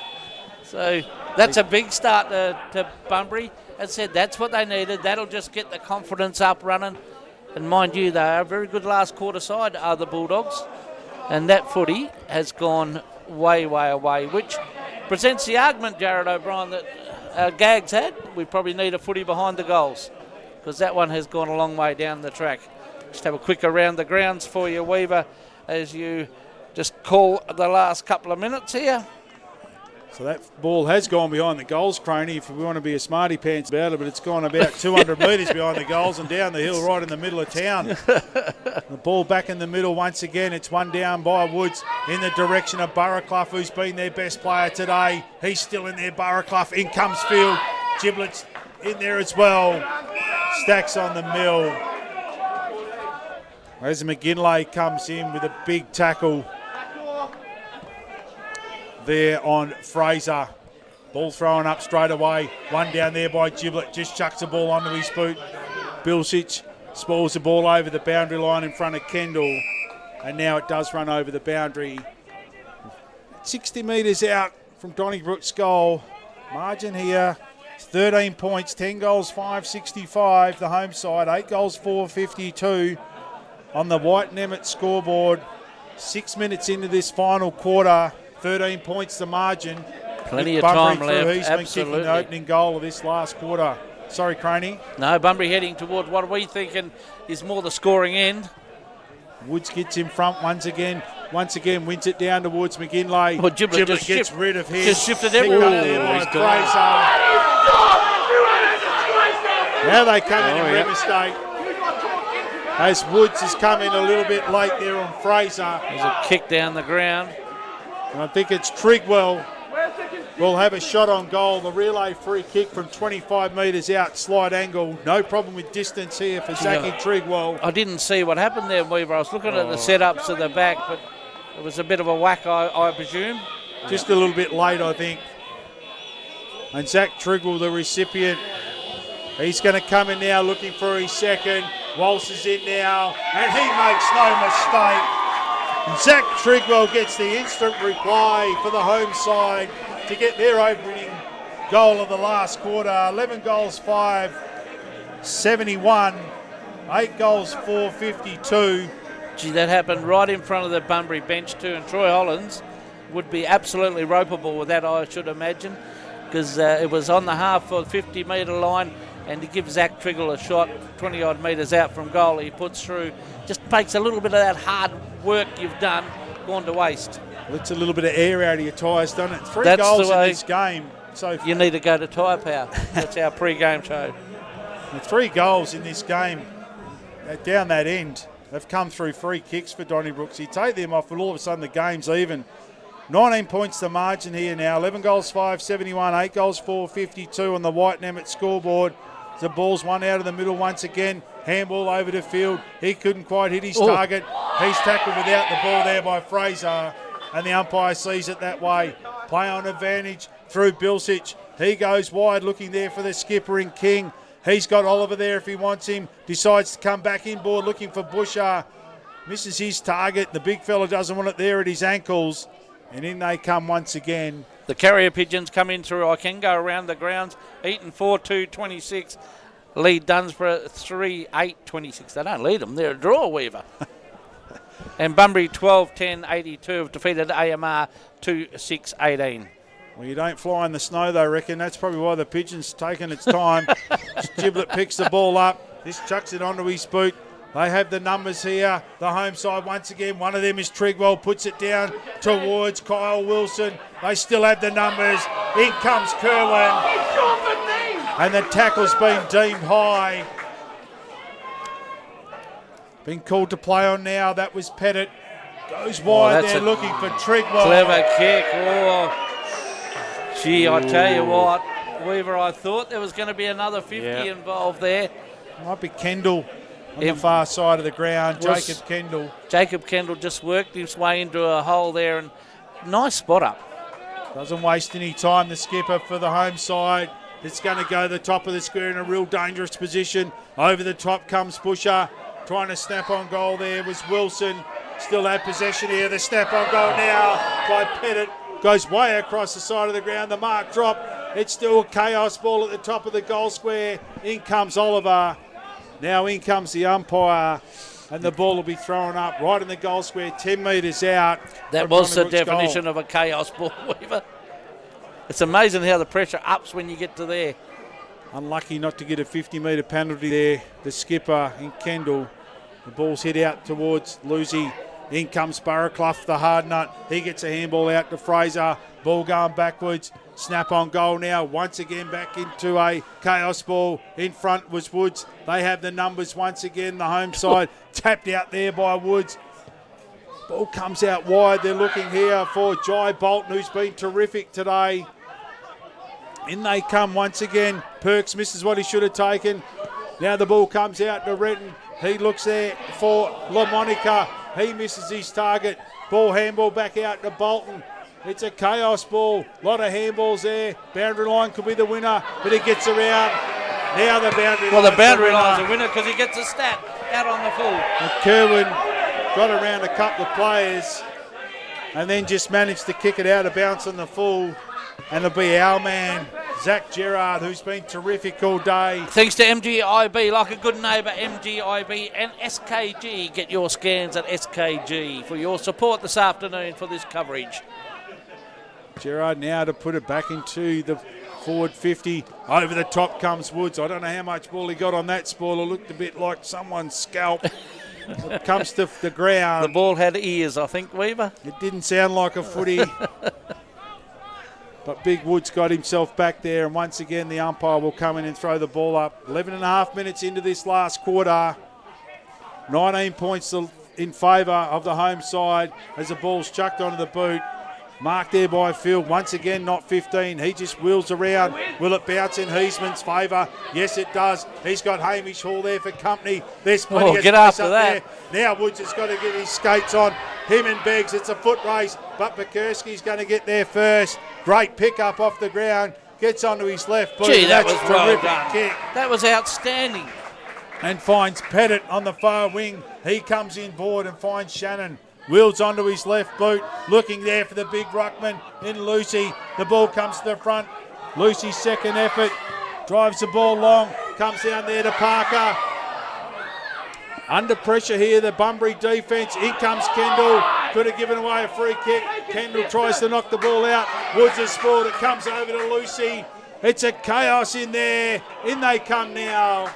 So that's a big start to Bunbury. As I said, that's what they needed. That'll just get the confidence up running. And mind you, they are a very good last quarter side, are the Bulldogs. And that footy has gone way, way away, which presents the argument, Jared O'Brien, that Gags had. We probably need a footy behind the goals, because that one has gone a long way down the track. Just have a quick around the grounds for you, Weaver, as you just call the last couple of minutes here. So that ball has gone behind the goals, Croney, if we want to be a smarty pants about it, but it's gone about 200 metres behind the goals and down the hill right in the middle of town. The ball back in the middle once again. It's one down by Woods in the direction of Barraclough, who's been their best player today. He's still in there, Barraclough. In comes Field. Giblet's in there as well. Stacks on the mill. As McGinlay comes in with a big tackle there on Fraser. Ball thrown up straight away. One down there by Giblet. Just chucks the ball onto his boot. Bilsich spoils the ball over the boundary line in front of Kendall. And now it does run over the boundary. 60 metres out from Donnybrook's goal. Margin here, 13 points, 10 goals, 565. The home side, 8 goals, 452 on the White and Emmett scoreboard. 6 minutes into this final quarter. 13 points the margin. Plenty of time left, He's been absolutely. kicking the opening goal of this last quarter. Sorry, Croney. No, Bunbury heading towards what we thinking is more the scoring end. Woods gets in front once again. Wins it down towards McGinlay. Well, Giblet just gets rid of him. just shifted Picked everyone. up there by He's gone. Fraser. Now they come in and yeah. mistake. as Woods has come in a little bit late there on Fraser. There's a kick down the ground. And I think it's Trigwell will have a shot on goal. The relay free kick from 25 metres out, slight angle. No problem with distance here for Zachy Trigwell. I didn't see what happened there, Weaver. I was looking at the setups at the back, but it was a bit of a whack, I presume. Just a little bit late, I think. And Zach Trigwell, the recipient, he's going to come in now looking for his second. Walsh is in now, and he makes no mistake. Zach Trigwell gets the instant reply for the home side to get their opening goal of the last quarter. 11 goals, 5, 71. 8 goals, 4, 52. Gee, that happened right in front of the Bunbury bench too, and Troy Hollins would be absolutely ropeable with that, I should imagine, because it was on the half or 50-metre line, and to give Zach Triggle a shot 20-odd metres out from goal, he puts through, just takes a little bit of that hard work you've done, gone to waste. Lets a little bit of air out of your tyres, doesn't it? 3 That's goals the way in this game. So you need to go to Tyre Power. That's our pre-game show. 3 goals in this game down that end. They've come through free kicks for Donnybrook. So you take them off, and all of a sudden the game's even. 19 points the margin here now. 11 goals, 5, 71. 8 goals, 4, 52 on the White and Emmett scoreboard. The ball's one out of the middle once again. Handball over the field. He couldn't quite hit his target. He's tackled without the ball there by Fraser. And the umpire sees it that way. Play on advantage through Bilsich. He goes wide looking there for the skipper in King. He's got Oliver there if he wants him. Decides to come back inboard looking for Busher. Misses his target. The big fella doesn't want it there at his ankles. And in they come once again. The carrier pigeons come in through. I can go around the grounds. Eaton 4-2-26. Lead Dunsborough 3-8-26. They don't lead them. They're a draw, Weaver. And Bunbury 12-10-82 have defeated AMR 2-6-18. Well, you don't fly in the snow, they reckon. That's probably why the pigeon's taken its time. Giblet picks the ball up. This chucks it onto his boot. They have the numbers here. The home side once again. One of them is Trigwell. Puts it down towards Kyle Wilson. They still have the numbers. In comes Kerwin. And the tackle's been deemed high. Been called to play on now. That was Pettit. Goes wide there looking for Trigwell. Clever kick. Oh, gee, I tell you what, Weaver, I thought there was going to be another 50 involved there. Might be Kendall on the far side of the ground. Jacob Kendall. Jacob Kendall just worked his way into a hole there, and nice spot up. Doesn't waste any time, the skipper for the home side. It's going to go the top of the square in a real dangerous position. Over the top comes Busher. Trying to snap on goal there was Wilson. Still have possession here. The snap on goal now by Pettit. Goes way across the side of the ground. The mark drop. It's still a chaos ball at the top of the goal square. In comes Oliver. Now in comes the umpire. And the ball will be thrown up right in the goal square, 10 metres out. That was the definition of a chaos ball, Weaver. It's amazing how the pressure ups when you get to there. Unlucky not to get a 50-metre penalty there. The skipper in Kendall. The ball's hit out towards Lucy. In comes Barraclough, the hard nut. He gets a handball out to Fraser. Ball going backwards. Snap on goal now. Once again back into a chaos ball. In front was Woods. They have the numbers once again. The home side tapped out there by Woods. Ball comes out wide. They're looking here for Jai Bolton, who's been terrific today. In they come once again. Perks misses what he should have taken. Now the ball comes out to Renton. He looks there for LaMonica. He misses his target. Ball handball back out to Bolton. It's a chaos ball. A lot of handballs there. Boundary line could be the winner, but he gets around. Now the boundary line. Well, the boundary line's a winner because he gets a stat out on the full. And Kerwin got around a couple of players and then just managed to kick it out of bounds on the full. And it'll be our man, Zach Gerard, who's been terrific all day. Thanks to MGIB, like a good neighbour, MGIB and SKG. Get your scans at SKG for your support this afternoon for this coverage. Gerard now to put it back into the forward 50. Over the top comes Woods. I don't know how much ball he got on that spoiler. Looked a bit like someone's scalp. It comes to the ground. The ball had ears, I think, Weaver. It didn't sound like a footy. But Big Woods got himself back there, and once again the umpire will come in and throw the ball up. 11 and a half minutes into this last quarter. 19 points in favour of the home side as the ball's chucked onto the boot. Marked there by Field. Once again, not 15. He just wheels around. Will it bounce in Heisman's favour? Yes, it does. He's got Hamish Hall there for company. There's plenty of get space after up that. there. Now Woods has got to get his skates on. Him and Beggs. It's a foot race, but Pekurski's going to get there first. Great pick up off the ground. Gets onto his left boot. Gee, that was That's a well terrific done. kick. That was outstanding. And finds Pettit on the far wing. He comes in board and finds Shannon. Wheels onto his left boot, looking there for the big ruckman in Lucy. The ball comes to the front. Lucy's second effort, drives the ball long, comes down there to Parker. Under pressure here, the Bunbury defence. In comes Kendall. Could have given away a free kick. Kendall tries to knock the ball out. Woods has spoiled it, comes over to Lucy. It's a chaos in there. In they come now.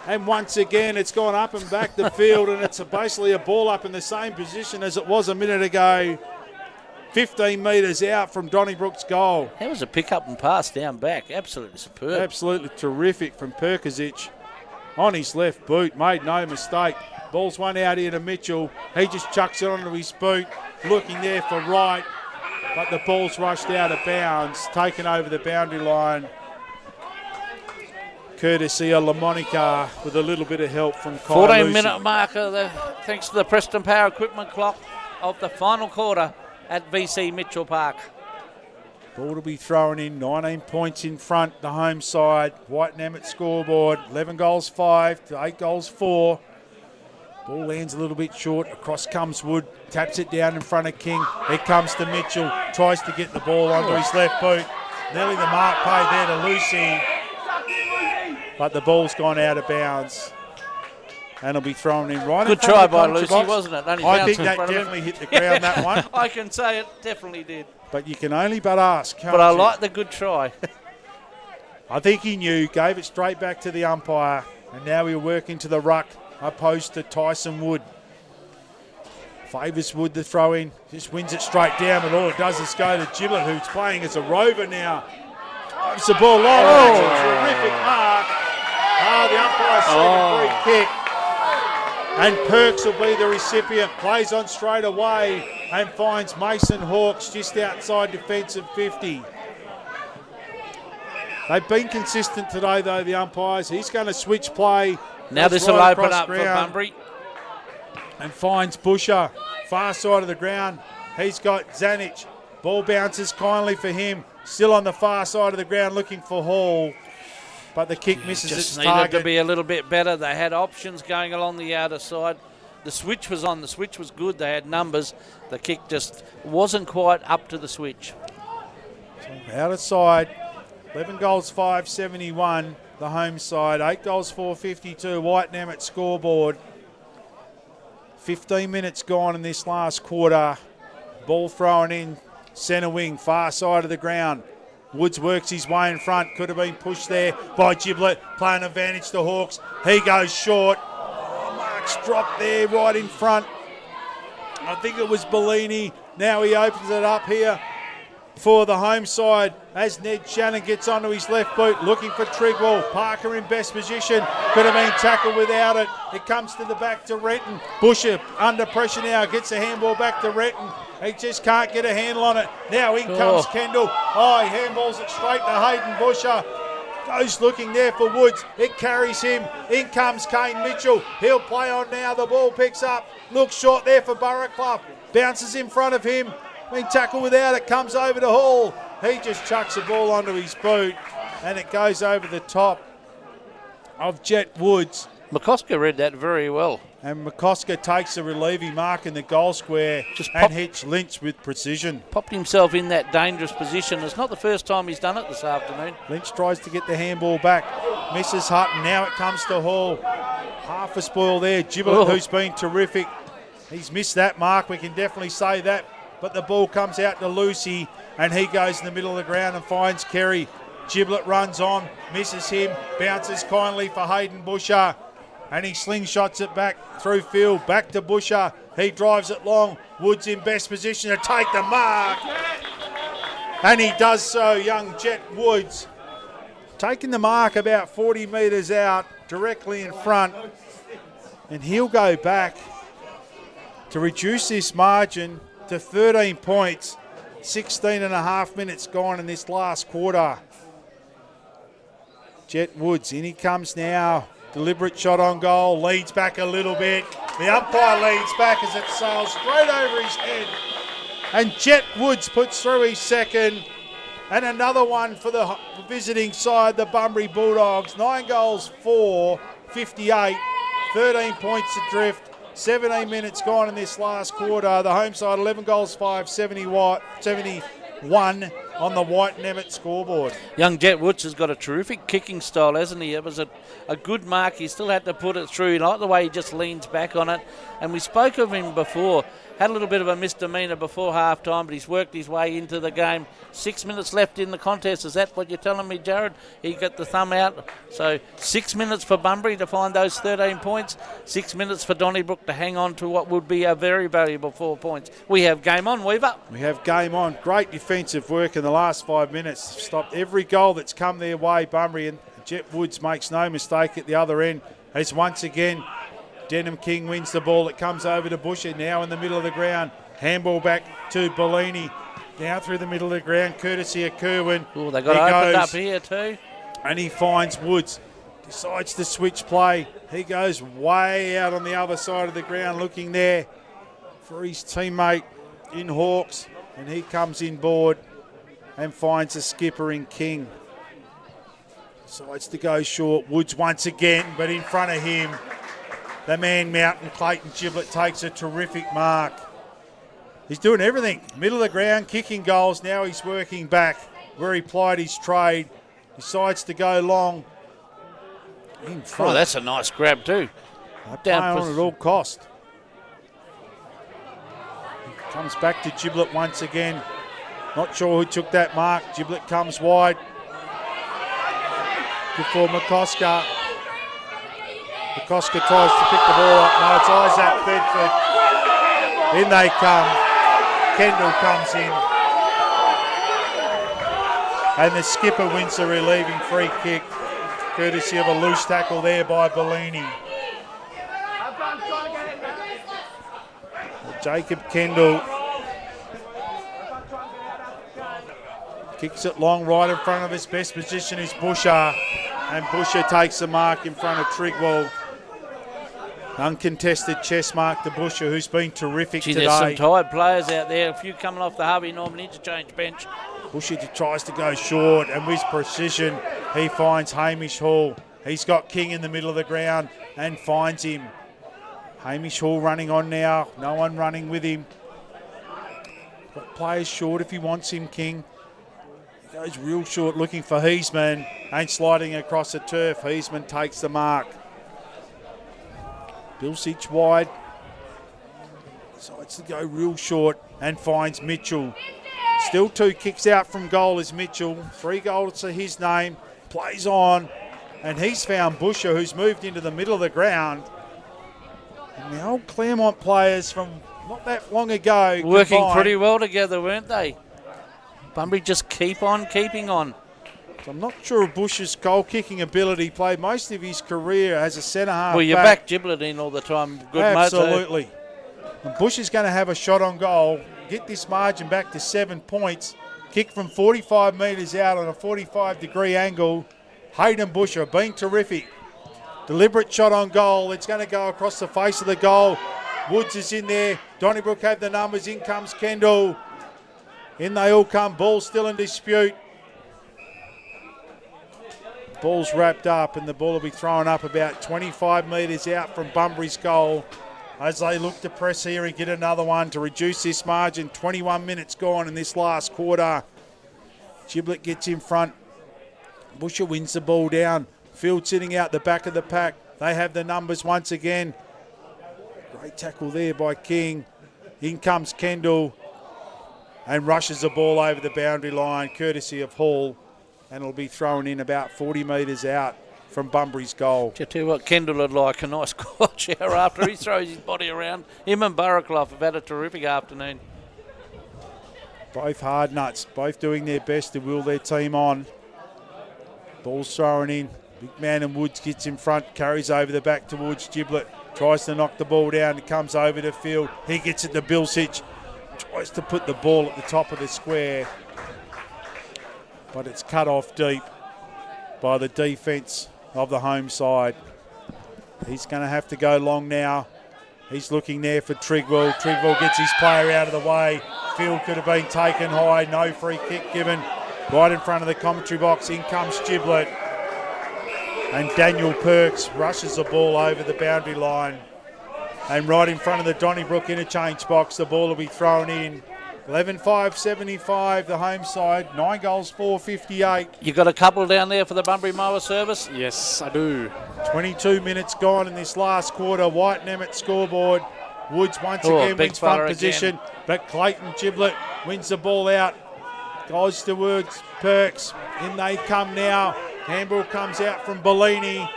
And once again, it's gone up and back the field, and it's basically a ball up in the same position as it was a minute ago. 15 metres out from Donnybrook's goal. That was a pick up and pass down back. Absolutely superb. Absolutely terrific from Perkasic. On his left boot, made no mistake. Ball's one out here to Mitchell. He just chucks it onto his boot, looking there for right, but the ball's rushed out of bounds, taken over the boundary line. Courtesy of LaMonica with a little bit of help from Kyle 14-minute marker, thanks to the Preston Power Equipment clock of the final quarter at VC Mitchell Park. Ball to be thrown in, 19 points in front, the home side. White and Emmett scoreboard, 11 goals 5 to 8 goals 4. Ball lands a little bit short, across comes Wood, taps it down in front of King. It comes to Mitchell, tries to get the ball onto his left boot. Nearly the mark paid there to Lucy. But the ball's gone out of bounds and it'll be thrown in right Good in front try of the by puncture Lucy, box. wasn't it? Only I bounced think in that front of him. definitely hit the ground, that one. I can say it definitely did. But you can only but ask. But I like the good try. I think he knew, gave it straight back to the umpire, and now he'll work into the ruck opposed to Tyson Wood. Favours Wood the throw in, just wins it straight down, but all it does is go to Giblett, who's playing as a rover now. Drives the ball long, that's a terrific mark. The umpire's seen a free kick. And Perks will be the recipient. Plays on straight away and finds Mason Hawkes just outside defensive 50. They've been consistent today, though, the umpires. He's going to switch play. Now this will open up for Bunbury. And finds Busher, far side of the ground. He's got Zanic. Ball bounces kindly for him. Still on the far side of the ground looking for Hall. But the kick misses its Just needed target. to be a little bit better. They had options going along the outer side. The switch was on. The switch was good. They had numbers. The kick just wasn't quite up to the switch. Outer side, 11 goals 571. The home side, 8 goals 452. White and Emmett scoreboard. 15 minutes gone in this last quarter. Ball thrown in, centre wing, far side of the ground. Woods works his way in front. Could have been pushed there by Giblett. Playing advantage to Hawks. He goes short. Mark's dropped there right in front. I think it was Bellini. Now he opens it up here for the home side as Ned Shannon gets onto his left boot looking for Trigwell. Parker in best position. Could have been tackled without it. It comes to the back to Renton. Busher under pressure now. Gets the handball back to Renton. He just can't get a handle on it. Now in comes Kendall. He handballs it straight to Hayden Busher. Goes looking there for Woods. It carries him. In comes Kane Mitchell. He'll play on now. The ball picks up. Looks short there for Burraclough. Bounces in front of him. Been tackled without it. Comes over to Hall. He just chucks the ball onto his boot. And it goes over the top of Jet Woods. McCosker read that very well. And McCosker takes a relieving mark in the goal square and hits Lynch with precision. Popped himself in that dangerous position. It's not the first time he's done it this afternoon. Lynch tries to get the handball back. Misses Hutton. Now it comes to Hall. Half a spoil there. Giblett, who's been terrific. He's missed that mark. We can definitely say that. But the ball comes out to Lucy and he goes in the middle of the ground and finds Kerry. Giblett runs on. Misses him. Bounces kindly for Hayden Busher. And he slingshots it back through field, back to Busher. He drives it long. Woods in best position to take the mark. And he does so, young Jet Woods. Taking the mark about 40 metres out, directly in front. And he'll go back to reduce this margin to 13 points. 16 and a half minutes gone in this last quarter. Jet Woods, in he comes now. Deliberate shot on goal, leads back a little bit. The umpire leads back as it sails straight over his head. And Jet Woods puts through his second. And another one for the visiting side, the Bunbury Bulldogs. 9 goals, 4, 58, 13 points adrift. 17 minutes gone in this last quarter. The home side, 11 goals, 5, 71 on the White and Emmett scoreboard. Young Jet Woods has got a terrific kicking style, hasn't he? It was a good mark. He still had to put it through. I like the way he just leans back on it. And we spoke of him before. Had a little bit of a misdemeanor before half-time, but he's worked his way into the game. 6 minutes left in the contest. Is that what you're telling me, Jared? He got the thumb out. So 6 minutes for Bunbury to find those 13 points. 6 minutes for Donnybrook to hang on to what would be a very valuable 4 points. We have game on, Weaver. We have game on. Great defensive work in the last 5 minutes. Stopped every goal that's come their way, Bunbury. And Jet Woods makes no mistake at the other end. As once again, Denham King wins the ball. It comes over to Busher, now in the middle of the ground. Handball back to Bellini. Now through the middle of the ground, courtesy of Kerwin. Oh, they got opened up here too. And he finds Woods. Decides to switch play. He goes way out on the other side of the ground looking there for his teammate in Hawks. And he comes inboard and finds a skipper in King. Decides to go short. Woods once again, but in front of him, the man Mountain, Clayton Giblet, takes a terrific mark. He's doing everything. Middle of the ground, kicking goals. Now he's working back where he plied his trade. Decides to go long. In front. Oh, that's a nice grab too. Down on at all cost. Comes back to Giblet once again. Not sure who took that mark. Giblet comes wide. Before McCosker. McCosker tries to pick the ball up. No, it's Isaac Bedford. In they come. Kendall comes in. And the skipper wins the relieving free kick, courtesy of a loose tackle there by Bellini. Jacob Kendall kicks it long right in front of his best position is Busher. And Busher takes the mark in front of Trigwell. Uncontested chest mark to Busher, who's been terrific today. There's some tired players out there. A few coming off the Harvey Norman interchange bench. Busher tries to go short, and with precision, he finds Hamish Hall. He's got King in the middle of the ground and finds him. Hamish Hall running on now. No one running with him. Got players short if he wants him, King. He goes real short looking for Heisman. Ain't sliding across the turf. Heisman takes the mark. Bilsich wide. Decides to go real short and finds Mitchell. Still 2 kicks out from goal is Mitchell. 3 goals to his name. Plays on. And he's found Busher, who's moved into the middle of the ground. And the old Claremont players from not that long ago working combined. pretty well together, weren't they? Bunbury just keep on keeping on. So I'm not sure of Bush's goal-kicking ability. Played most of his career as a centre-half. Well, you back Giblet in all the time. Good absolutely. And Bush is going to have a shot on goal. Get this margin back to 7 points. Kick from 45 metres out on a 45-degree angle. Hayden Busher being terrific. Deliberate shot on goal. It's going to go across the face of the goal. Woods is in there. Donnybrook have the numbers. In comes Kendall. In they all come. Ball still in dispute. Ball's wrapped up and the ball will be thrown up about 25 metres out from Bunbury's goal as they look to press here and get another one to reduce this margin. 21 minutes gone in this last quarter. Giblet gets in front. Busher wins the ball down. Field sitting out the back of the pack. They have the numbers once again. Great tackle there by King. In comes Kendall and rushes the ball over the boundary line, courtesy of Hall. And it'll be thrown in about 40 metres out from Bunbury's goal. I tell you what, Kendall would like a nice quiet shower after he throws his body around. Him and Burraclough have had a terrific afternoon. Both hard nuts, both doing their best to will their team on. Ball's thrown in. Big man and Woods gets in front, carries over the back towards Giblet. tries to knock the ball down. It comes over the field. He gets it to Bilsich. Tries to put the ball at the top of the square. But it's cut off deep by the defence of the home side. He's going to have to go long now. He's looking there for Trigwell. Trigwell gets his player out of the way. Field could have been taken high. No free kick given. Right in front of the commentary box. In comes Giblet. And Daniel Perks rushes the ball over the boundary line. And right in front of the Donnybrook interchange box, the ball will be thrown in. 11-5-75, the home side. 9 goals, 458. You got a couple down there for the Bunbury Mower service? Yes, I do. 22 minutes gone in this last quarter. White and Emmett scoreboard. Woods once again wins front position, but Clayton Giblet wins the ball out. Goes towards Perks. In they come now. Handball comes out from Bellini.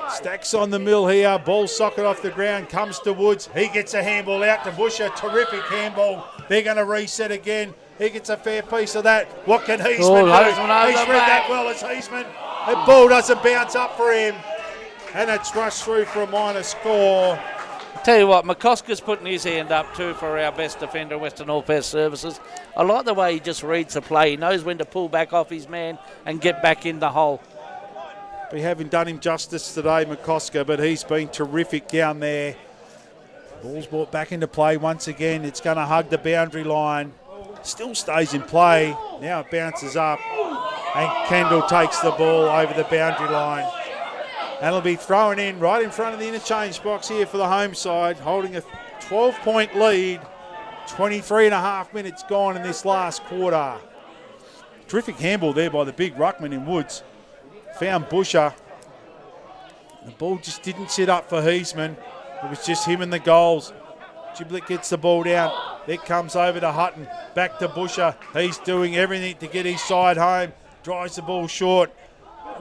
Stacks on the mill here. Ball socket off the ground. Comes to Woods. He gets a handball out to Busher. Terrific handball. They're going to reset again. He gets a fair piece of that. What can Heisman do? He's read that well as Heisman. The ball doesn't bounce up for him. And it's rushed through for a minor score. Tell you what, McCosker's putting his hand up too for our best defender, Western Allfest Services. I like the way he just reads the play. He knows when to pull back off his man and get back in the hole. We haven't done him justice today, McCosker, but he's been terrific down there. Ball's brought back into play once again. It's going to hug the boundary line. Still stays in play. Now it bounces up. And Kendall takes the ball over the boundary line. And it'll be thrown in right in front of the interchange box here for the home side, holding a 12-point lead. 23 and a half minutes gone in this last quarter. Terrific handball there by the big ruckman in Woods. Found Busher. The ball just didn't sit up for Heisman. It was just him and the goals. Giblet gets the ball down. It comes over to Hutton. Back to Busher. He's doing everything to get his side home. Drives the ball short.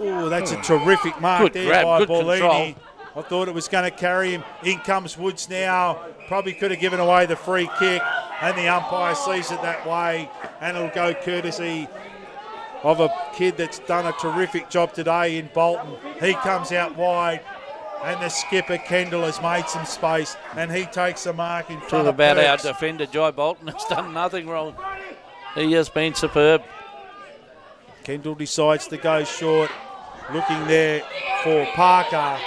Oh, that's a terrific mark good there grab, by good Bellini. control. I thought it was going to carry him. In comes Woods now. Probably could have given away the free kick. And the umpire sees it that way. And it'll go courtesy of a kid that's done a terrific job today in Bolton. He comes out wide. And the skipper, Kendall, has made some space. And he takes a mark in front of about Perks. our defender, Jai Bolton, has done nothing wrong. He has been superb. Kendall decides to go short. Looking there for Parker.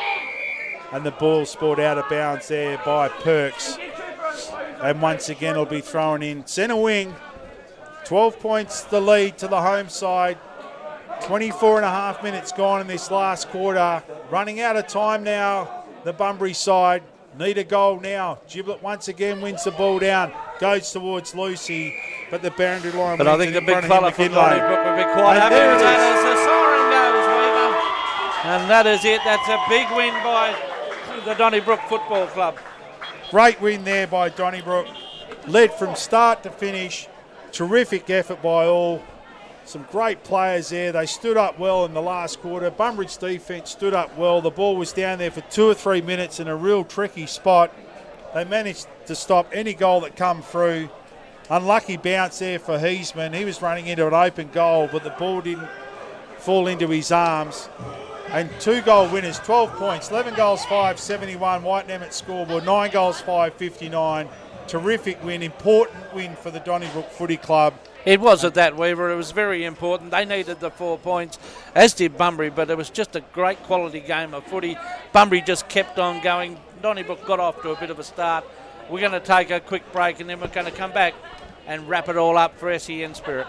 And the ball sport out of bounds there by Perks. And once again it'll be thrown in. Centre wing. 12 points the lead to the home side. 24 and a half minutes gone in this last quarter. Running out of time now, the Bunbury side. Need a goal now. Giblet once again wins the ball down. Goes towards Lucy. But the boundary line. But I think the big fella from Donnybrook will be quite happy with that as the siren goes, Weaver. And that is it. That's a big win by the Donnybrook Football Club. Great win there by Donnybrook. Led from start to finish. Terrific effort by all. Some great players there. They stood up well in the last quarter. Bunbury's defence stood up well. The ball was down there for 2 or 3 minutes in a real tricky spot. They managed to stop any goal that come through. Unlucky bounce there for Heisman. He was running into an open goal, but the ball didn't fall into his arms. And 2 goal winners, 12 points, 11 goals, 571. White and Emmett scoreboard, 9 goals, 559. Terrific win, important win for the Donnybrook Footy Club. It was at that, Weaver. It was very important. They needed the 4 points, as did Bunbury, but it was just a great quality game of footy. Bunbury just kept on going. Donnybrook got off to a bit of a start. We're going to take a quick break and then we're going to come back and wrap it all up for SEN Spirit.